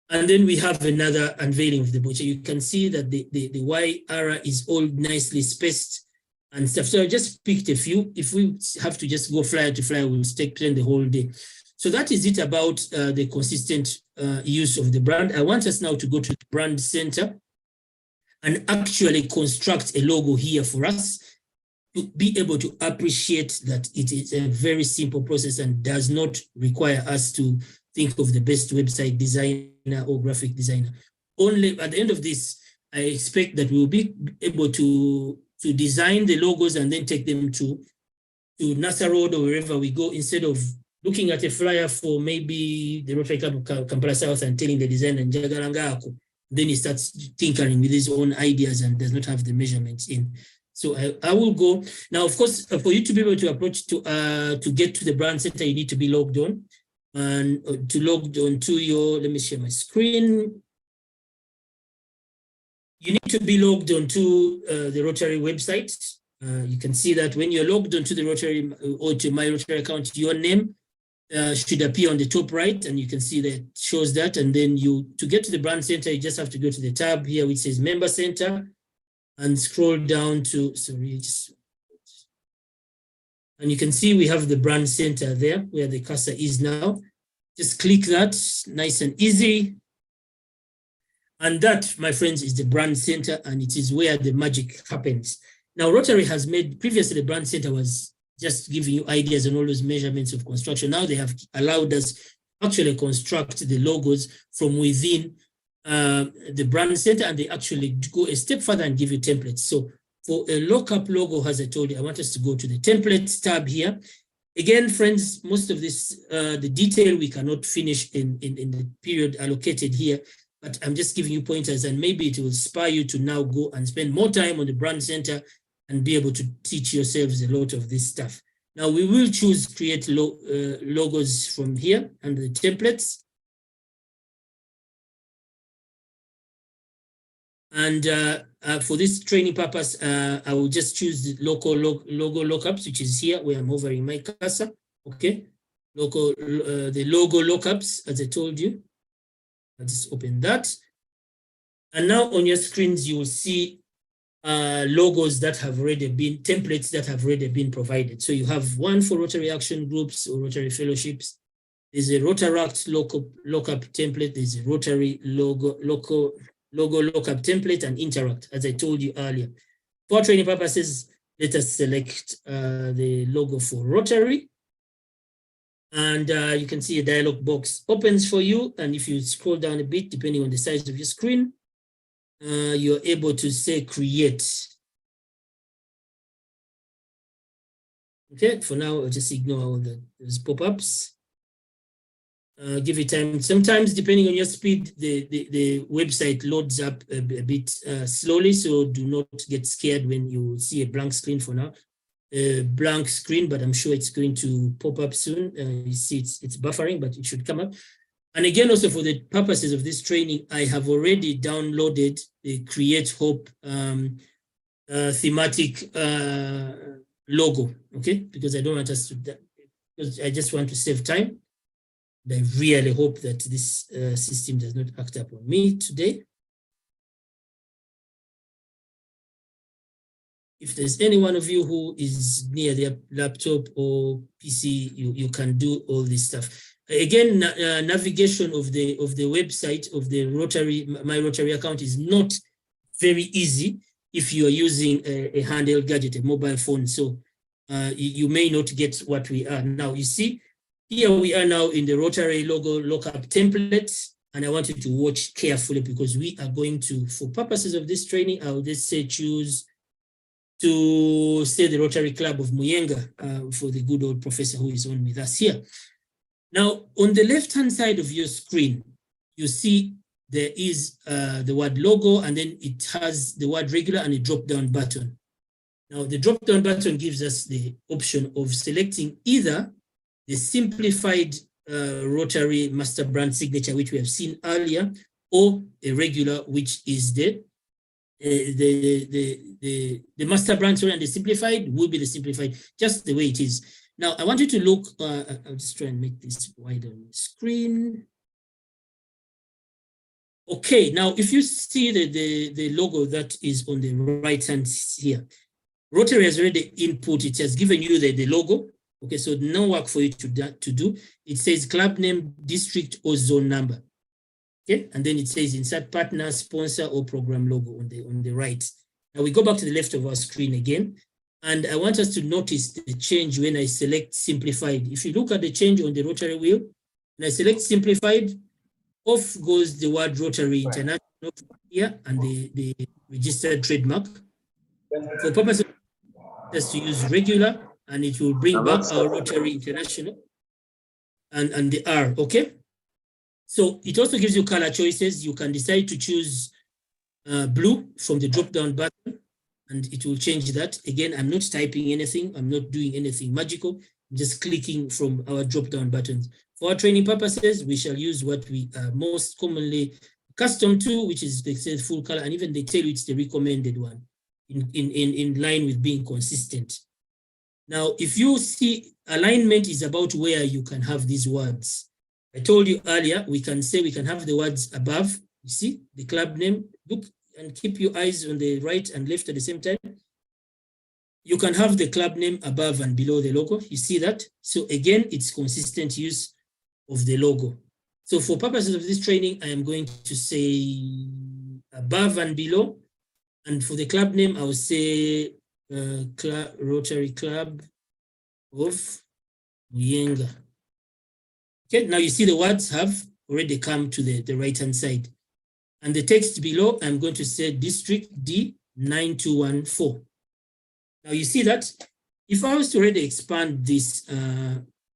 And then we have another unveiling of the butcher. You can see that the YR is all nicely spaced and stuff. So I just picked a few. If we have to just go flyer to flyer, we'll spend the whole day. So that is it about the consistent use of the brand. I want us now to go to the brand center and actually construct a logo here for us to be able to appreciate that it is a very simple process and does not require us to think of the best website designer or graphic designer. Only at the end of this, I expect that we'll be able to design the logos and then take them to Nasa Road or wherever we go, instead of looking at a flyer for maybe the Rotary Club of Kampala South and telling the designer, then he starts tinkering with his own ideas and does not have the measurements in. So I will go. Now, of course, for you to be able to approach to get to the brand center, you need to be logged on. And to log on to your, let me share my screen. You need to be logged on to the Rotary website. You can see that when you're logged onto the Rotary or to my Rotary account, your name should appear on the top right, and you can see that it shows that. And then to get to the brand center, you just have to go to the tab here which says Member Center and scroll down to, and you can see we have the brand center there where the cursor is now. Just click that, nice and easy. And that, my friends, is the brand center, and it is where the magic happens. Now, Rotary has made, previously the brand center was just giving you ideas and all those measurements of construction. Now they have allowed us to actually construct the logos from within the brand center, and they actually go a step further and give you templates. So for a lockup logo, as I told you, I want us to go to the templates tab here. Again, friends, most of this, the detail we cannot finish in the period allocated here, but I'm just giving you pointers, and maybe it will inspire you to now go and spend more time on the brand center and be able to teach yourselves a lot of this stuff. Now we will choose create logos from here under the templates. And for this training purpose, I will just choose the local logo lookups, which is here where I'm hovering my cursor. Okay, the logo lookups, as I told you. I'll just open that. And now on your screens, you will see logos that have already been, templates that have already been provided. So you have one for Rotary Action Groups or Rotary Fellowships. There's a Rotaract lookup template. There's a Rotary logo lookup template and Interact, as I told you earlier. For training purposes, let us select the logo for Rotary. And you can see a dialog box opens for you. And if you scroll down a bit, depending on the size of your screen, you're able to say create. Okay, for now, I'll just ignore all those pop-ups. Give it time. Sometimes, depending on your speed, the website loads up a bit slowly, so do not get scared when you see a blank screen for now. Blank screen, but I'm sure it's going to pop up soon. You see it's buffering, but it should come up. And again, also for the purposes of this training, I have already downloaded the Create Hope thematic logo, okay? Because I don't want us to, because I just want to save time. I really hope that this system does not act up on me today. If there's any one of you who is near their laptop or PC, you can do all this stuff. Again, navigation of the website of the Rotary, my Rotary account is not very easy if you are using a handheld gadget, a mobile phone. So you may not get what we are now. You see, here we are now in the Rotary logo lockup template, and I want you to watch carefully because we are going to, for purposes of this training, I'll just say choose to say the Rotary Club of Muyenga for the good old professor who is on with us here. Now, on the left-hand side of your screen, you see there is the word logo, and then it has the word regular and a drop-down button. Now, the drop-down button gives us the option of selecting either the simplified Rotary master brand signature, which we have seen earlier, or a regular, which is the master brand, sorry, and the simplified will be the simplified, just the way it is. Now, I want you to look, I'll just try and make this wider on the screen. Okay, now if you see the logo that is on the right hand here, Rotary has already input, it has given you the logo. Okay, so no work for you to do. It says club name, district, or zone number. Okay, and then it says insert partner, sponsor, or program logo on the right. Now we go back to the left of our screen again, and I want us to notice the change when I select simplified. If you look at the change on the Rotary wheel, and I select simplified, off goes the word Rotary International here and the registered trademark. For purposes just to use regular, and it will bring back our Rotary International and the R, okay? So it also gives you color choices. You can decide to choose blue from the drop-down button, and it will change that. Again, I'm not typing anything. I'm not doing anything magical. I'm just clicking from our drop-down buttons. For our training purposes, we shall use what we are most commonly accustomed to, which is, they say, full color, and even they tell you it's the recommended one in line with being consistent. Now, if you see, alignment is about where you can have these words. I told you earlier, we can say we can have the words above, you see, the club name. Look and keep your eyes on the right and left at the same time. You can have the club name above and below the logo. You see that? So again, it's consistent use of the logo. So for purposes of this training, I am going to say above and below. And for the club name, I will say Rotary Club of Muyenga. Okay, now you see the words have already come to the right-hand side. And the text below, I'm going to say District D9214. Now you see that if I was to already expand this,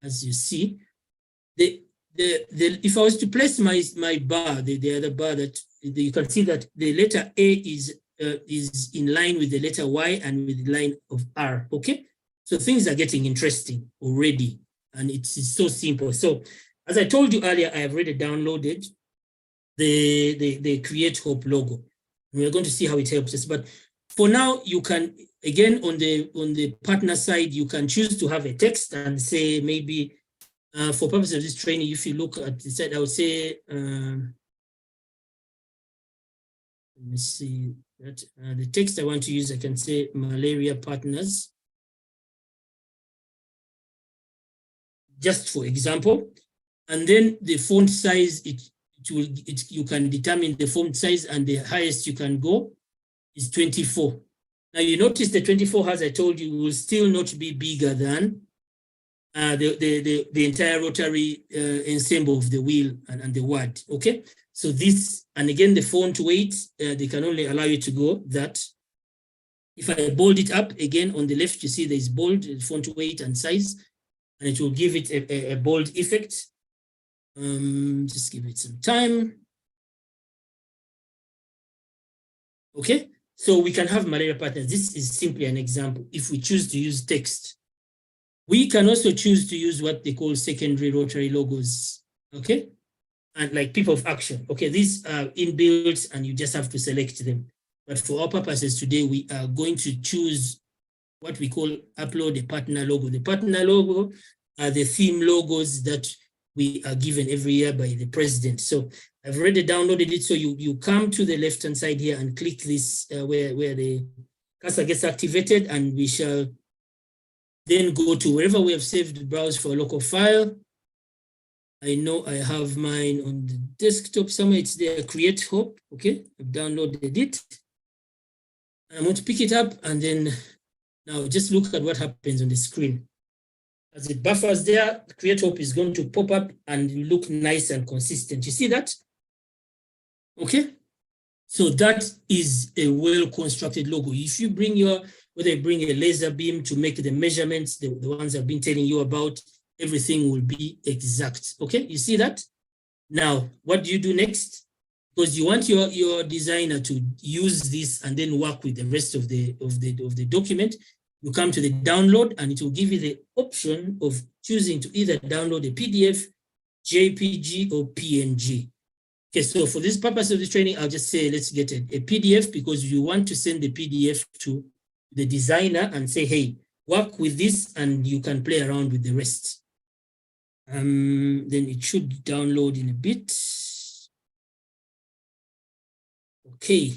as you see, if I was to place my bar, the other bar that you can see that the letter A is in line with the letter Y and with the line of R, okay? So things are getting interesting already, and it's so simple. So as I told you earlier, I have already downloaded the Create Hope logo. We're going to see how it helps us. But for now, you can, again, on the partner side, you can choose to have a text and say maybe, for purposes of this training, if you look at the side, I would say, let me see that the text I want to use, I can say malaria partners, just for example. And then the font size, you can determine the font size, and the highest you can go is 24. Now you notice the 24, as I told you, will still not be bigger than the entire Rotary ensemble of the wheel and the word, okay? So this, and again, the font weight, they can only allow you to go that. If I bold it up, again, on the left, you see there's bold, font weight and size, and it will give it a bold effect. Just give it some time. Okay, so we can have malaria partners. This is simply an example. If we choose to use text, we can also choose to use what they call secondary Rotary logos, okay? And like people of action, okay? These are inbuilt and you just have to select them. But for our purposes today, we are going to choose what we call upload a partner logo. The partner logo are the theme logos that we are given every year by the president. So I've already downloaded it. So you come to the left-hand side here and click this where the cursor gets activated, and we shall then go to wherever we have saved, browse for a local file. I know I have mine on the desktop somewhere. It's there, Create Hope. Okay, I've downloaded it. I'm going to pick it up, and then now just look at what happens on the screen. As it buffers there, Create Hope is going to pop up and look nice and consistent. You see that? Okay. So that is a well-constructed logo. If you bring whether you bring a laser beam to make the measurements, the ones I've been telling you about, everything will be exact. Okay, you see that? Now, what do you do next? Because you want your designer to use this and then work with the rest of the document. You come to the download, and it will give you the option of choosing to either download a PDF, JPG, or PNG. Okay, so for this purpose of the training, I'll just say, let's get a PDF, because you want to send the PDF to the designer and say, hey, work with this and you can play around with the rest. Then it should download in a bit. Okay.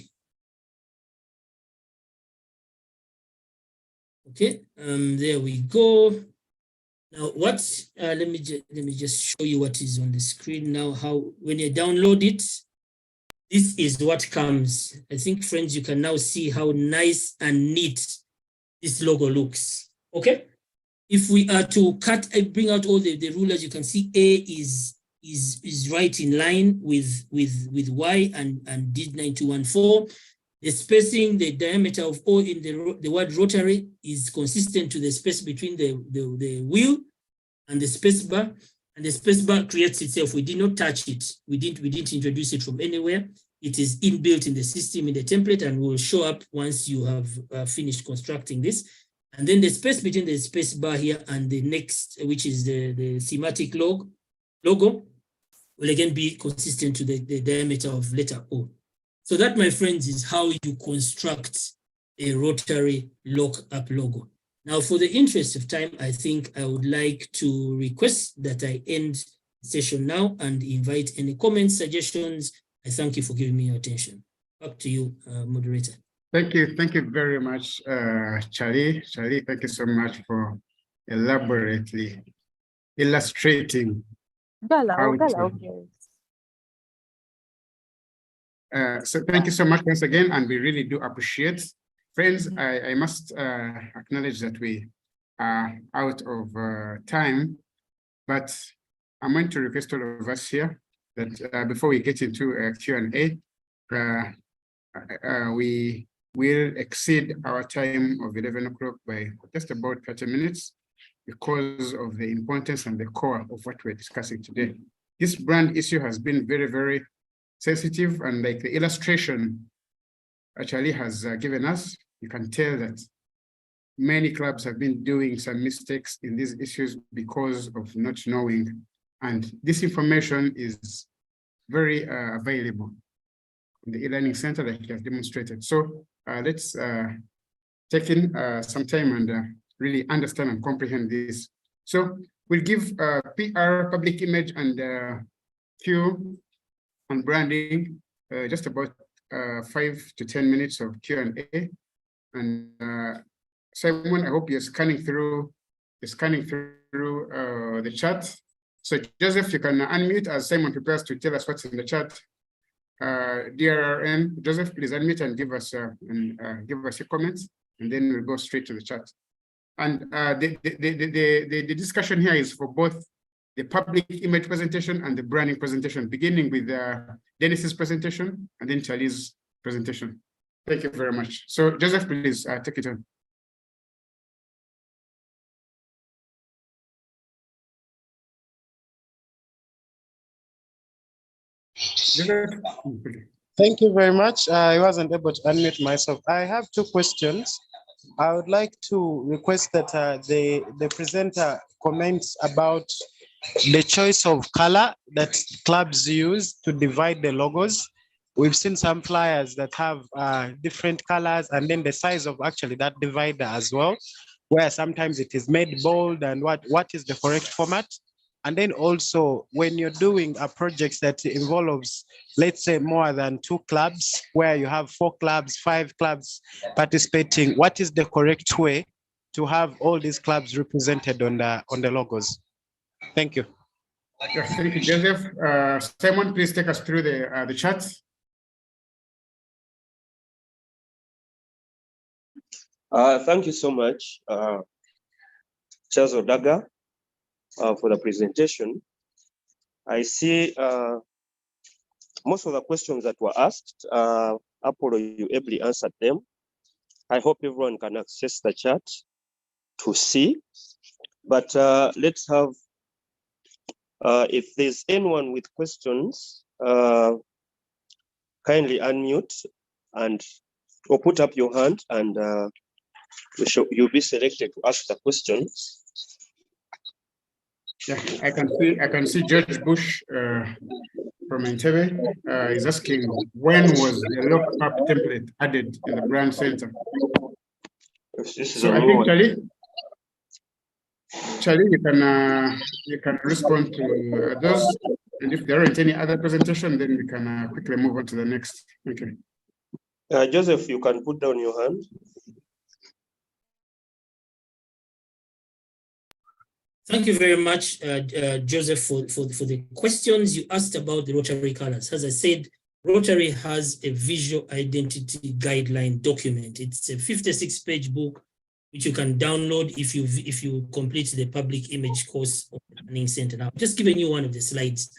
Okay, there we go. Now, let me just show you what is on the screen now. How, when you download it, this is what comes. I think, friends, you can now see how nice and neat this logo looks. Okay, if we are to bring out all the rulers, you can see A is right in line with Y and D9214. The spacing, the diameter of O in the word rotary is consistent to the space between the wheel and the space bar, and the space bar creates itself. We did not touch it. We didn't introduce it from anywhere. It is inbuilt in the system, in the template, and will show up once you have finished constructing this. And then the space between the space bar here and the next, which is the thematic logo, will again be consistent to the diameter of letter O. So that, my friends, is how you construct a rotary lock-up logo. Now, for the interest of time, I think I would like to request that I end the session now and invite any comments, suggestions. I thank you for giving me your attention. Back to you, moderator. Thank you very much, Charlie. Charlie, thank you so much for elaborately illustrating how so thank you so much once again, and we really do appreciate. Friends, I must acknowledge that we are out of time, but I'm going to request all of us here that before we get into Q&A, we will exceed our time of 11 o'clock by just about 30 minutes because of the importance and the core of what we're discussing today. This brand issue has been very, very sensitive, and like the illustration Charlie has given us, you can tell that many clubs have been doing some mistakes in these issues because of not knowing, and this information is very available in the e-learning center that you have demonstrated. So let's take in some time and really understand and comprehend this. So we'll give PR, public image, and Q and branding just about 5 to 10 minutes of Q&A. And Simon, I hope you're scanning through the chat. So Joseph, you can unmute as Simon prepares to tell us what's in the chat. DRRN, Joseph, please unmute and give us your comments, and then we'll go straight to the chat. And the discussion here is for both the public image presentation and the branding presentation, beginning with Dennis's presentation and then Charlie's presentation. Thank you very much. So Joseph, please take it on. Thank you very much. I wasn't able to unmute myself. I have two questions. I would like to request that the presenter comments about the choice of color that clubs use to divide the logos. We've seen some flyers that have different colors, and then the size of actually that divider as well, where sometimes it is made bold, and what is the correct format. And then also when you're doing a project that involves, let's say, more than 2 clubs, where you have 4 clubs, 5 clubs participating, what is the correct way to have all these clubs represented on the logos? Thank you. Yes, thank you, Joseph. Simon, please take us through the chat. Thank you so much, Charles Odaga, for the presentation. I see most of the questions that were asked, Apollo, you ably answered them. I hope everyone can access the chat to see. But let's have, if there's anyone with questions, kindly unmute and or put up your hand, and you'll be selected to ask the question. Yeah, I can see Judge Bush from Entebbe is asking, when was the lock-up template added in the brand center? So I think Charlie, you can respond to those, and if there aren't any other presentation, then we can quickly move on to the next. Okay. Joseph, you can put down your hand. Thank you very much, Joseph, for the questions you asked about the Rotary colors. As I said, Rotary has a visual identity guideline document. It's a 56-page book which you can download if you complete the public image course of the Learning Center. Now, just giving you one of the slides.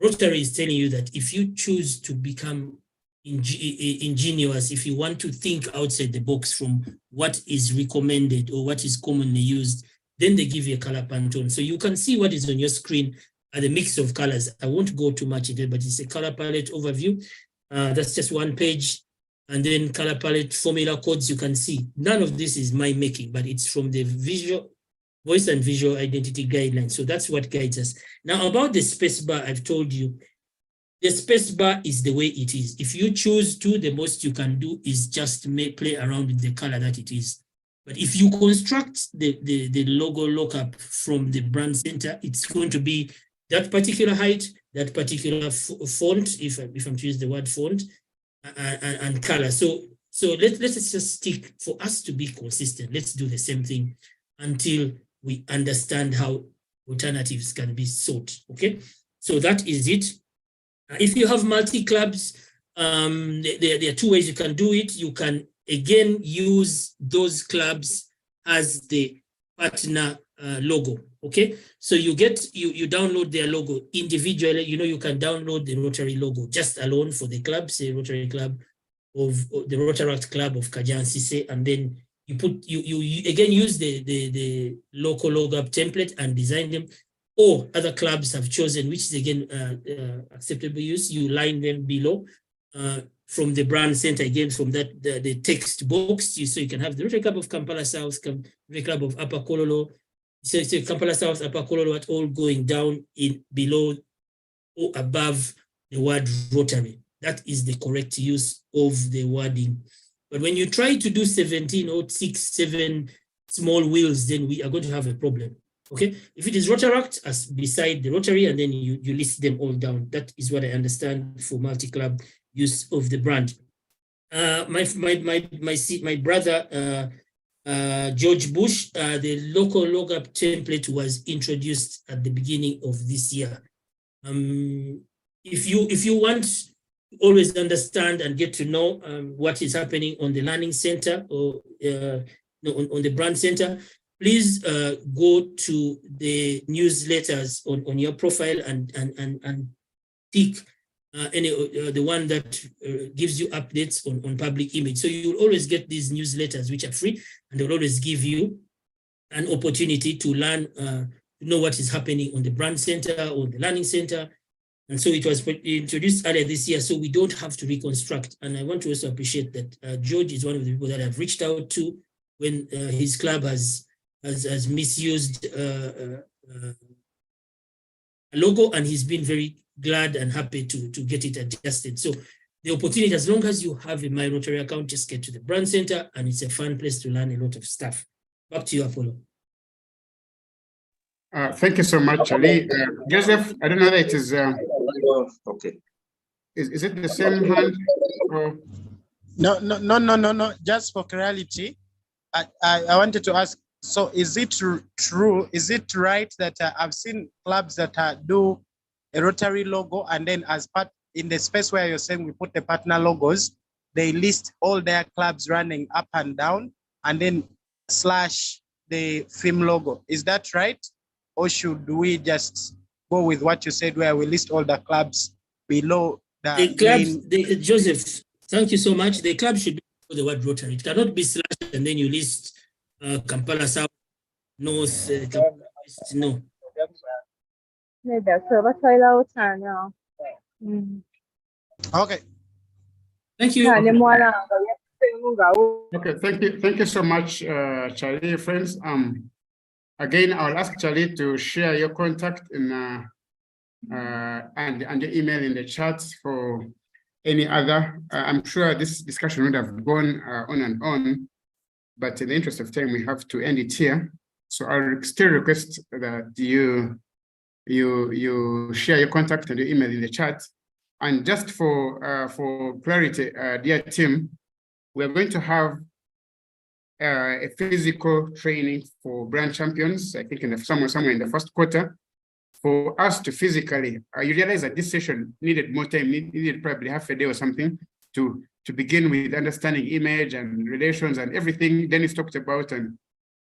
Rotary is telling you that if you choose to become ingenious, if you want to think outside the box from what is recommended or what is commonly used, then they give you a color Pantone. So you can see what is on your screen are the mix of colors. I won't go too much into it, but it's a color palette overview. That's just one page. And then color palette formula codes you can see. None of this is my making, but it's from the voice and visual identity guidelines. So that's what guides us. Now about the spacebar, I've told you, the spacebar is the way it is. If you choose to, the most you can do is just play around with the color that it is. But if you construct the logo lookup from the brand center, it's going to be that particular height, that particular font, if I'm to use the word font, and color. So let's just stick, for us to be consistent, let's do the same thing until we understand how alternatives can be sought, okay? So that is it. If you have multi-clubs, there are two ways you can do it. You can, again, use those clubs as the partner logo, okay? So you download their logo individually. You know, you can download the Rotary logo just alone for the club, say Rotary Club of the Rotaract Club of Kajansise, and then you again use the local logo template and design them. Or other clubs have chosen, which is again acceptable use, you line them below from the brand center, again from that the text box, so you can have the Rotary Club of Kampala South, Rotary Club of Upper Kololo, so Kampala South, Upper Kololo, at all going down in below or above the word Rotary. That is the correct use of the wording. But when you try to do 17 or 6, 7 small wheels, then we are going to have a problem. Okay, if it is Rotaract as beside the Rotary, and then you list them all down. That is what I understand for multi-club use of the brand. My brother George Bush, the local logo template was introduced at the beginning of this year. If you want to always understand and get to know what is happening on the Learning Center or on the brand center, please go to the newsletters on your profile and pick the one that gives you updates on public image. So you will always get these newsletters which are free, and they'll always give you an opportunity to learn, to know what is happening on the brand center or the Learning Center. And so it was introduced earlier this year, so we don't have to reconstruct. And I want to also appreciate that George is one of the people that I've reached out to when his club has misused a logo, and he's been very glad and happy to get it adjusted. So the opportunity, as long as you have a My Rotary account, just get to the brand center, and it's a fun place to learn a lot of stuff. Back to you, Apollo. Thank you so much, Ali. Joseph, I don't know that it is. Okay. Is it the same hand? Or? No. Just for clarity, I wanted to ask. So, is it true? Is it right that I've seen clubs that do a Rotary logo, and then as part in the space where you're saying we put the partner logos, they list all their clubs running up and down, and then slash the film logo. Is that right? Or should we just go with what you said, where we list all the clubs below the clubs? Joseph, thank you so much. The club should be the word Rotary. It cannot be slashed and then you list Kampala South, North, Kampala West. No. Okay. Thank you. Okay, thank you so much, Charlie, friends. Again, I'll ask Charlie to share your contact in and your email in the chat for any other. I'm sure this discussion would have gone on and on, but in the interest of time, we have to end it here. So I'll still request that you share your contact and your email in the chat. And just for clarity, dear team, we're going to have a physical training for brand champions, I think somewhere in the first quarter, for us to physically, you realize that this session needed more time, needed probably half a day or something to begin with understanding image and relations and everything Dennis talked about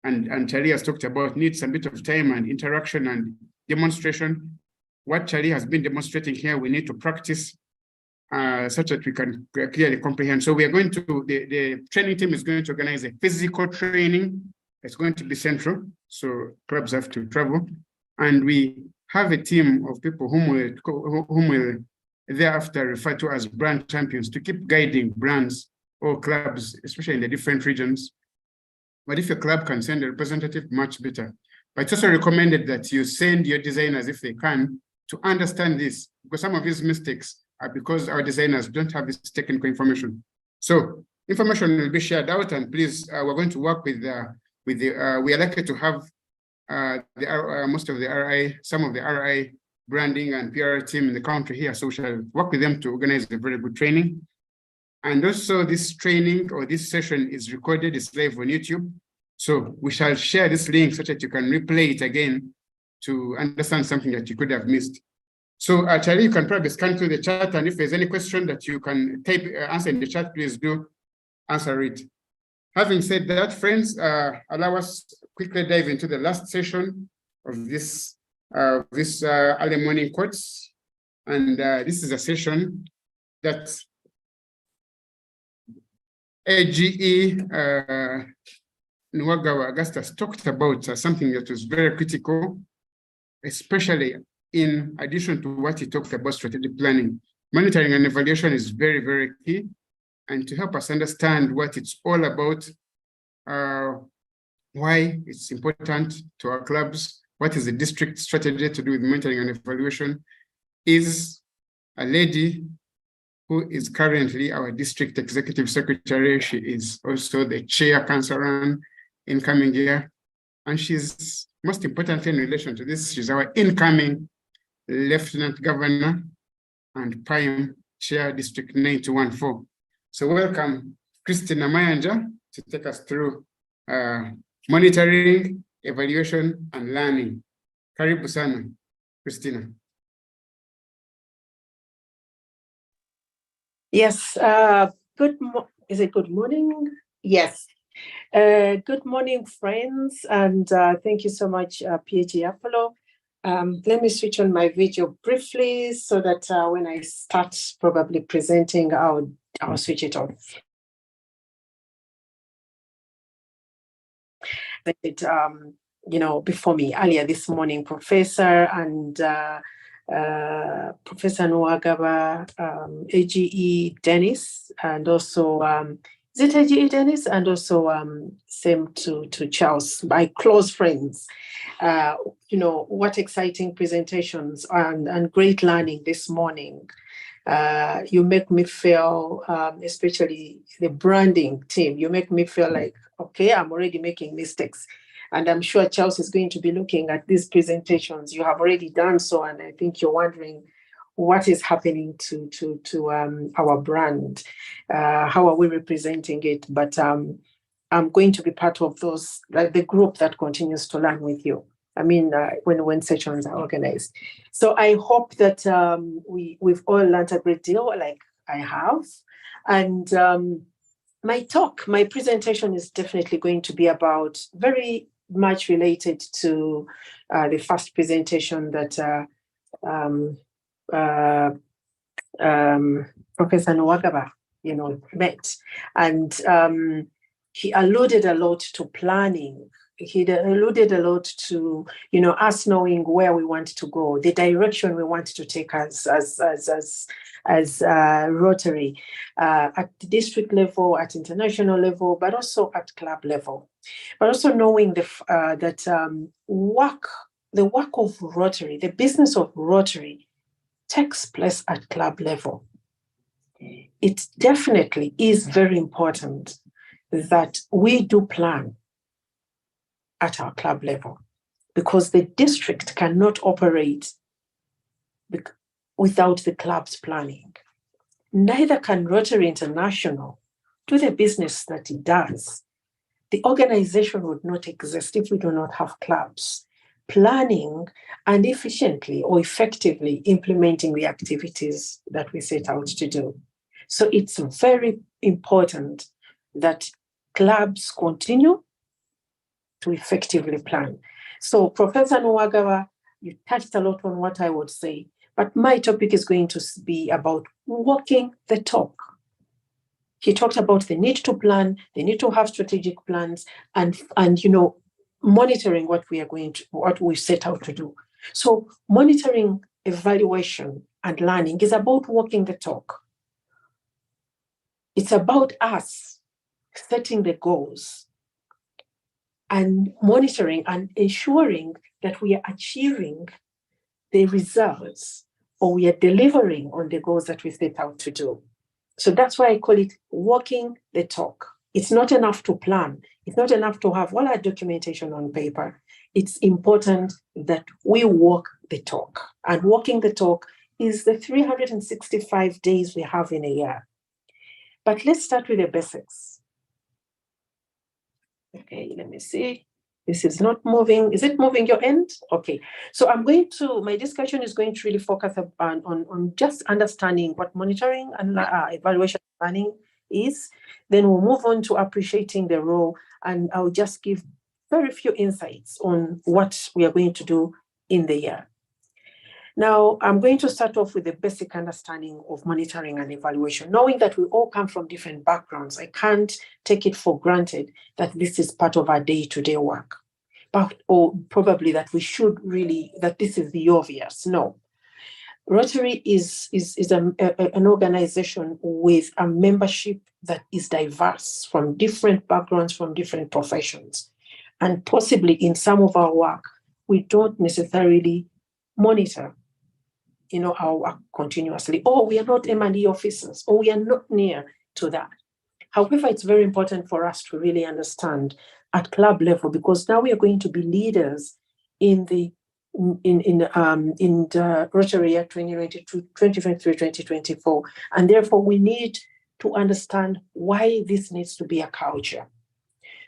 and Charlie has talked about needs a bit of time and interaction and demonstration. What Charlie has been demonstrating here, we need to practice such that we can clearly comprehend. So we are going to, the training team is going to organize a physical training. It's going to be central, so clubs have to travel. And we have a team of people whom will thereafter refer to as brand champions to keep guiding brands or clubs, especially in the different regions. But if a club can send a representative, much better. But it's also recommended that you send your designers, if they can, to understand this, because some of these mistakes are because our designers don't have this technical information. So information will be shared out, and please, we're going to work with we are likely to have most of the RI, some of the RI branding and PR team in the country here. So we shall work with them to organize a very good training. And also this training or this session is recorded, it's live on YouTube. So we shall share this link so that you can replay it again to understand something that you could have missed. So Charlie, you can probably scan through the chat, and if there's any question that you can type answer in the chat, please do answer it. Having said that, friends, allow us to quickly dive into the last session of this early morning quotes. And this is a session that AGE Nwagawa Augustus talked about something that was very critical, especially in addition to what he talked about strategic planning. Monitoring and evaluation is very, very key. And to help us understand what it's all about, why it's important to our clubs, what is the district strategy to do with monitoring and evaluation, is a lady who is currently our district executive secretary. She is also the chair councillor in coming year. And she's, most importantly in relation to this, she's our incoming Lieutenant Governor and PIME Chair District 9214. So welcome, Christina Mayanja, to take us through monitoring, evaluation, and learning. Karibu sana, Christina. Yes, is it good morning? Yes. Good morning, friends, and thank you so much, PhD Apollo. Let me switch on my video briefly so that when I start probably presenting, I'll switch it on. Before me earlier this morning, Professor and Professor Nwagawa, AGE Dennis, and also is it AGE Dennis, and also same to Charles, my close friends. What exciting presentations and great learning this morning. You make me feel, especially the branding team, you make me feel like, okay, I'm already making mistakes. And I'm sure Charles is going to be looking at these presentations. You have already done so, and I think you're wondering what is happening to our brand. How are we representing it? But I'm going to be part of those, like the group that continues to learn with you. I mean, when sessions are organized. So I hope that we've all learned a great deal, like I have. And my presentation is definitely going to be about very much related to the first presentation that Professor Nwagaba, met. And he alluded a lot to planning. He alluded a lot to, us knowing where we want to go, the direction we want to take as Rotary, at the district level, at international level, but also at club level. But also knowing that the work of Rotary, the business of Rotary, takes place at club level. It definitely is very important that we do plan at our club level, because the district cannot operate without the club's planning. Neither can Rotary International do the business that it does. The organization would not exist if we do not have clubs planning and efficiently or effectively implementing the activities that we set out to do. So it's very important that clubs continue to effectively plan. So Professor Nwagaba, you touched a lot on what I would say, but my topic is going to be about walking the talk. He talked about the need to plan, the need to have strategic plans, and monitoring what we set out to do. So monitoring, evaluation, and learning is about walking the talk. It's about us setting the goals and monitoring and ensuring that we are achieving the results, or we are delivering on the goals that we set out to do. So that's why I call it walking the talk. It's not enough to plan. It's not enough to have all our documentation on paper. It's important that we walk the talk. And walking the talk is the 365 days we have in a year. But let's start with the basics. Okay, let me see. This is not moving. Is it moving your end? Okay. So my discussion is going to really focus on just understanding what monitoring and evaluation planning is. Then we'll move on to appreciating the role, and I'll just give very few insights on what we are going to do in the year. Now, I'm going to start off with the basic understanding of monitoring and evaluation. Knowing that we all come from different backgrounds, I can't take it for granted that this is part of our day-to-day work, or probably that that this is the obvious. No. Rotary is an organization with a membership that is diverse from different backgrounds, from different professions. And possibly in some of our work, we don't necessarily monitor our work continuously, or we are not M&E officers, or we are not near to that. However, it's very important for us to really understand at club level, because now we are going to be leaders in the Rotary Year 2023-2024, and therefore we need to understand why this needs to be a culture.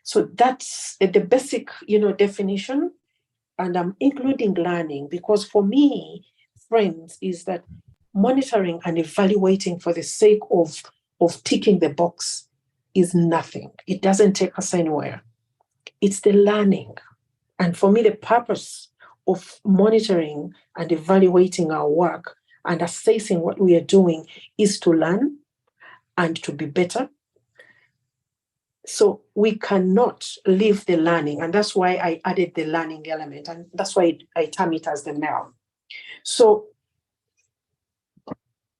So that's the basic, definition, and I'm including learning, because for me, friends, is that monitoring and evaluating for the sake of ticking the box is nothing. It doesn't take us anywhere. It's the learning. And for me, the purpose of monitoring and evaluating our work and assessing what we are doing is to learn and to be better. So we cannot leave the learning, and that's why I added the learning element, and that's why I term it as the MEL. So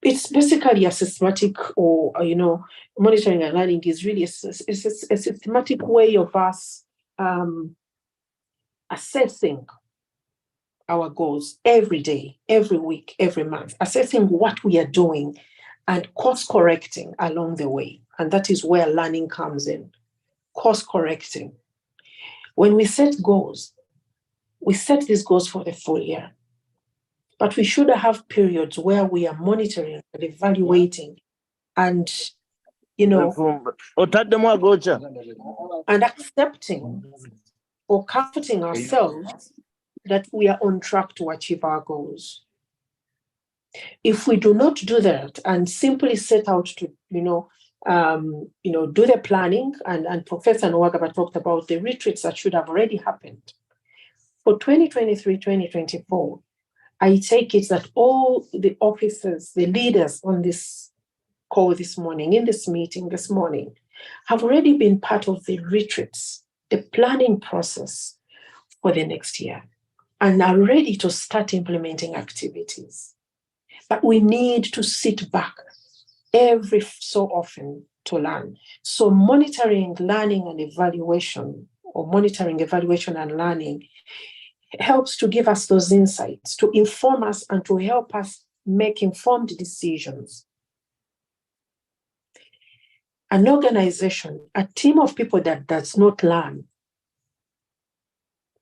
it's basically a systematic, or monitoring and learning is really a systematic way of us assessing our goals every day, every week, every month, assessing what we are doing and course correcting along the way. And that is where learning comes in, course correcting. When we set goals, we set these goals for the full year. But we should have periods where we are monitoring and evaluating and, and accepting or comforting ourselves that we are on track to achieve our goals. If we do not do that and simply set out to, do the planning, and Professor Nwagaba talked about the retreats that should have already happened. For 2023, 2024, I take it that all the officers, the leaders on this call this morning, in this meeting this morning, have already been part of the retreats, the planning process for the next year, and are ready to start implementing activities. But we need to sit back every so often to learn. So monitoring, learning, and evaluation, or monitoring, evaluation, and learning helps to give us those insights, to inform us and to help us make informed decisions. An organization, a team of people that does not learn,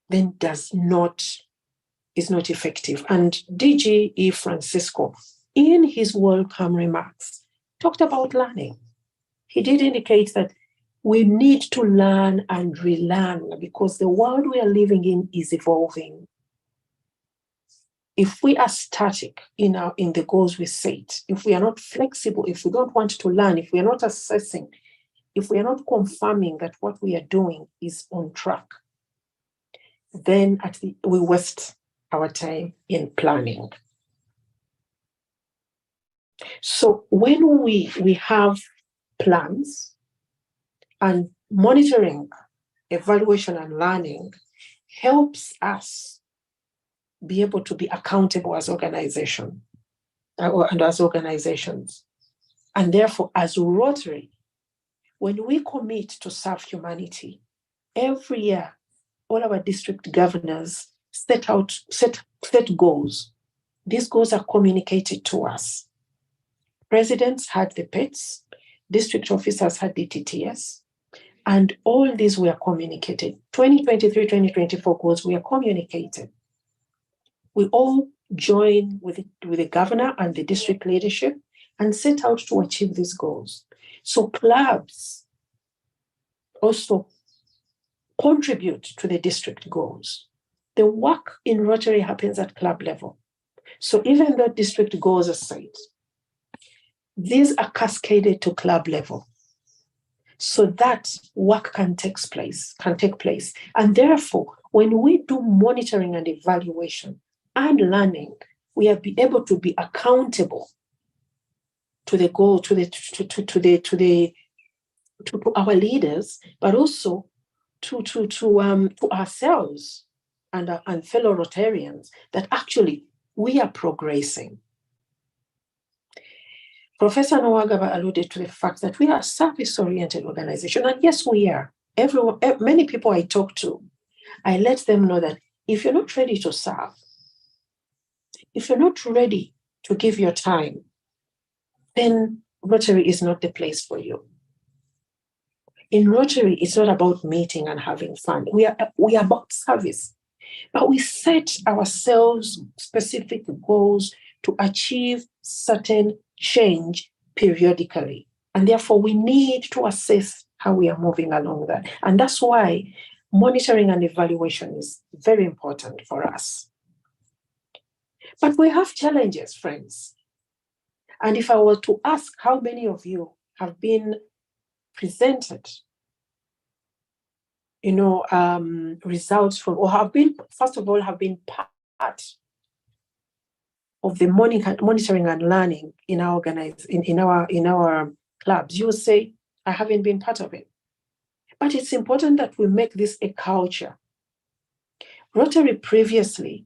then is not effective. And DGE Francisco, in his welcome remarks, talked about learning. He did indicate that we need to learn and relearn because the world we are living in is evolving. If we are static in the goals we set, if we are not flexible, if we don't want to learn, if we are not assessing, if we are not confirming that what we are doing is on track, then we waste our time in planning. So when we have plans and monitoring, evaluation, and learning helps us be able to be accountable as organizations. And therefore, as Rotary, when we commit to serve humanity, every year, all our district governors set goals. These goals are communicated to us. Presidents had the PETs, district officers had the TTS, and all these were communicated. 2023, 2024 goals were communicated. We all join with the governor and the district leadership and set out to achieve these goals. So clubs also contribute to the district goals. The work in Rotary happens at club level. So even though district goals are set, these are cascaded to club level so that work can take place. And therefore, when we do monitoring and evaluation and learning, we are be able to be accountable to the goal, to our leaders, but also to ourselves and fellow Rotarians, that actually we are progressing. Professor Nwagaba alluded to the fact that we are a service-oriented organization, and yes, we are. Many people I talk to, I let them know that if you're not ready to serve, if you're not ready to give your time, then Rotary is not the place for you. In Rotary, it's not about meeting and having fun. We are about service, but we set ourselves specific goals to achieve certain change periodically. And therefore, we need to assess how we are moving along that. And that's why monitoring and evaluation is very important for us. But we have challenges, friends. And if I were to ask how many of you have been presented, results from, or have been part of the monitoring and learning in our in our clubs, you will say, I haven't been part of it. But it's important that we make this a culture. Rotary previously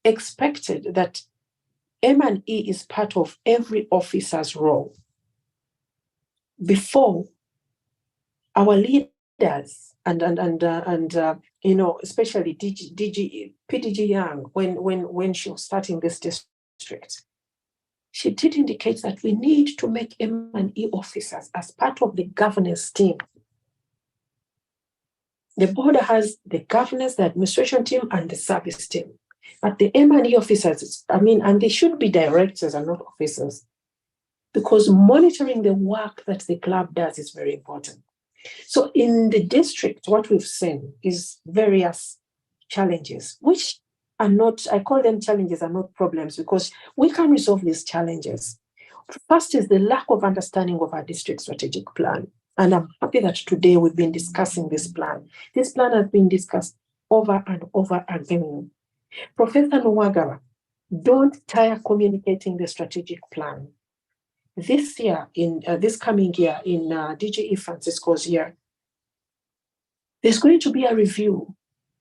expected that M&E is part of every officer's role. Before, our leaders and especially PDG Young, when she was starting this district, she did indicate that we need to make M&E officers as part of the governance team. The board has the governance, the administration team, and the service team. But the M&E officers, and they should be directors and not officers, because monitoring the work that the club does is very important. So in the district, what we've seen is various challenges, which are not, I call them challenges and not problems, because we can resolve these challenges. First is the lack of understanding of our district strategic plan. And I'm happy that today we've been discussing this plan. This plan has been discussed over and over again. Professor Nwagara, don't tire communicating the strategic plan. This year, in this coming year, in DGE Francisco's year, there's going to be a review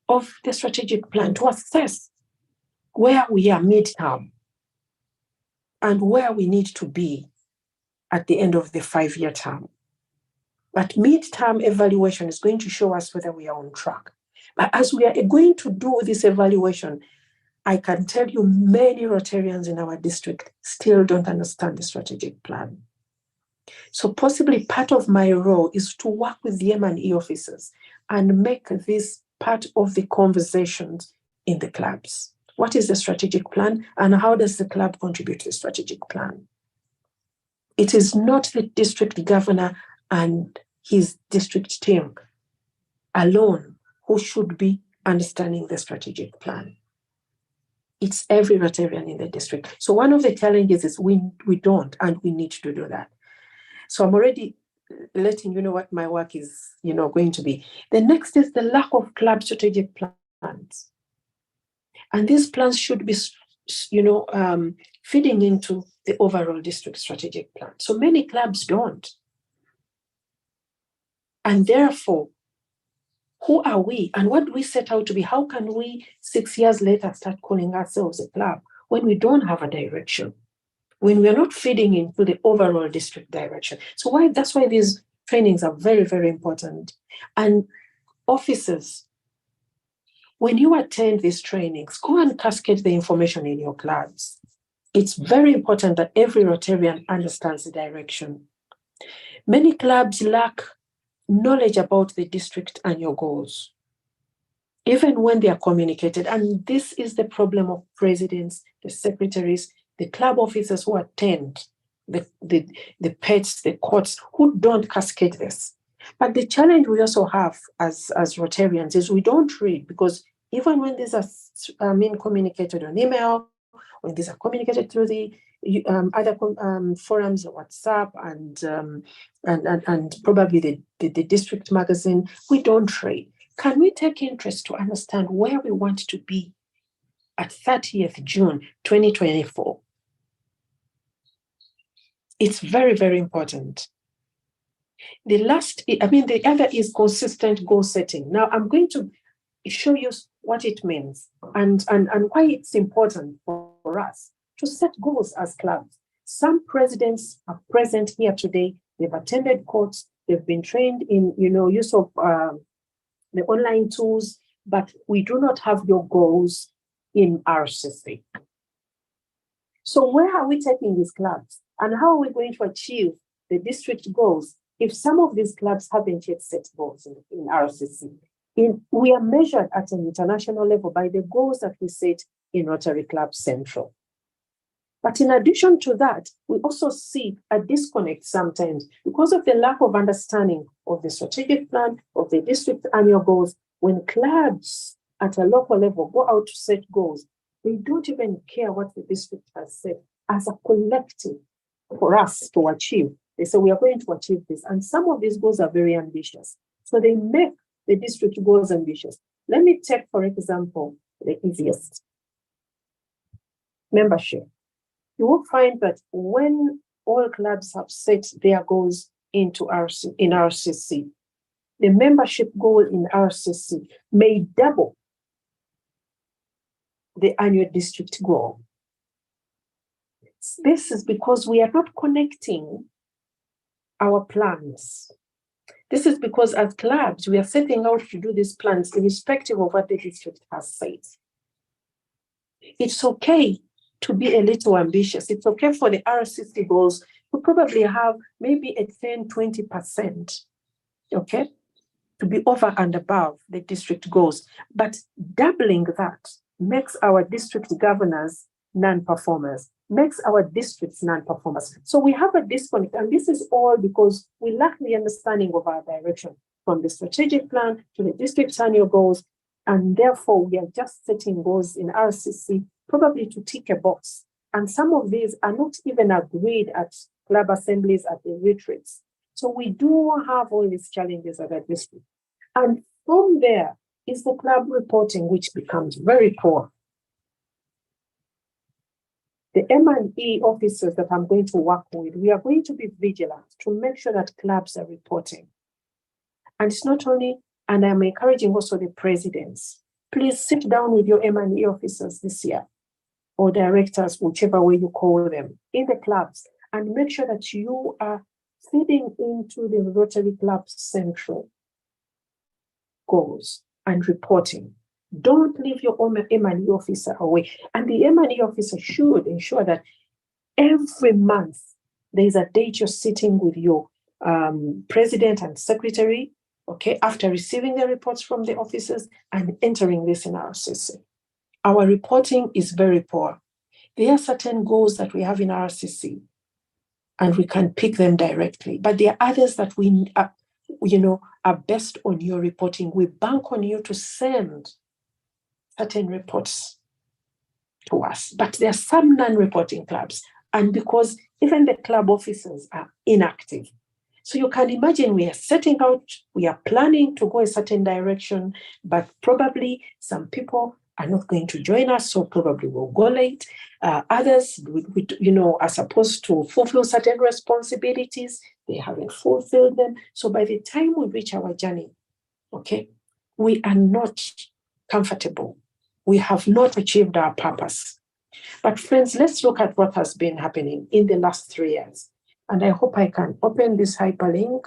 of the strategic plan to assess where we are midterm and where we need to be at the end of the 5-year term. But midterm evaluation is going to show us whether we are on track. But as we are going to do this evaluation, I can tell you many Rotarians in our district still don't understand the strategic plan. So possibly part of my role is to work with the M&E officers and make this part of the conversations in the clubs. What is the strategic plan and how does the club contribute to the strategic plan? It is not the district governor and his district team alone who should be understanding the strategic plan. It's every Rotarian in the district. So one of the challenges is we don't, and we need to do that. So I'm already letting you know what my work is, going to be. The next is the lack of club strategic plans. And these plans should be, feeding into the overall district strategic plan. So many clubs don't. And therefore, who are we and what do we set out to be? How can we 6 years later start calling ourselves a club when we don't have a direction, when we are not feeding into the overall district direction? So that's why these trainings are very, very important. And officers, when you attend these trainings, go and cascade the information in your clubs. It's very important that every Rotarian understands the direction. Many clubs lack knowledge about the district and your goals, even when they are communicated. And this is the problem of presidents, the secretaries, the club officers who attend, the pets, the courts, who don't cascade this. But the challenge we also have as Rotarians is we don't read, because even when these are communicated on email, when these are communicated through the other forums, WhatsApp, and probably the district magazine, we don't read. Can we take interest to understand where we want to be at 30th June 2024? It's very, very important. The other is consistent goal setting. Now, I'm going to show you what it means and why it's important for us to set goals as clubs. Some presidents are present here today. They've attended courts. They've been trained in, use of the online tools, but we do not have your goals in RCC. So where are we taking these clubs? And how are we going to achieve the district goals if some of these clubs haven't yet set goals in RCC? We are measured at an international level by the goals that we set in Rotary Club Central. But in addition to that, we also see a disconnect sometimes because of the lack of understanding of the strategic plan, of the district annual goals. When clubs at a local level go out to set goals, they don't even care what the district has said as a collective for us to achieve. They say, we are going to achieve this. And some of these goals are very ambitious. So they make the district goals ambitious. Let me take, for example, the easiest. Membership. You will find that when all clubs have set their goals in RCC, the membership goal in RCC may double the annual district goal. This is because we are not connecting our plans. This is because as clubs, we are setting out to do these plans irrespective of what the district has said. It's okay to be a little ambitious. It's okay for the RCC goals to probably have maybe a 10-20%, okay, to be over and above the district goals. But doubling that makes our district governors non-performers, makes our districts non-performers. So we have a disconnect, and this is all because we lack the understanding of our direction from the strategic plan to the district's annual goals, and therefore we are just setting goals in RCC probably to tick a box And some of these are not even agreed at club assemblies, at the retreats. So we do have all these challenges at that district. And from there is the club reporting, which becomes very poor. The M&E officers that I'm going to work with, we are going to be vigilant to make sure that clubs are reporting. And it's not only, and I'm encouraging also the presidents, please sit down with your M&E officers this year, or directors, whichever way you call them, in the clubs, and make sure that you are feeding into the Rotary Club Central goals and reporting. Don't leave your own M&E officer away. And the M&E officer should ensure that every month there is a date you're sitting with your president and secretary, okay, after receiving the reports from the officers and entering this in our RCC. Our reporting is very poor. There are certain goals that we have in our RCC, and we can pick them directly. But there are others that we are best on your reporting. We bank on you to send certain reports to us. But there are some non-reporting clubs, and because even the club officers are inactive. So you can imagine we are setting out, we are planning to go a certain direction, but probably some people are not going to join us, so probably we'll go late. Others, are supposed to fulfill certain responsibilities. They haven't fulfilled them. So by the time we reach our journey, okay, we are not comfortable. We have not achieved our purpose. But friends, let's look at what has been happening in the last 3 years. And I hope I can open this hyperlink.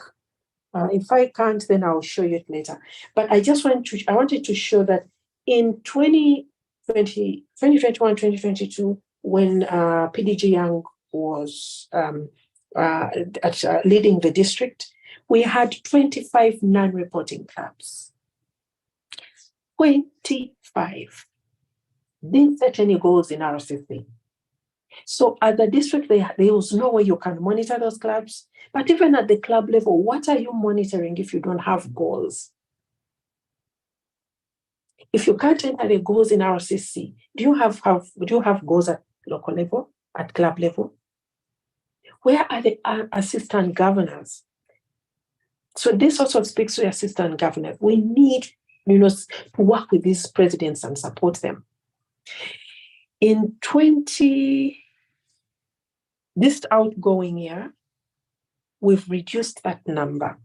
If I can't, then I'll show you it later. But I wanted to show that in 2021, 2022, when PDG Young was leading the district, we had 25 non-reporting clubs. 25. Didn't set any goals in RCC. So at the district, there was no way you can monitor those clubs. But even at the club level, what are you monitoring if you don't have goals? If you can't enter the goals in RCC, do you have goals at local level, at club level? Where are the assistant governors? So this also speaks to assistant governors. We need, to work with these presidents and support them. In this outgoing year, we've reduced that number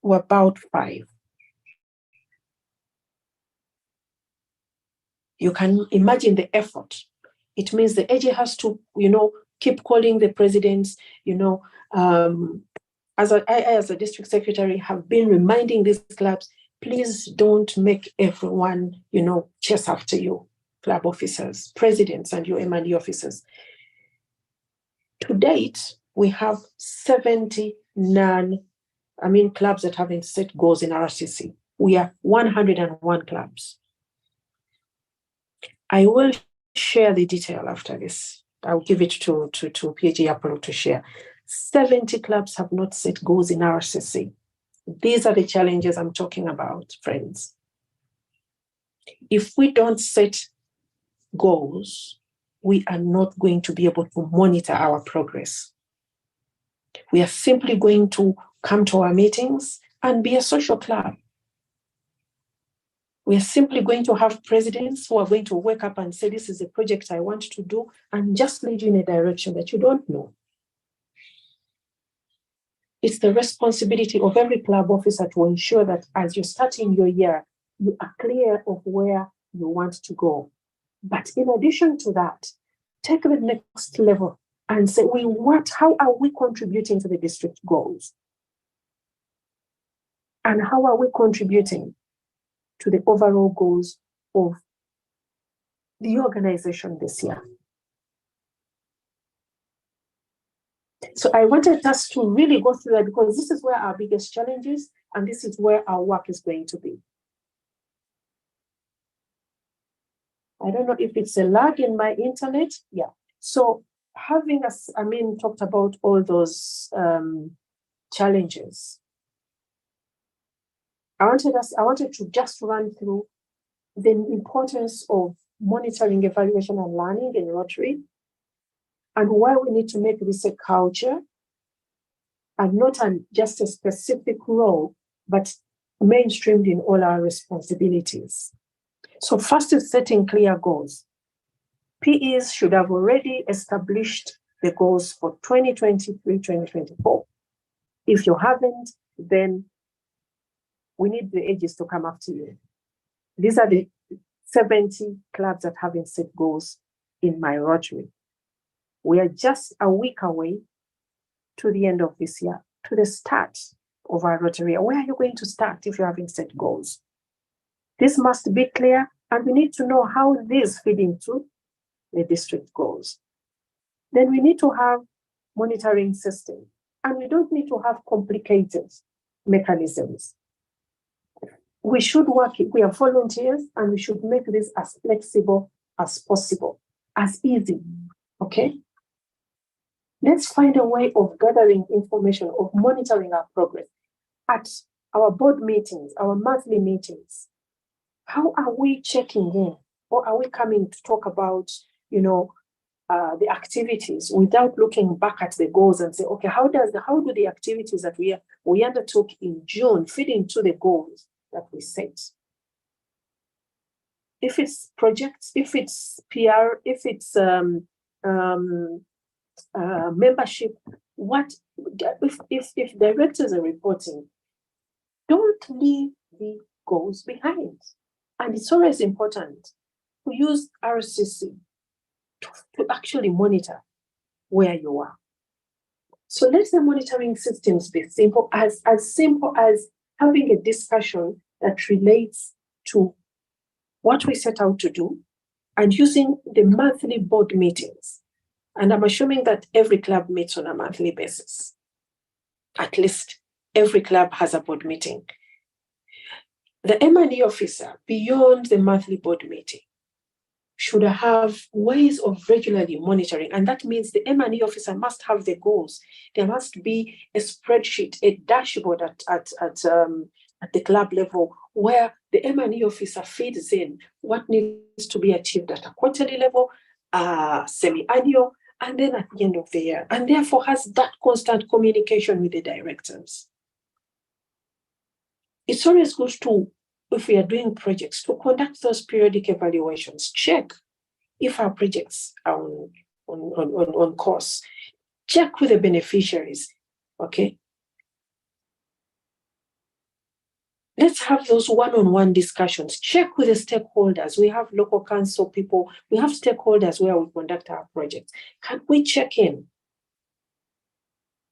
to about 5. You can imagine the effort. It means the AG has to, keep calling the presidents, as a district secretary, have been reminding these clubs, please don't make everyone, chase after you, club officers, presidents, and your M&E officers. To date, we have 79 clubs that haven't set goals in RCC. We are 101 clubs. I will share the detail after this. I'll give it to PG April to share. 70 clubs have not set goals in RCC. These are the challenges I'm talking about, friends. If we don't set goals, we are not going to be able to monitor our progress. We are simply going to come to our meetings and be a social club. We are simply going to have presidents who are going to wake up and say, this is a project I want to do, and just lead you in a direction that you don't know. It's the responsibility of every club officer to ensure that as you're starting your year, you are clear of where you want to go. But in addition to that, take the next level and say, how are we contributing to the district goals? And how are we contributing to the overall goals of the organization this year? So I wanted us to really go through that, because this is where our biggest challenge is, and this is where our work is going to be. I don't know if it's a lag in my internet. Yeah. So having talked about all those challenges, I wanted to just run through the importance of monitoring, evaluation, and learning in Rotary, and why we need to make this a culture and not just a specific role, but mainstreamed in all our responsibilities. So first is setting clear goals. PEs should have already established the goals for 2023-2024. If you haven't, then we need the ages to come after you. These are the 70 clubs that haven't set goals in my Rotary. We are just a week away to the end of this year, to the start of our Rotary. Where are you going to start if you haven't set goals? This must be clear, and we need to know how these feed into the district goals. Then we need to have monitoring system, and we don't need to have complicated mechanisms. We should work, we are volunteers, and we should make this as flexible as possible, as easy, okay? Let's find a way of gathering information, of monitoring our progress at our board meetings, our monthly meetings. How are we checking in? Or are we coming to talk about, the activities without looking back at the goals and say, okay, how do the activities that we undertook in June fit into the goals that we set? If it's projects, if it's PR, if it's membership, if directors are reporting, don't leave the goals behind. And it's always important to use RCC to actually monitor where you are. So let the monitoring systems be simple as having a discussion that relates to what we set out to do and using the monthly board meetings. And I'm assuming that every club meets on a monthly basis. At least every club has a board meeting. The M&E officer, beyond the monthly board meeting, should have ways of regularly monitoring. And that means the M&E officer must have the goals. There must be a spreadsheet, a dashboard at the club level where the M&E officer feeds in what needs to be achieved at a quarterly level, semi-annual, and then at the end of the year. And therefore has that constant communication with the directors. It's always good to, if we are doing projects, to conduct those periodic evaluations. Check if our projects are on course. Check with the beneficiaries, okay? Let's have those one-on-one discussions. Check with the stakeholders. We have local council people. We have stakeholders where we conduct our projects. Can we check in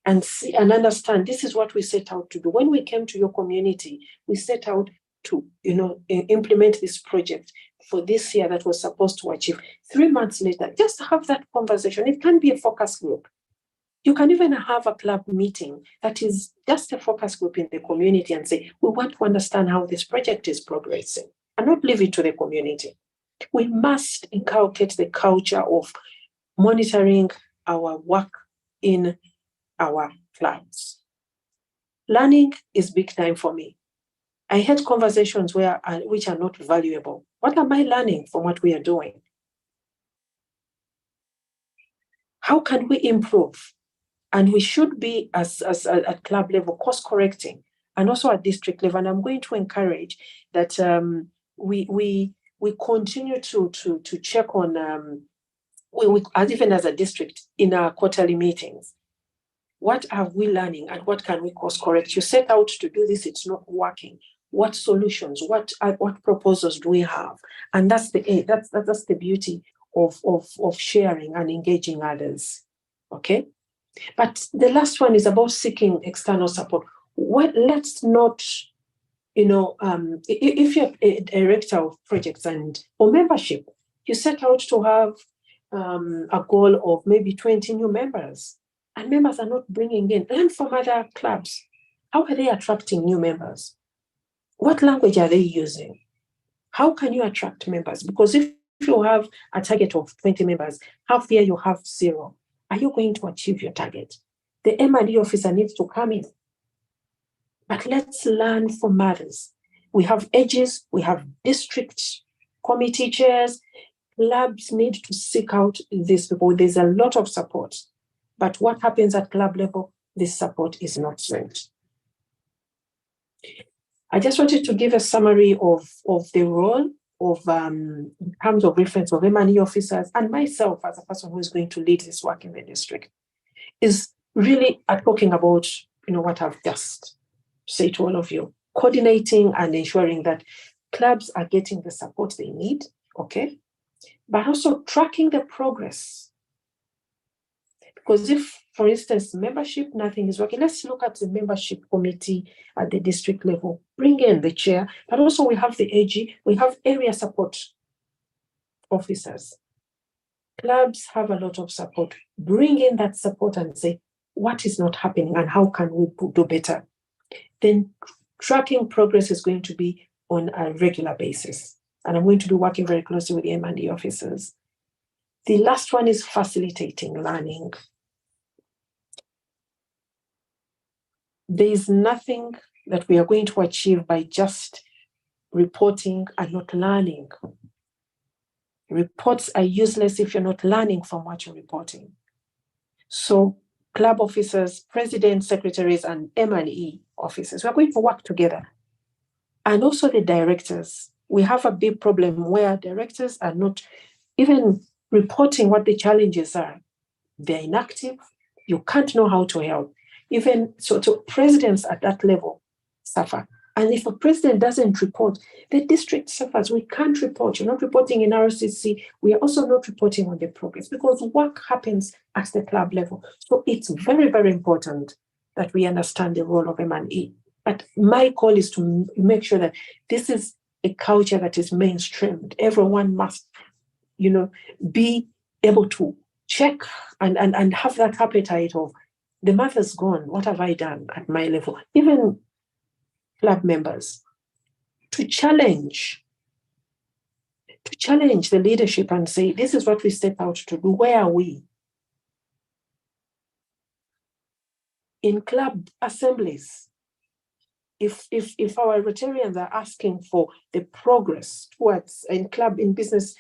and see and understand this is what we set out to do? When we came to your community, we set out to implement this project for this year that was supposed to achieve. 3 months later, just have that conversation. It can be a focus group. You can even have a club meeting that is just a focus group in the community and say, we want to understand how this project is progressing, and not leave it to the community. We must inculcate the culture of monitoring our work in our clubs. Learning is big time for me. I had conversations which are not valuable. What am I learning from what we are doing? How can we improve? And we should be, as at club level, course correcting, and also at district level. And I'm going to encourage that we continue to check on, even as a district, in our quarterly meetings. What are we learning and what can we course correct? You set out to do this, it's not working. What solutions, what proposals do we have? And that's the beauty of sharing and engaging others, okay? But the last one is about seeking external support. Let's not, if you're a director of projects or membership, you set out to have a goal of maybe 20 new members, and members are not bringing in. Learn from other clubs. How are they attracting new members? What language are they using? How can you attract members? Because if you have a target of 20 members, half year you have 0. Are you going to achieve your target? The M&E officer needs to come in. But let's learn from others. We have edges, we have district committee chairs, Clubs need to seek out these people. There's a lot of support, but what happens at club level, this support is not sent. I just wanted to give a summary of the role of in terms of reference of M&E officers and myself as a person who is going to lead this work in the district is really talking about, what I've just said to all of you, coordinating and ensuring that clubs are getting the support they need, okay? But also tracking the progress. Because if, for instance, membership, nothing is working, let's look at the membership committee at the district level. Bring in the chair, but also we have the AG, we have area support officers. Clubs have a lot of support. Bring in that support and say, what is not happening and how can we do better? Then tracking progress is going to be on a regular basis. And I'm going to be working very closely with the M&E officers. The last one is facilitating learning. There is nothing that we are going to achieve by just reporting and not learning. Reports are useless if you're not learning from what you're reporting. So club officers, presidents, secretaries, and M&E officers, we're going to work together. And also the directors. We have a big problem where directors are not even reporting what the challenges are. They're inactive. You can't know how to help. Even so presidents at that level suffer. And if a president doesn't report, the district suffers. We can't report. You're not reporting in RCC. We are also not reporting on the progress because work happens at the club level. So it's very, very important that we understand the role of M&E. But my call is to make sure that this is a culture that is mainstreamed. Everyone must, be able to check and have that appetite of the month is gone. What have I done at my level? Even club members to challenge the leadership and say, this is what we set out to do. Where are we? In club assemblies, if our Rotarians are asking for the progress towards in business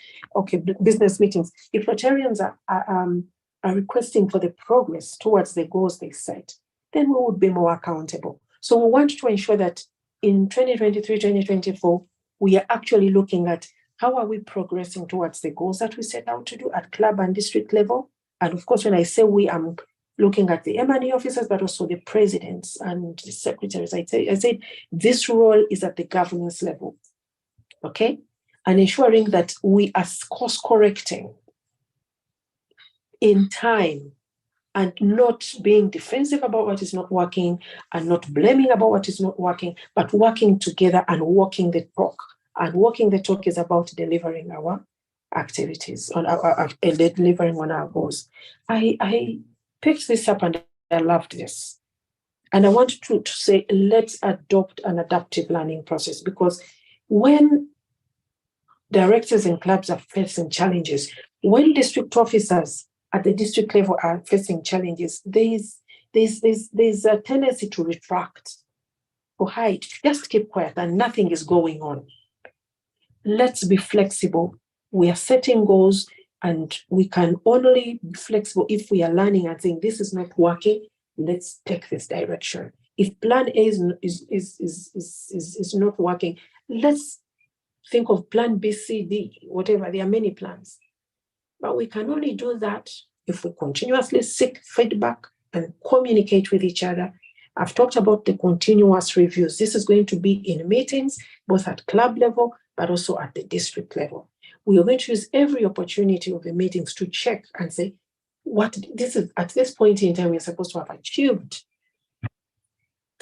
meetings, if Rotarians are requesting for the progress towards the goals they set, then we would be more accountable. So we want to ensure that in 2023, 2024, we are actually looking at how are we progressing towards the goals that we set out to do at club and district level. And of course, when I say we, I'm looking at the M&E officers, but also the presidents and the secretaries. I said this role is at the governance level, okay? And ensuring that we are course correcting in time and not being defensive about what is not working and not blaming about what is not working, but working together and walking the talk. And walking the talk is about delivering our activities, delivering on our goals. I picked this up and I loved this. And I want to say, let's adopt an adaptive learning process, because when directors and clubs are facing challenges, when district officers at the district level are facing challenges, there's a tendency to retract, to hide, just keep quiet and nothing is going on. Let's be flexible. We are setting goals and we can only be flexible if we are learning and saying, this is not working, let's take this direction. If plan A is not working, let's think of plan B, C, D, whatever. There are many plans. But we can only do that if we continuously seek feedback and communicate with each other. I've talked about the continuous reviews. This is going to be in meetings, both at club level, but also at the district level. We are going to use every opportunity of the meetings to check and say, this is at this point in time, we're supposed to have achieved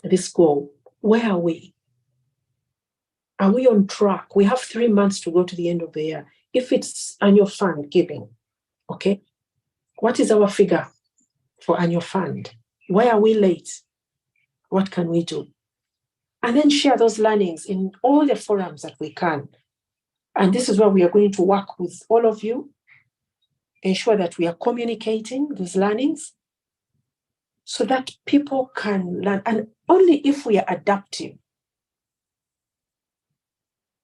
this goal. Where are we? Are we on track? We have 3 months to go to the end of the year. If it's annual fund giving, okay, what is our figure for annual fund? Why are we late? What can we do? And then share those learnings in all the forums that we can. And this is where we are going to work with all of you, ensure that we are communicating these learnings so that people can learn. And only if we are adaptive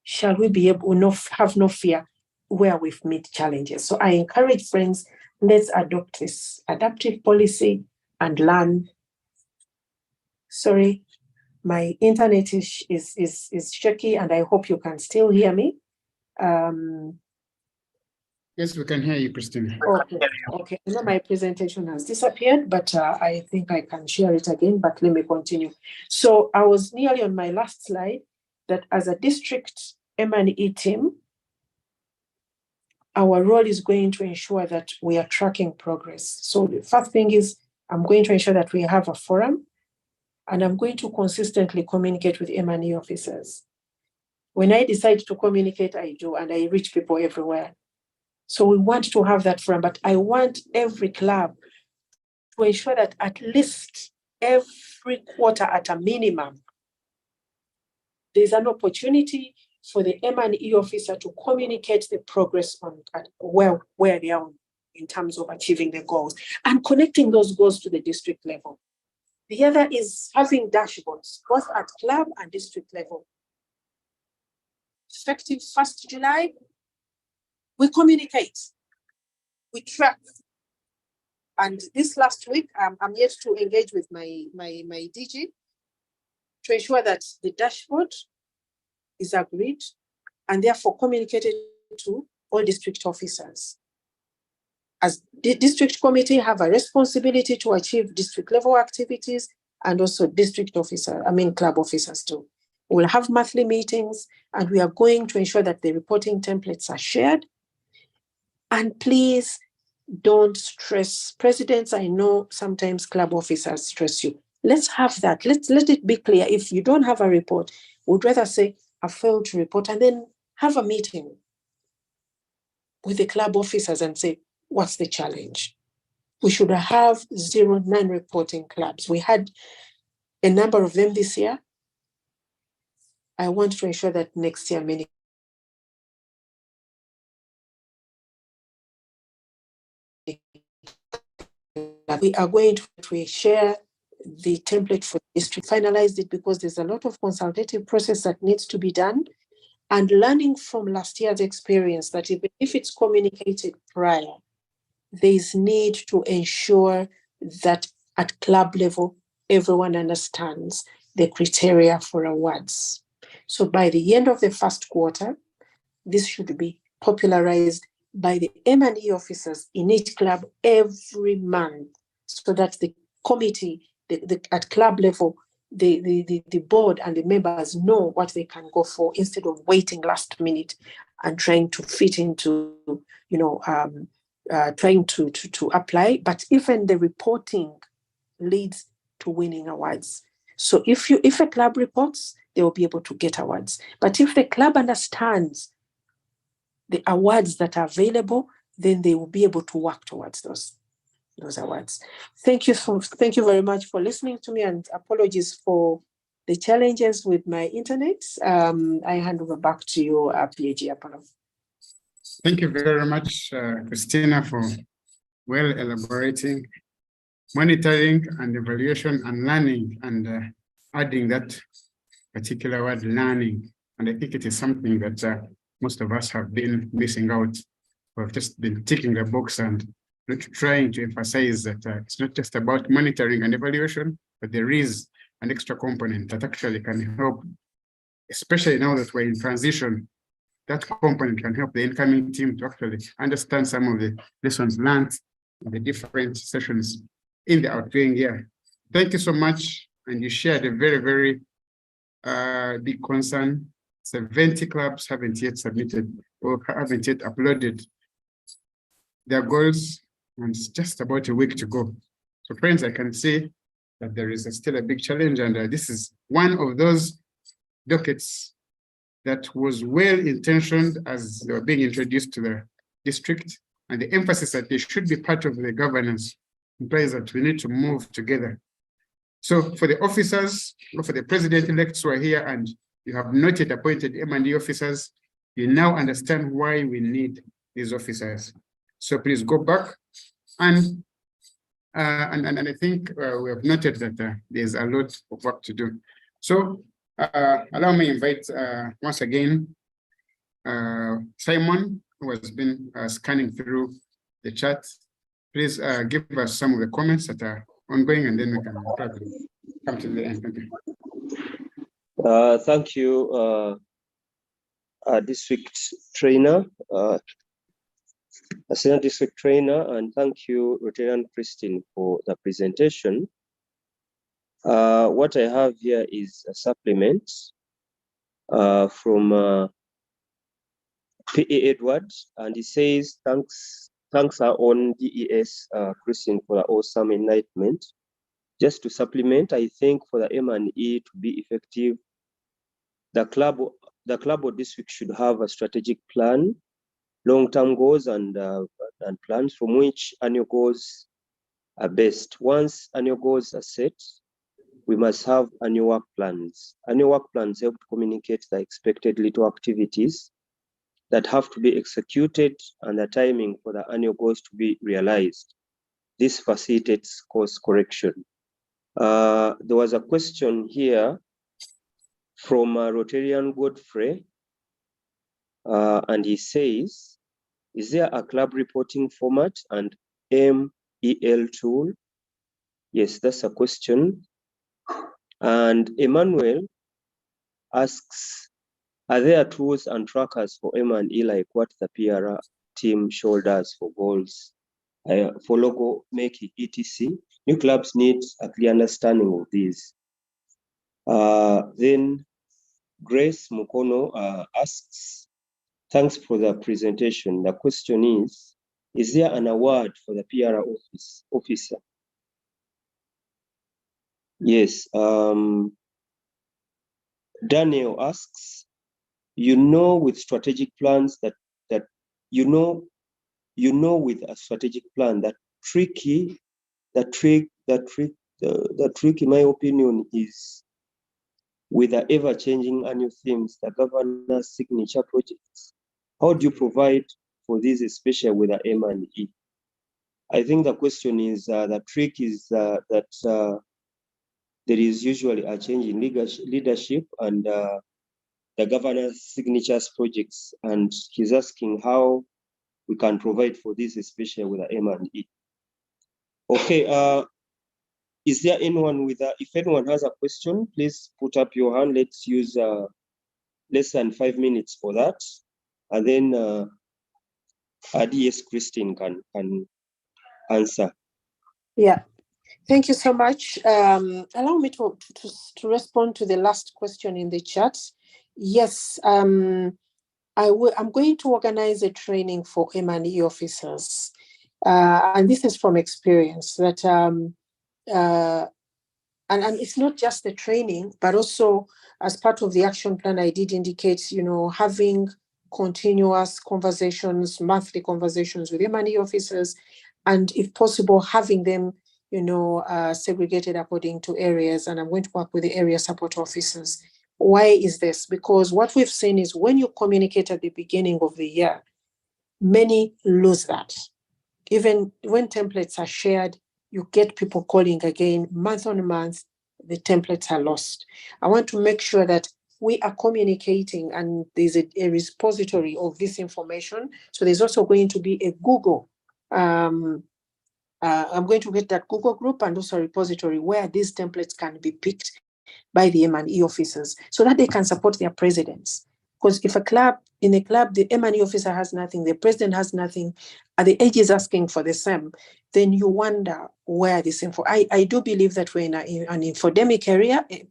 shall we be able to have no fear where we've met challenges. So I encourage friends, let's adopt this adaptive policy and learn. Sorry, my internet is shaky, and I hope you can still hear me. Yes, we can hear you, Christina. Okay. I know my presentation has disappeared, but I think I can share it again, but let me continue. So I was nearly on my last slide that as a district M&E team, our role is going to ensure that we are tracking progress. So the first thing is I'm going to ensure that we have a forum, and I'm going to consistently communicate with M&E officers. When I decide to communicate, I do, and I reach people everywhere. So we want to have that forum, but I want every club to ensure that at least every quarter at a minimum, there's an opportunity for the M&E officer to communicate the progress on where they are in terms of achieving the goals and connecting those goals to the district level. The other is having dashboards, both at club and district level. Effective 1st July, we communicate, we track. And this last week, I'm yet to engage with my DG to ensure that the dashboard is agreed and therefore communicated to all district officers. As the district committee have a responsibility to achieve district level activities, and also club officers too. We'll have monthly meetings, and we are going to ensure that the reporting templates are shared. And please don't stress presidents. I know sometimes club officers stress you. Let's have that. Let it be clear. If you don't have a report, we'd rather say I failed to report, and then have a meeting with the club officers and say, what's the challenge? We should have 0 non-reporting clubs. We had a number of them this year. I want to ensure that next year many we are going to share the template for district, finalized it because there's a lot of consultative process that needs to be done, and learning from last year's experience that even if it's communicated prior, there's need to ensure that at club level, everyone understands the criteria for awards. So by the end of the first quarter, this should be popularized by the M&E officers in each club every month, so that the committee at club level, the board and the members know what they can go for, instead of waiting last minute and trying to fit into, trying to apply. But even the reporting leads to winning awards. So if a club reports, they will be able to get awards. But if the club understands the awards that are available, then they will be able to work towards those awards. Thank you very much for listening to me, and apologies for the challenges with my internet. I hand over back to you, PAG Apollo. Thank you very much, Christina, for well elaborating, monitoring and evaluation and learning, and adding that particular word, learning. And I think it is something that most of us have been missing out. We've just been ticking the box and trying to emphasize that it's not just about monitoring and evaluation, but there is an extra component that actually can help, especially now that we're in transition. That component can help the incoming team to actually understand some of the lessons learned in the different sessions in the outgoing year. Thank you so much. And you shared a very, very big concern. 70 clubs haven't yet submitted or haven't yet uploaded their goals, and it's just about a week to go. So friends, I can see that there is still a big challenge, and this is one of those dockets that was well-intentioned as they were being introduced to the district, and the emphasis that they should be part of the governance implies that we need to move together. So for the officers, or for the president-elects who are here, and you have not yet appointed M&E officers, you now understand why we need these officers. So please go back, and I think we have noted that there's a lot of work to do. So allow me to invite once again Simon, who has been scanning through the chat. Please give us some of the comments that are ongoing, and then we can probably come to the end. Thank you. Thank you, district trainer, Senior District Trainer, and thank you, Rotarian Christine, for the presentation. What I have here is a supplement from P.A. Edwards, and he says, thanks our own DES, Christine, for the awesome enlightenment. Just to supplement, I think for the M&E to be effective, the club or district should have a strategic plan, long-term goals and plans from which annual goals are based. Once annual goals are set, we must have annual work plans. Annual work plans help to communicate the expected little activities that have to be executed and the timing for the annual goals to be realized. This facilitates course correction. There was a question here from Rotarian Godfrey, and he says, is there a club reporting format and MEL tool? Yes, that's a question. And Emmanuel asks, are there tools and trackers for M&E like what the PRR team shoulders for goals, for logo making, etc.? New clubs need a clear understanding of these. Then Grace Mukono asks, thanks for the presentation. The question is there an award for the PRR officer? Yes. Daniel asks, with strategic plans that with a strategic plan that the trick in my opinion is with the ever-changing annual themes, the governor's signature projects. How do you provide for this, especially with the M&E? I think the question is, the trick is that there is usually a change in leadership and the governor's signatures projects, and he's asking how we can provide for this, especially with the M&E. Okay, is there anyone if anyone has a question, please put up your hand. Let's use less than 5 minutes for that. And then DS Christine can answer. Yeah, thank you so much. Allow me to respond to the last question in the chat. Yes, I'm going to organize a training for M&E officers. And this is from experience that, and it's not just the training, but also as part of the action plan, I did indicate, having continuous conversations, monthly conversations with M&E officers, and if possible, having them, segregated according to areas. And I'm going to work with the area support officers. Why is this? Because what we've seen is when you communicate at the beginning of the year, many lose that. Even when templates are shared, you get people calling again, month on month, the templates are lost. I want to make sure that we are communicating and there's a repository of this information. So there's also going to be a Google. I'm going to get that Google group and also a repository where these templates can be picked by the M&E officers so that they can support their presidents. Because if in a club, the M&E officer has nothing, the president has nothing, and the AG is asking for the same, then you wonder where this info. I do believe that we're in an infodemic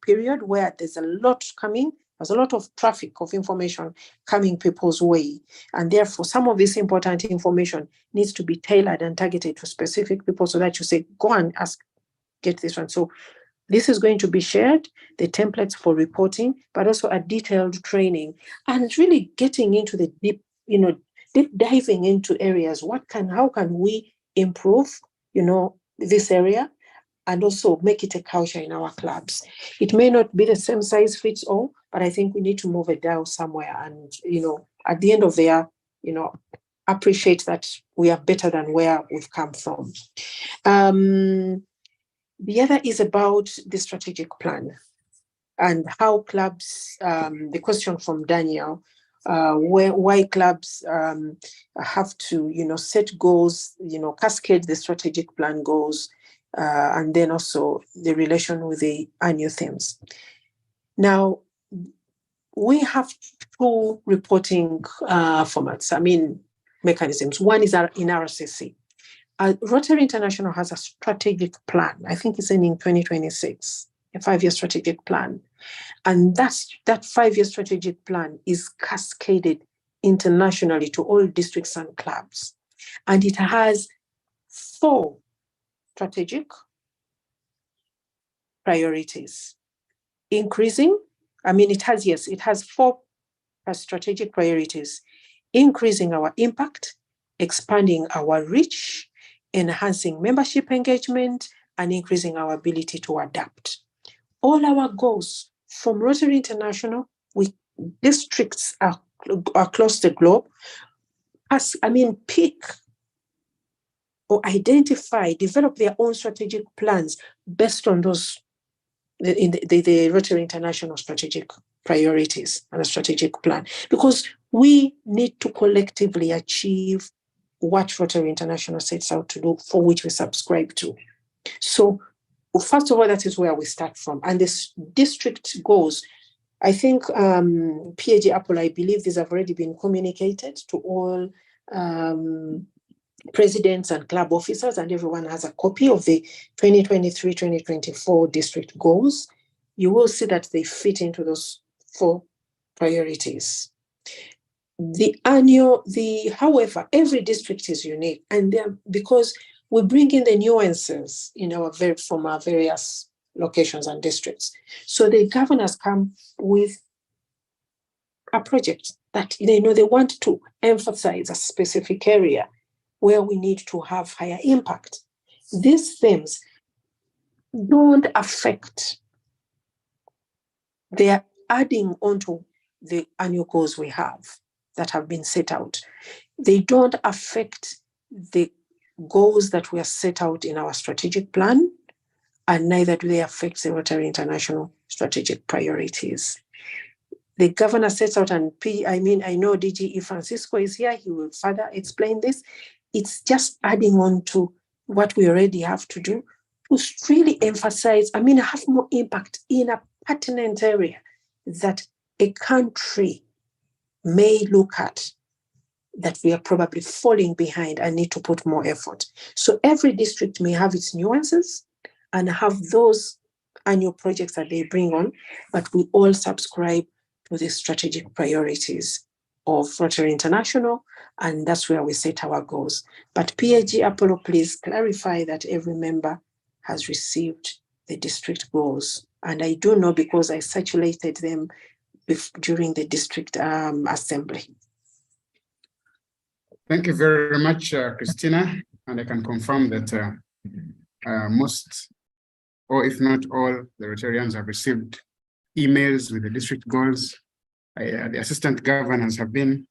period where there's a lot coming. There's a lot of traffic of information coming people's way. And therefore, some of this important information needs to be tailored and targeted to specific people so that you say, go and get this one. So this is going to be shared, the templates for reporting, but also a detailed training and really getting into the deep diving into areas. How can we improve, this area and also make it a culture in our clubs? It may not be the same size fits all, but I think we need to move it down somewhere and, at the end of the year, appreciate that we are better than where we've come from. The other is about the strategic plan and how clubs, the question from Daniel, why clubs have to, set goals, cascade the strategic plan goals, and then also the relation with the annual themes. Now, we have two reporting formats, mechanisms. One is in RCC. Rotary International has a strategic plan. I think it's in 2026, a 5-year strategic plan. And that 5-year strategic plan is cascaded internationally to all districts and clubs. And it has 4 strategic priorities. It has 4 strategic priorities: increasing our impact, expanding our reach, enhancing membership engagement, and increasing our ability to adapt. All our goals from Rotary International with districts across the globe, pick or identify, develop their own strategic plans based on those in the Rotary International strategic priorities and a strategic plan, because we need to collectively achieve what Rotary International sets out to do, for which we subscribe to. So first of all, that is where we start from. And this district goals, I think PAG Apple, I believe these have already been communicated to all presidents and club officers, and everyone has a copy of the 2023-2024 district goals. You will see that they fit into those 4 priorities. However, every district is unique, and because we bring in the nuances from our various locations and districts. So the governors come with a project that they want to emphasize a specific area where we need to have higher impact. These themes don't affect, they are adding onto the annual goals we have that have been set out. They don't affect the goals that were set out in our strategic plan, and neither do they affect the Rotary International strategic priorities. The governor sets out, and I know DGE Francisco is here, he will further explain this. It's just adding on to what we already have to do to really emphasize, have more impact in a pertinent area that a country may look at, that we are probably falling behind and need to put more effort. So every district may have its nuances and have those annual projects that they bring on, but we all subscribe to the strategic priorities of Rotary International, and that's where we set our goals. But PAG Apollo, please clarify that every member has received the district goals. And I do know because I circulated them during the district assembly. Thank you very much, Christina. And I can confirm that most, or if not all, the Rotarians have received emails with the district goals. The assistant governors have been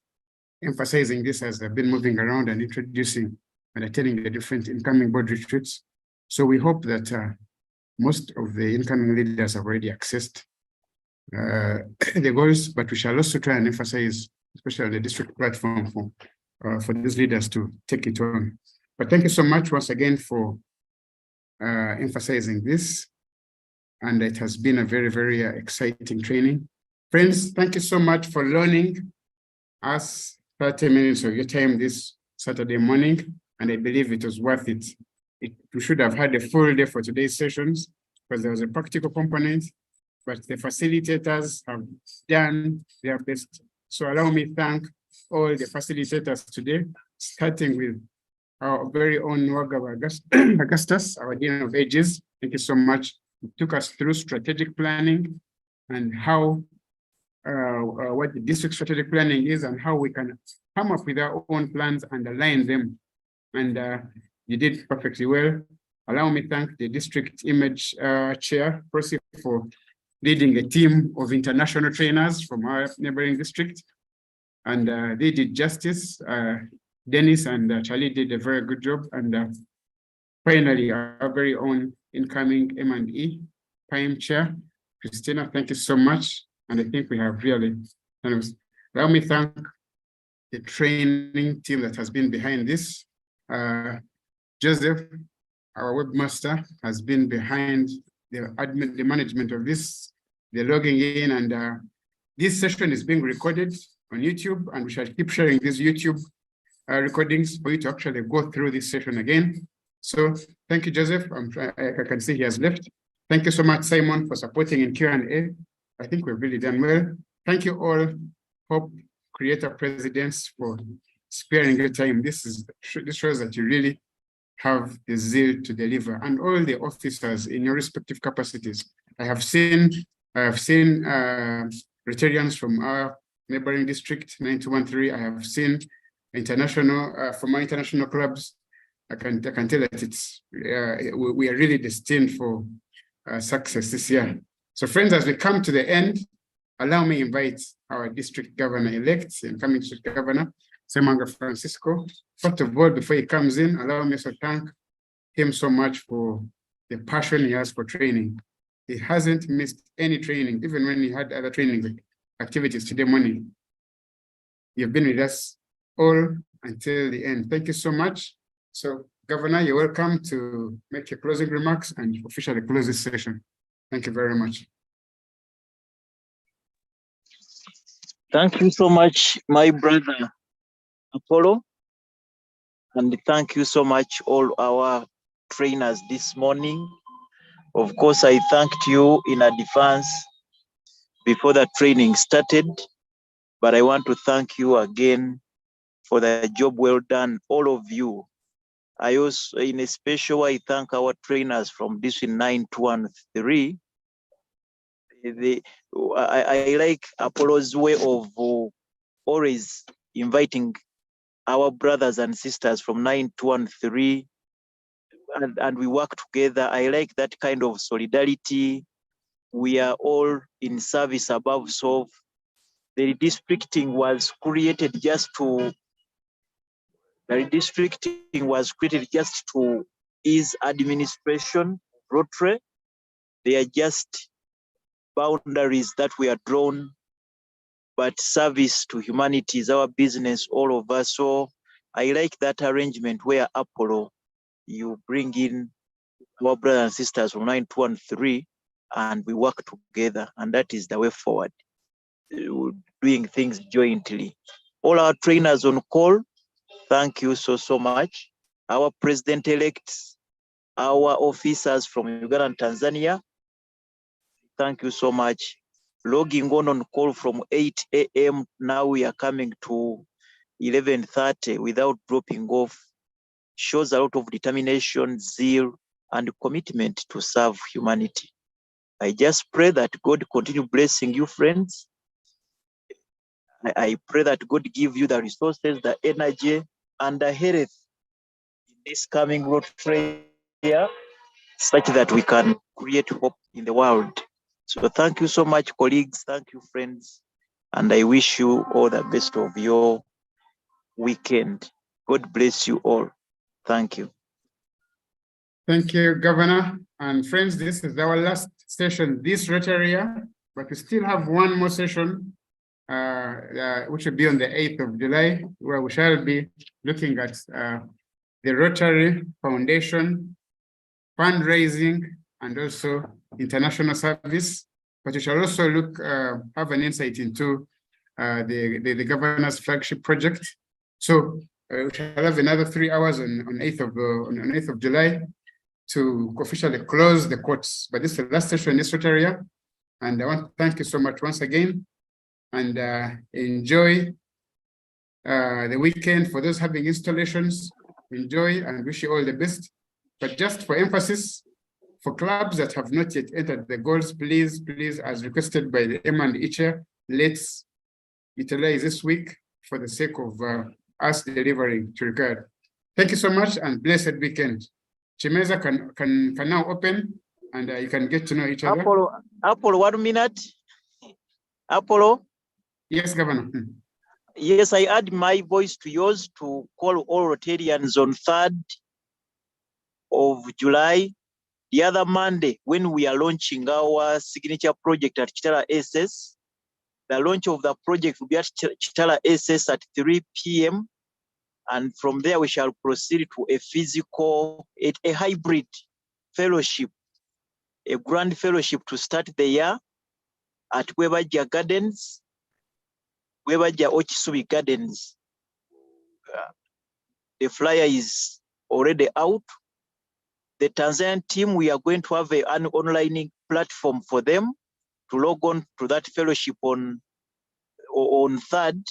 emphasizing this as they've been moving around and introducing and attending the different incoming board retreats. So we hope that most of the incoming leaders have already accessed the goals, but we shall also try and emphasize, especially on the district platform, for these leaders to take it on. But thank you so much once again for emphasizing this. And it has been a very, very exciting training. Friends, thank you so much for loaning us 30 minutes of your time this Saturday morning. And I believe it was worth it. We should have had a full day for today's sessions because there was a practical component, but the facilitators have done their best. So allow me to thank all the facilitators today, starting with our very own Wagaba Augustus, our Dean of Ages. Thank you so much. It took us through strategic planning and how what the district strategic planning is and how we can come up with our own plans and align them. And you did perfectly well. Allow me to thank the district image chair, Percy, for leading a team of international trainers from our neighboring district. And they did justice. Dennis and Charlie did a very good job. And finally, our very own incoming M&E PIME chair, Christina, thank you so much. And I think we have really kind of Let me thank the training team that has been behind this. Joseph, our webmaster, has been behind the management of this, the logging in, and this session is being recorded on YouTube, and we shall keep sharing these YouTube recordings for you to actually go through this session again. So thank you, Joseph. I can see he has left. Thank you so much, Simon, for supporting in Q&A. I think we've really done well. Thank you all, Hope Creator Presidents, for sparing your time. This shows that you really have the zeal to deliver, and all the officers in your respective capacities. I have seen Rotarians from our neighboring district, 9213. I have seen international from our international clubs. I can tell that it's we are really destined for success this year. So friends, as we come to the end, allow me invite our district governor-elect, incoming district governor, Semanga Francisco. First of all, before he comes in, allow me to thank him so much for the passion he has for training. He hasn't missed any training, even when he had other training activities today morning. You've been with us all until the end. Thank you so much. So, Governor, you're welcome to make your closing remarks and officially close this session. Thank you very much. Thank you so much, my brother Apollo. And thank you so much, all our trainers this morning. Of course, I thanked you in advance before the training started, but I want to thank you again for the job well done, all of you. I also, in a special way, thank our trainers from District 9213. I like Apollo's way of always inviting our brothers and sisters from 9213, and we work together. I like that kind of solidarity. We are all in service above solve. The redistricting was created just to ease administration, Rotary. They are just boundaries that we are drawn, but service to humanity is our business, all of us. So I like that arrangement where Apollo, you bring in our brothers and sisters from 9213 and we work together, and that is the way forward, doing things jointly. All our trainers on call, thank you so much. Our president-elects, our officers from Uganda and Tanzania, thank you so much. Logging on call from 8 a.m. Now we are coming to 11:30 without dropping off. Shows a lot of determination, zeal, and commitment to serve humanity. I just pray that God continue blessing you, friends. I pray that God give you the resources, the energy, and the health in this coming road year, such that we can create hope in the world. So thank you so much, colleagues. Thank you, friends. And I wish you all the best of your weekend. God bless you all. Thank you. Thank you, Governor. And friends, this is our last session this Rotary year, but we still have one more session, which will be on the 8th of July, where we shall be looking at the Rotary Foundation, fundraising, and also international service. But we shall also look, have an insight into the governor's flagship project. So we shall have another 3 hours on 8th of July to officially close the courts. But this is the last session in this Rotary year. And I want to thank you so much once again, and enjoy the weekend. For those having installations, enjoy and wish you all the best. But just for emphasis, for clubs that have not yet entered the goals, please, as requested by the M and E chair, let's utilize this week for the sake of us delivering to regard. Thank you so much and blessed weekend. Chimeza can now open, and you can get to know each other. Apollo, 1 minute. Apollo? Yes, Governor. Yes, I add my voice to yours to call all Rotarians on 3rd of July, the other Monday, when we are launching our signature project at Kitara SS. The launch of the project will be at Chitala SS at 3 p.m. And from there, we shall proceed to a physical, a hybrid fellowship, a grand fellowship to start the year at Webaja Gardens, Webaja Ochisubi Gardens. The flyer is already out. The Tanzanian team, we are going to have an online platform for them to log on to that fellowship on 3rd.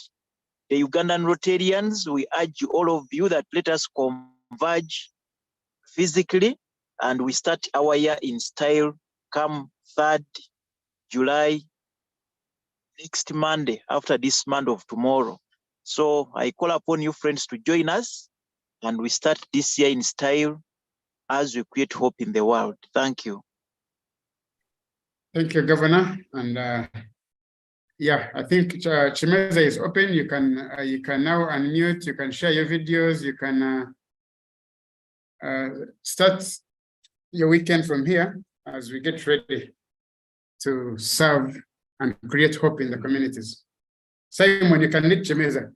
The Ugandan Rotarians, we urge all of you that let us converge physically and we start our year in style come 3rd July, next Monday, after this Monday of tomorrow. So I call upon you friends to join us and we start this year in style as we create hope in the world. Thank you. Thank you, Governor. And yeah, I think Chimeza is open. You can now unmute. You can share your videos. You can start your weekend from here as we get ready to serve and create hope in the communities. Simon, you can lead Chimeza.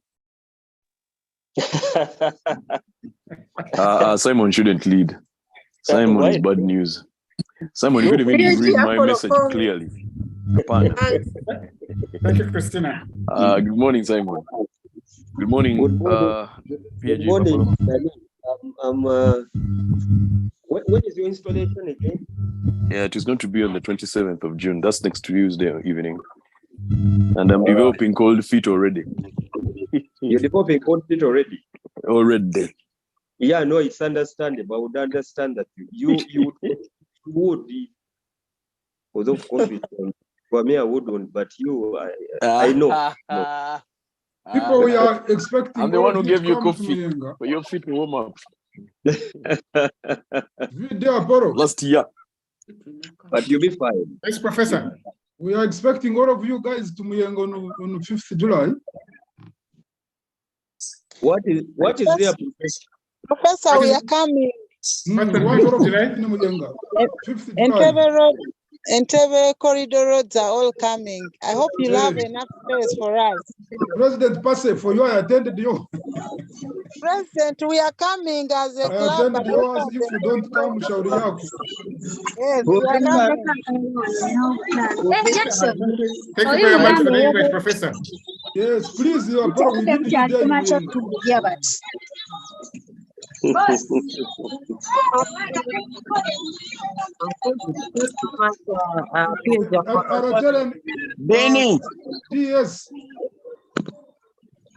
Simon shouldn't lead. Simon is bad news. Simon, you couldn't even read my message clearly. Thank you, Christina. Good morning, Simon. Good morning. Good morning. When is your installation again? Yeah, it is going to be on the 27th of June. That's next Tuesday evening. And I'm developing cold feet already. You're developing cold feet already? Already. Yeah, no, it's understandable. I would understand that you would, although of course for me I wouldn't, but you, I know. No. People we are expecting. I'm the one who gave you coffee for your feet to warm up. Last year. But you'll be fine. Yes, Professor. We are expecting all of you guys to Muyenga on 5th July. What is there, Professor? Professor, we are coming. Entebbe corridor roads are all coming. I hope you'll have enough space for us. President Passe, for you, I attended you. President, we are coming as a club. I attended yours. If you don't come, shauri yako. Yes, we are coming. Thank you very much for the invite, Professor. Yes, please, you are probably Beni. Yes.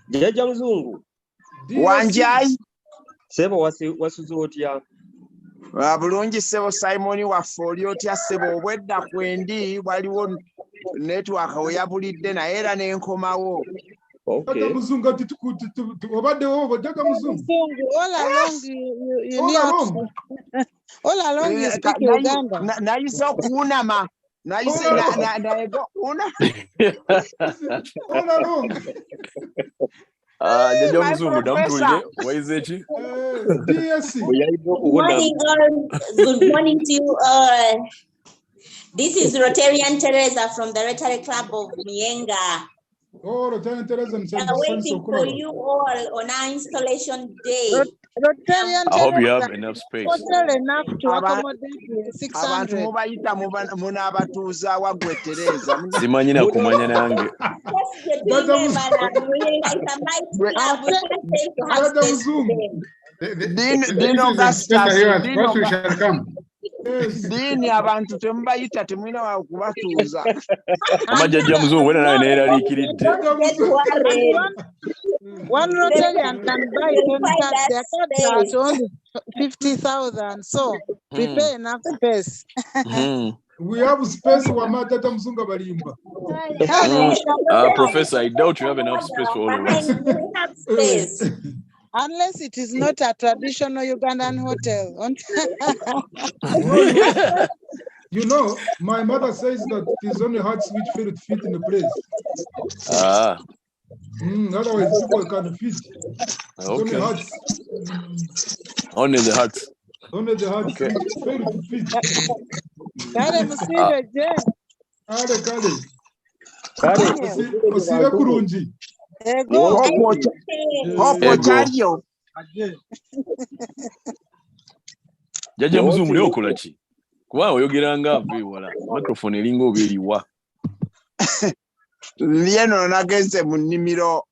Jaja mzungu. Wanjai. Sebo wasuzu otya. Bulungi sebo Simon waffe oli otya sebo obwedda kwendi waliwo network oyabulidde naye era n'enkomawo. Okay. Muzungu ati obadde wobo jaga muzungu. All along you need all along you speak Uganda. Nayise okuunama. Nayise naego una. All along. Jaja muzungu damtulire waizechi. DS. Good morning to you all. This is Rotarian Teresa from the Rotary Club of Muyenga. Oh, Rotarian Teresa, I'm waiting for you all on our installation day. Rotarian I hope you have enough space. Hotel enough to accommodate 600. Abantu mubayita munabatuuza wagwe Teresa. Simanyi na kumanya nange. Dino Augustus. Dini abantu temubayita temulina wa kubatuuza. Amajjajja muzungu wena nawe neeraliikiridde. One Rotarian can buy 10 cards. Their cards are at only 50,000. So prepare enough space. We have space for Matata Mzunga Barimba. Professor, I doubt you have enough space for all of us. Unless it is not a traditional Ugandan hotel. You know, my mother says that it is only hearts which fit in the place. Otherwise, people can fit. Okay. Only hearts. Only the hearts. Only the hearts okay. Fail to fit. Osire kurungi. Hopo chalio. Jaja muzungu leo kola ki? Kuba oyogeranga ave wala. Microphone eringa oberiwa. Lieno nagenze mu nnimiro.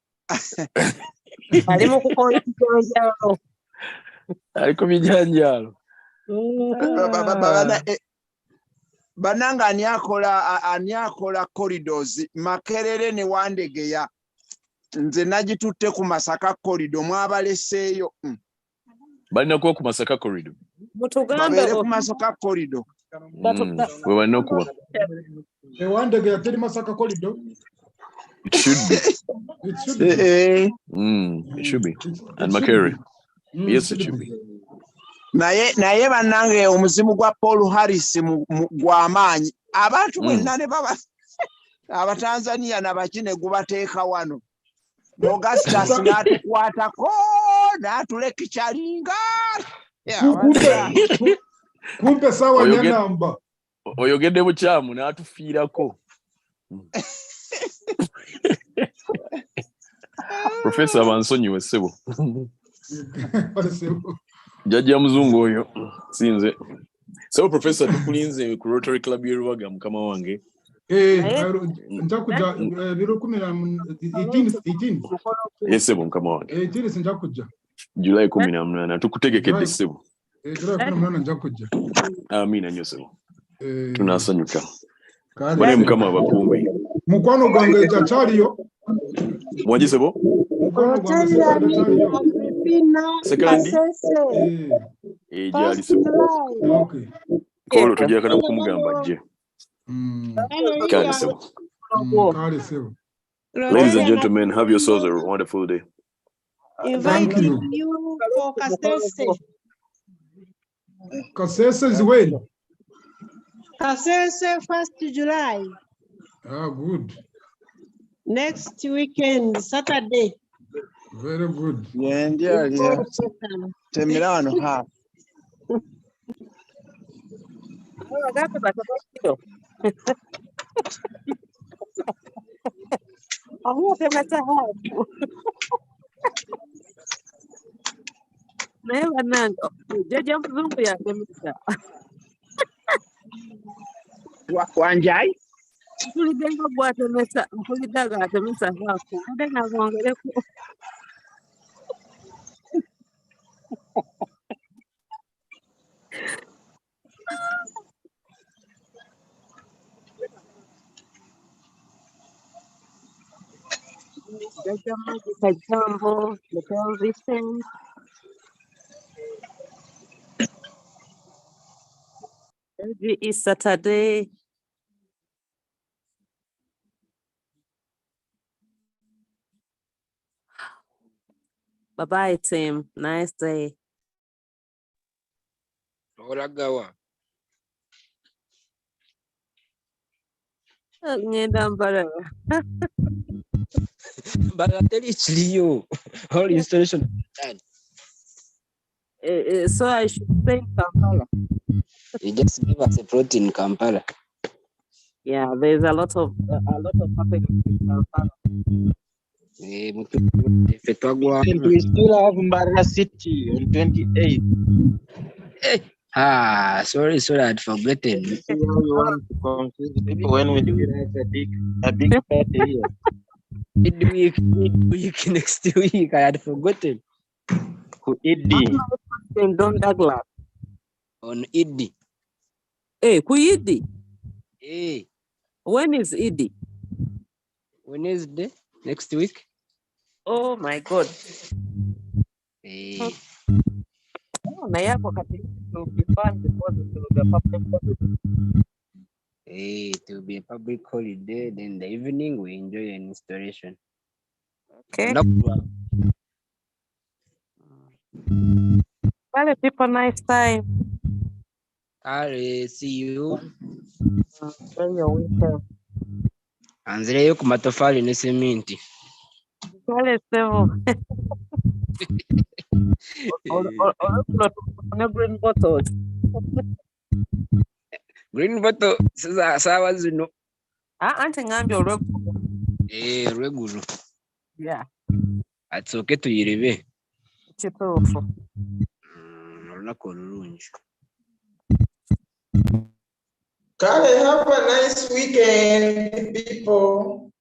Ali mu kukola ekijanjalo. Aliko bijanjalo. Bananga ani akola corridors Makerere ne Wandegeya nze nagitutte ku Masaka corridor mwabaleseeyo. Balina kuba ku Masaka corridor. Babeere ku Masaka corridor. We balina okuba. Wandegeya teri Masaka corridor. It should be. It should be. It should be. And Makerere. Yes, it should be. Naye bannange omuzimu gwa Paul Harris gw'amaanyi abantu bwenna ne baba Abatanzania nabakine gubateeka wano Augustus n'atukwatako n'atuleka kyalinga kumpe sawa nyanamba oyogedde bukyamu n'atufiirako. Professor bansonyiwe ssebo. Jajja muzungu oyo sinze. So Professor tukulinze ku Rotary Club y'Erubaga mukama wange. Njakuja biro 18. Yesebo mukama wange. 18 njakuja. July 18 tukutegekedde ssebo. July 18 njakuja. Amina nnyo ssebo. Tunasanyuka. Bane mukama abakuume. Mukwano gwange kyaliyo. Mwaji ssebo? Mukwano gwange kyaliyo. Sekandi? Jali ssebo. Okay. Kolo tujja kana kumugamba ajje. Kale ssebo. Kale ssebo. Ladies and gentlemen, have yourselves a wonderful day. Thank you for Kasese. Kasese is when? Kasese 1st July. Ah, good. Next weekend, Saturday. Very good. Yeah. Temirano ha. Never nango. Jaja mzungu ya demisa. Wanjai? Tulidenga bwate mesa, tulidaga atemesa hapo. Ndenga ngongere ku. Jaja maji kajambo, Hotel Vincent. Every is Saturday. Bye-bye, team. Nice day. Olagawa. Ngenda mbara. But I tell you, all installation done. So I should stay in Kampala. You just give us a plot in Kampala. Yeah, there's a lot of happening in Kampala. And we still have Mbarara City on 28th. Sorry, I'd forgotten. You want to confuse people when we do a big party here. Midweek, next week, I had forgotten. Idi. Don Douglas. On Idi. Hey, who Idi? Hey. When is Idi? Wednesday, next week. Oh my God. Hey. Oh, na yako kati will be fun because it will be a public holiday. Hey, it will be a public holiday. Then in the evening we enjoy an installation. Okay. Well, people, nice time. I'll see you. Enjoy your weekend. Anzireyo ku matofali ne sementi. Kale sevo. Green bottles. Green bottle sawa zino. Anti ngambi olwekuba Regular. Yeah. Atsoke tuyirebe. Kituufu. Olunaku olulungi. Kale, have a nice weekend, people.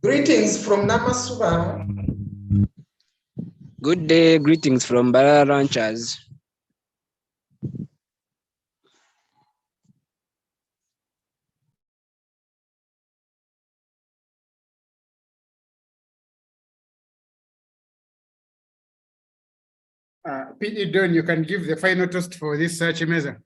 Greetings from Namasuba. Good day, greetings from Barara Ranchers. P.E. Don, you can give the final toast for this Chimeza.